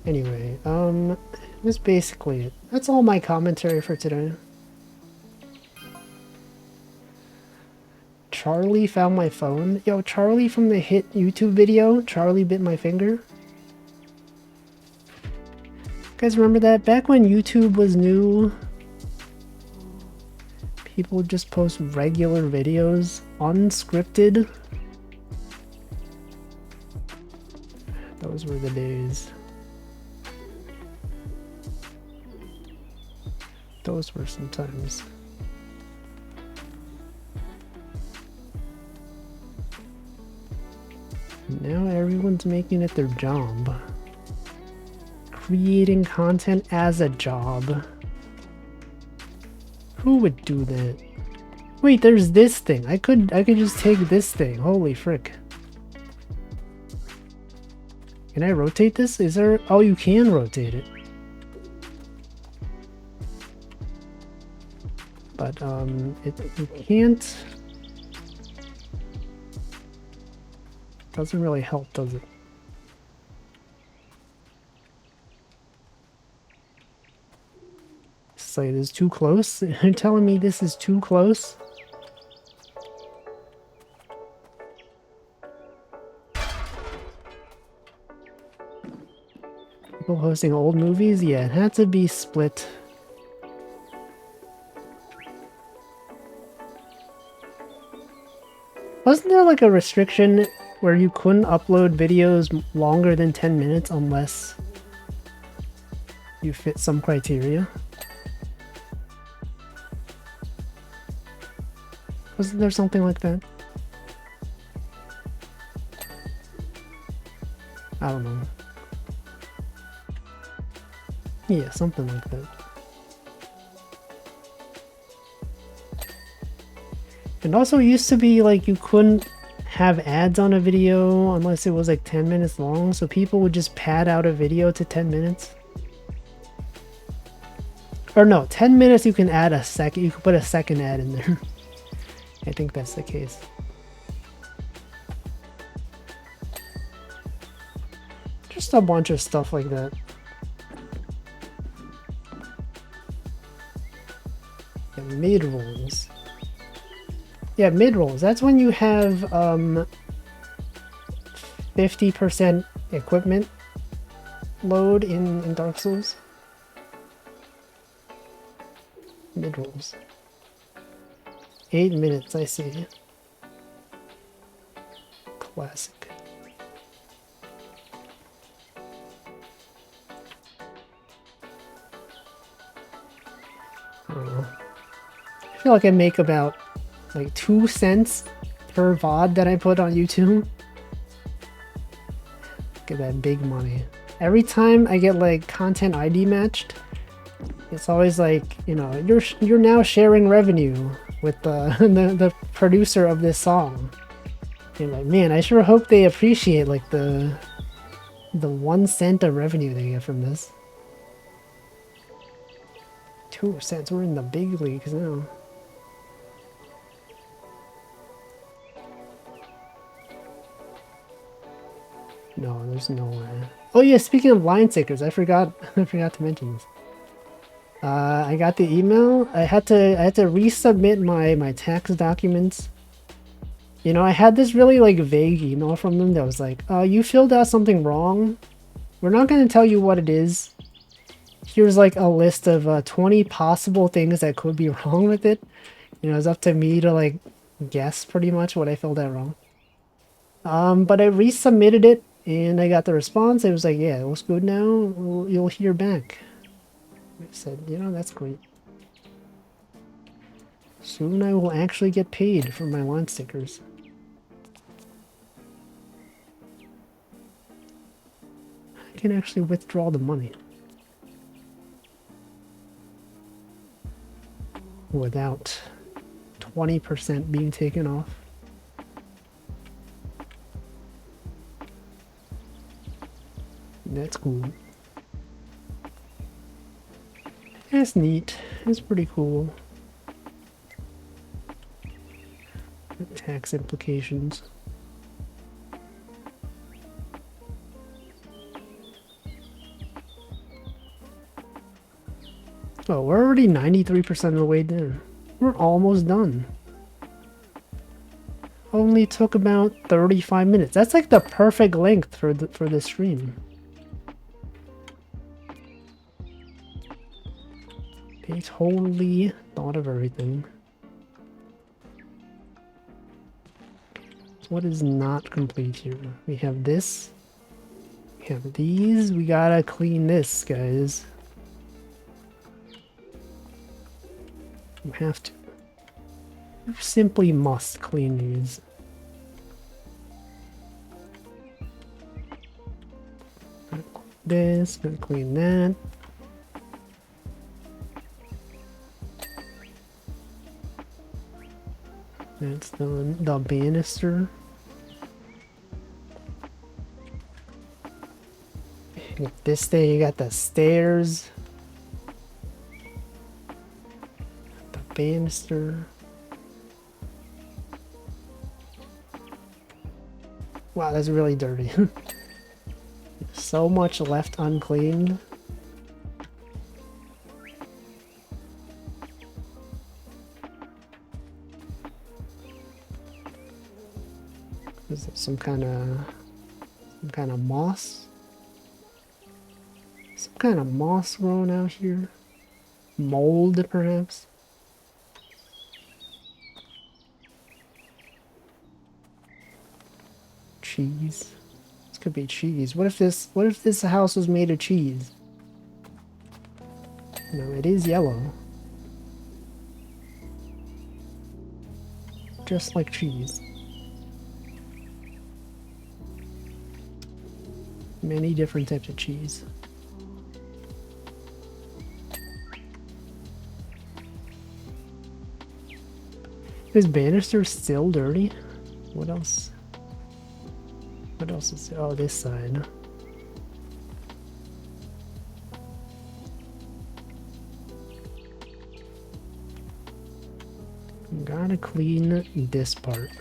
Anyway, that's basically it. That's all my commentary for today. Charlie found my phone. Yo, Charlie from the hit YouTube video, Charlie Bit My Finger. You guys remember that? Back when YouTube was new, people would just post regular videos, unscripted. Those were the days. Those were some times. Now everyone's making it their job. Creating content as a job. Who would do that? Wait, there's this thing. I could just take this thing. Holy frick. Can I rotate this? Is there... Oh, you can rotate it. But, you can't... Doesn't really help, does it? Say this is too close? You're telling me this is too close? People hosting old movies? Yeah, it had to be split. Wasn't there like a restriction where you couldn't upload videos longer than 10 minutes unless you fit some criteria? Wasn't there something like that? I don't know. Yeah, something like that. And also it used to be like you couldn't have ads on a video unless it was like 10 minutes long, so people would just pad out a video to 10 minutes. Or no, 10 minutes you can add a second, you can put a second ad in there. I think that's the case. Just a bunch of stuff like that. Yeah, mid-rolls. Yeah, mid-rolls. That's when you have 50% equipment load in Dark Souls. Mid-rolls. 8 minutes, I see. Classic. I don't know. I feel like I make about like 2 cents per VOD that I put on YouTube. Get that big money. Every time I get like content ID matched, it's always like, you know, you're now sharing revenue with the producer of this song. You're like, man, I sure hope they appreciate like the 1 cent of revenue they get from this. 2 cents, we're in the big leagues now. No, there's no way. Oh yeah, speaking of line stickers, I forgot to mention this. I got the email. I had to resubmit my tax documents. You know, I had this really like vague email from them that was like, you filled out something wrong. We're not going to tell you what it is. Here's like a list of 20 possible things that could be wrong with it. You know, it's up to me to like guess pretty much what I filled out wrong. But I resubmitted it and I got the response. It was like, yeah, it looks good now. You'll hear back. I said, you know, that's great. Soon I will actually get paid for my line stickers. I can actually withdraw the money without 20% being taken off. That's cool. That's neat. It's pretty cool. Tax implications. Oh, we're already 93% of the way there. We're almost done. only took about 35 minutes. That's like the perfect length for the stream. They totally thought of everything. What is not complete here? We have this. We have these. We gotta clean this, guys. We have to. We simply must clean these. This, gonna clean that. That's done. The banister. This thing, you got the stairs. The banister. Wow, that's really dirty. So much left uncleaned. Is it some kind of moss? Some kind of moss growing out here? Mold, perhaps? Cheese. This could be cheese. What if this house was made of cheese? No, it is yellow. Just like cheese. Many different types of cheese. Is banister still dirty? What else? What else is there? Oh, this side. Gotta clean this part.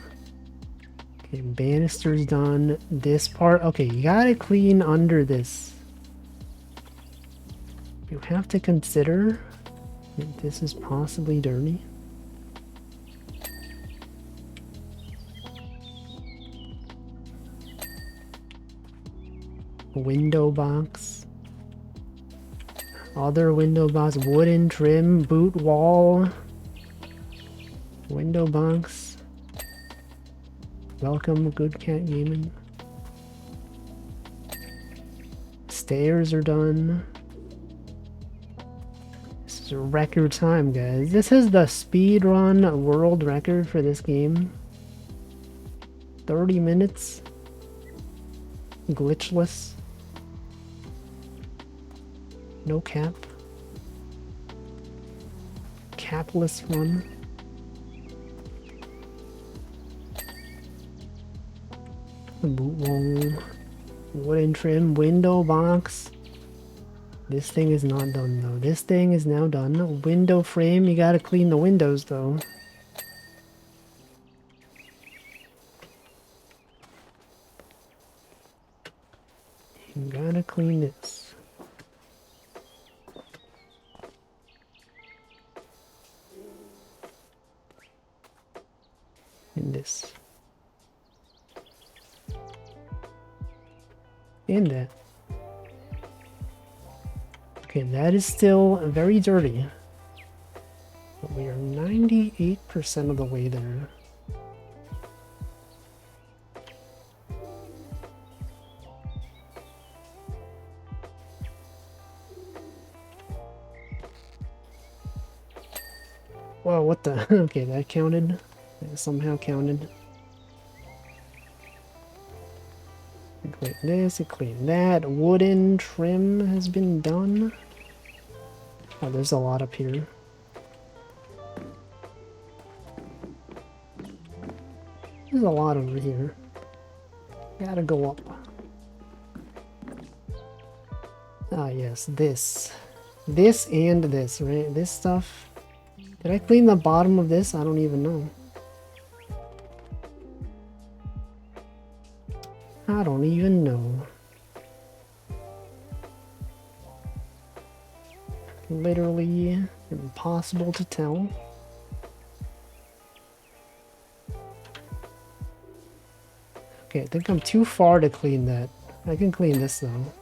Okay, banister's done. This part. Okay, you gotta clean under this. You have to consider that this is possibly dirty. Window box. Other window box. Wooden trim. Boot wall. Window box. Welcome, Good Cat Gaming. Stairs are done. This is a record time, guys. This is the speedrun world record for this game. 30 minutes. Glitchless. No cap. Capless run. Boot wall. Wooden trim. Window box. This thing is not done though. This thing is now done. Window frame. You gotta clean the windows though. You gotta clean this. And this. And that. Okay, that is still very dirty. But we are 98% of the way there. Whoa, what the? Okay, that counted. That somehow counted. Clean this, clean that. Wooden trim has been done. Oh, there's a lot up here. There's a lot over here. Gotta go up. Ah, yes, this. This and this, right? This stuff. Did I clean the bottom of this? I don't even know. I don't even know. Literally impossible to tell. Okay, I think I'm too far to clean that. I can clean this though.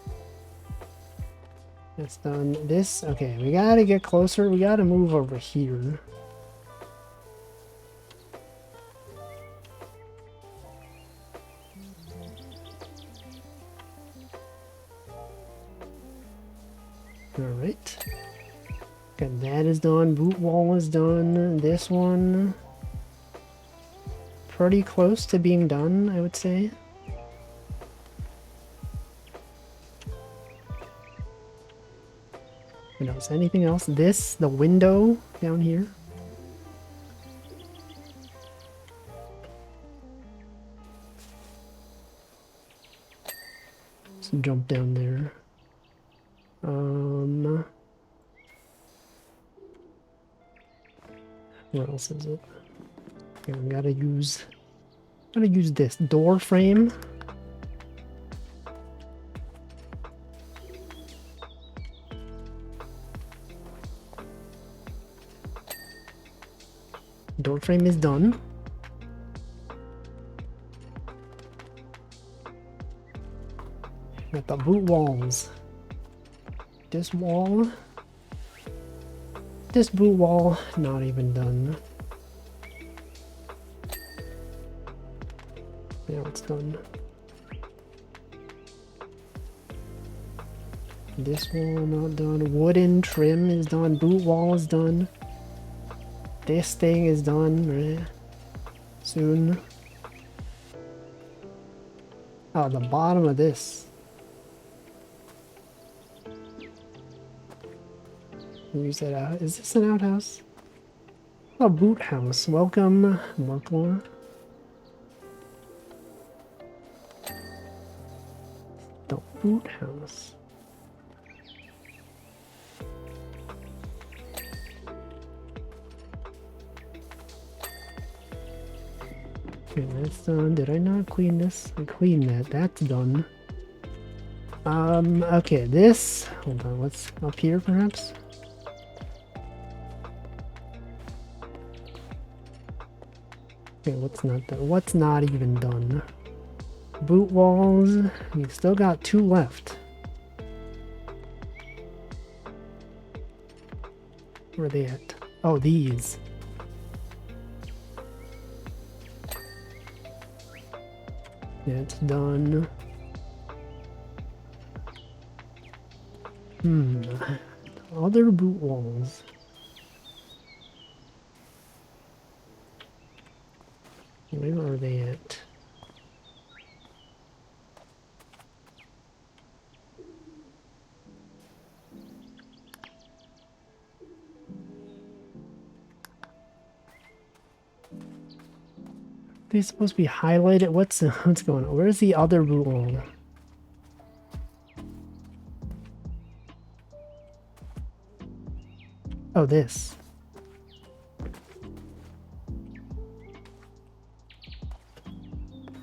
That's done. This, okay, we gotta get closer. We gotta move over here. Alright. Okay, that is done. Boot wall is done. This one, pretty close to being done, I would say. What else? Anything else? This, the window down here. Let's jump down there. Where else is it? Okay, we gotta use this door frame. Door frame is done. Got the boot walls. This wall. This boot wall, not even done. Now it's done. This wall not done. Wooden trim is done. Boot wall is done. This thing is done, right? Soon. Oh, the bottom of this. Use that out. Is this an outhouse? Oh, boot house. Welcome, Marklar. The boot house. Okay, that's done. Did I not clean this? I cleaned that. That's done. Okay, this. Hold on. What's up here, perhaps? Okay, what's not done? What's not even done? Boot walls. We still got 2 left. Where are they at? Oh, these. Yeah, it's done. Other boot walls. Where are they at? They're supposed to be highlighted. What's going on? Where's the other boot wall? Oh, this.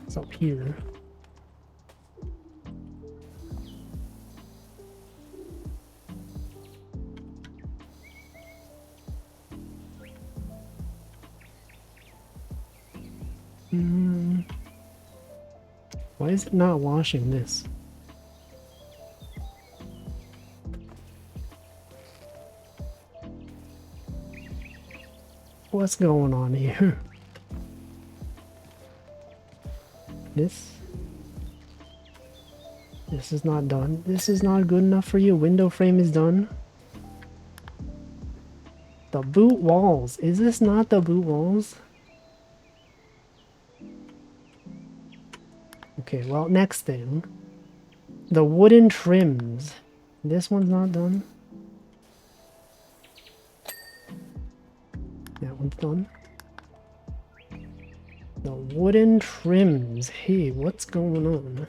It's up here. Why is it not washing this? What's going on here? This is not done. This is not good enough for you. Window frame is done. The boot walls. Is this not the boot walls? Okay, well, next thing. The wooden trims. This one's not done. That one's done. The wooden trims. Hey, what's going on?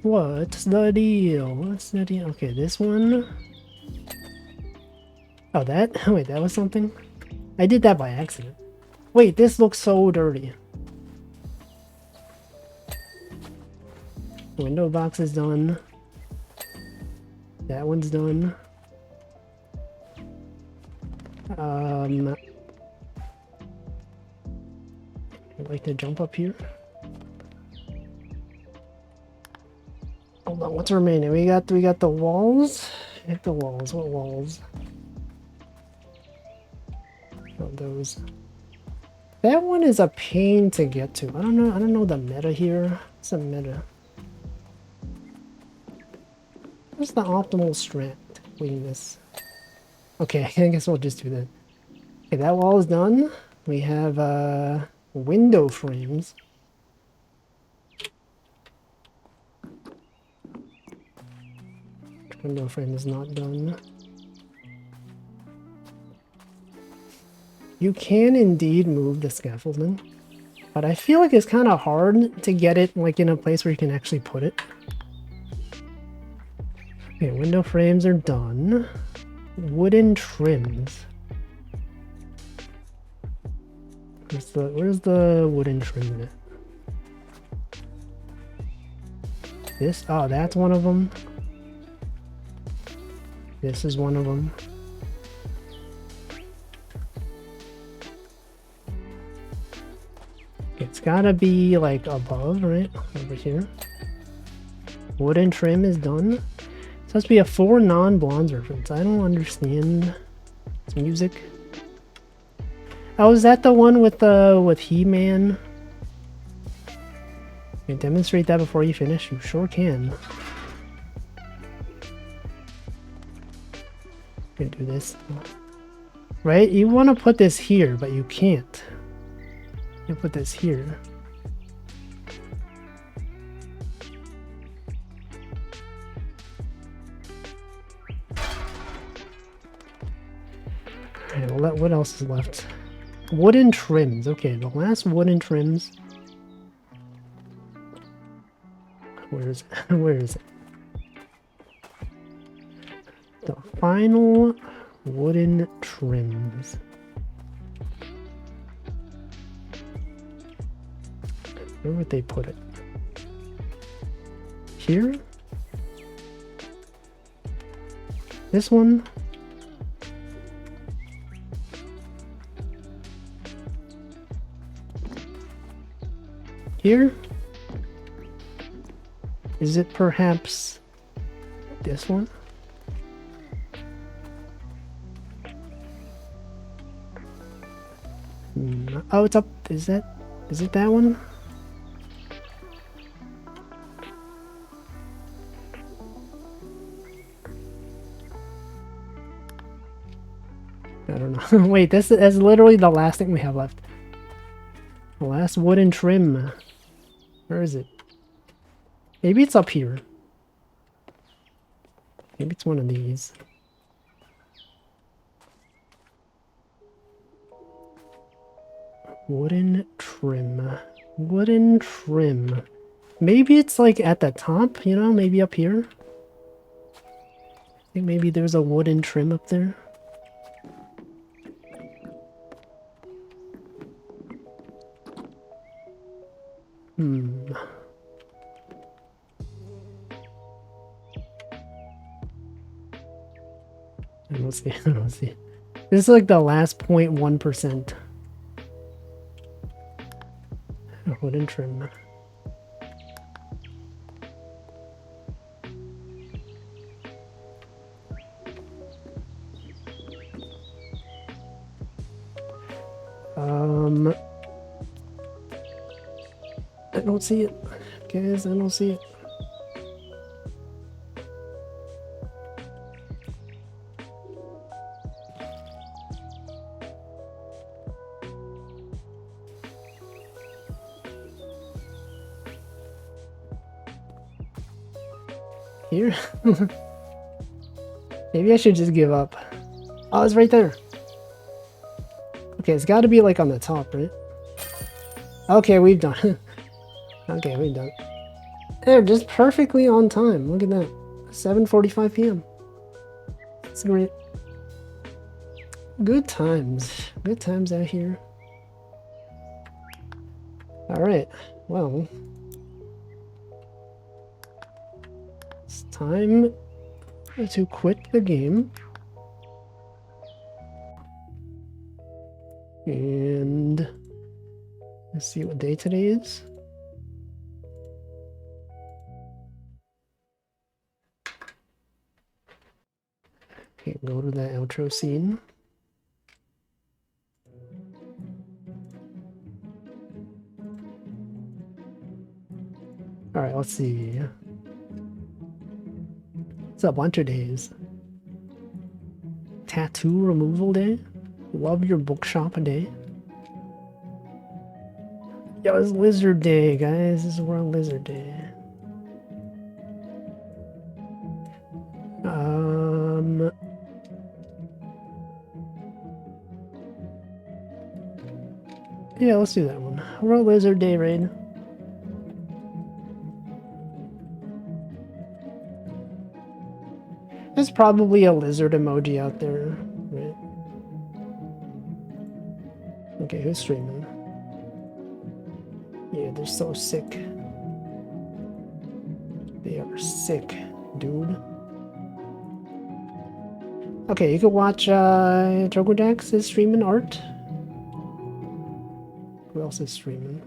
What's the deal? What's the deal? Okay, this one. Oh, that? Wait, that was something? I did that by accident. Wait, this looks so dirty. Window box is done. That one's done. I'd like to jump up here. Hold on, what's remaining? We got the walls. Hit the walls. What walls? Oh, those. That one is a pain to get to. I don't know the meta here. What's the meta? What's the optimal strat between this? Okay, I guess we'll just do that. Okay, that wall is done. We have window frames. Window frame is not done. You can indeed move the scaffolding, but I feel like it's kind of hard to get it like in a place where you can actually put it. Okay, window frames are done. Wooden trims. Where's the wooden trim in it? This? Oh, that's one of them. This is one of them. It's gotta be like above, right? Over here. Wooden trim is done. It's supposed to be a 4 non-blondes reference. I don't understand. It's music. Oh, is that the one with He-Man? Can you demonstrate that before you finish? You sure can. Gonna do this. Right? You want to put this here, but you can't. You put this here. Alright, well, what else is left? Wooden trims. Okay, the last wooden trims. Where is it? Where is it? The final wooden trims. Where would they put it? Here? This one? Here? Is it perhaps this one? Oh, it's up. Is it that one? I don't know. Wait, that's literally the last thing we have left. The last wooden trim. Where is it? Maybe it's up here. Maybe it's one of these. Wooden trim. Wooden trim. Maybe it's like at the top, you know? Maybe up here. I think maybe there's a wooden trim up there. I don't see. I don't see. This is like the last 0.1%. Wooden trim. I don't see it. Guys, I don't see it. Here? Maybe I should just give up. Oh, it's right there. Okay, it's got to be like on the top, right? Okay, we've done. Okay, we've done. They're just perfectly on time. Look at that. 7:45 p.m. That's great. Good times. Good times out here. Alright, well. It's time to quit the game. And Let's see what day today is. Okay, go to the outro scene. Alright, let's see. What's up, Winter Days? Tattoo removal day? Love your bookshop day? Yo, it's Lizard Day, guys. This is World Lizard Day. Yeah, let's do that one. World Lizard Day raid. There's probably a lizard emoji out there, right? Okay, who's streaming? Yeah, they're so sick. They are sick, dude. Okay, you can watch Trogojax is streaming art. Who else is streaming?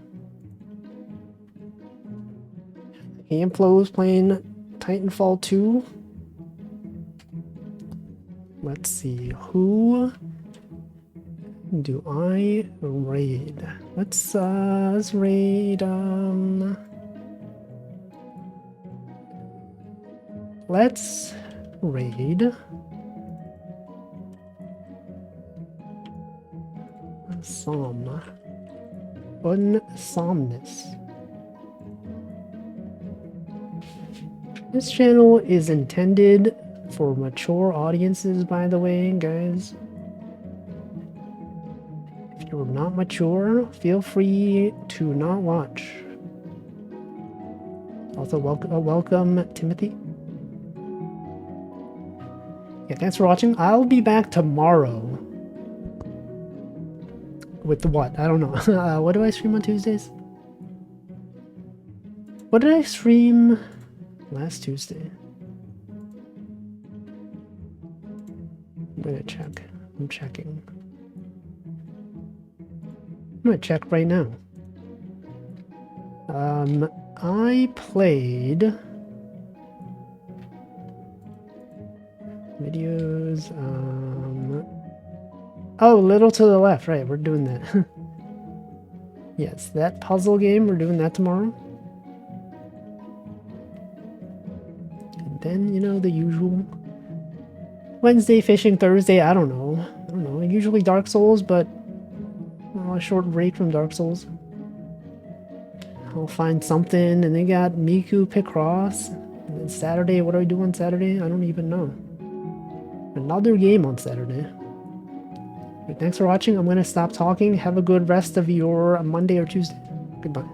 Amplo's playing Titanfall 2. Let's see, who do I raid? Let's raid, let's raid Unsomnus. This channel is intended for mature audiences, by the way, guys. If you're not mature, feel free to not watch. Also, welcome Timothy. Yeah, thanks for watching. I'll be back tomorrow. With what? I don't know. What do I stream on Tuesdays? What did I stream last Tuesday? I'm gonna check. I'm checking. I'm gonna check right now. I played videos. Oh, Little to the Left. Right, we're doing that. Yes, that puzzle game. We're doing that tomorrow. And then, you know, the usual. Wednesday fishing, Thursday, I don't know. Usually Dark Souls, but a short break from Dark Souls. I'll find something, and they got Miku Picross. And then Saturday, what do I do on Saturday? I don't even know. Another game on Saturday. Thanks for watching. I'm going to stop talking. Have a good rest of your Monday or Tuesday. Goodbye.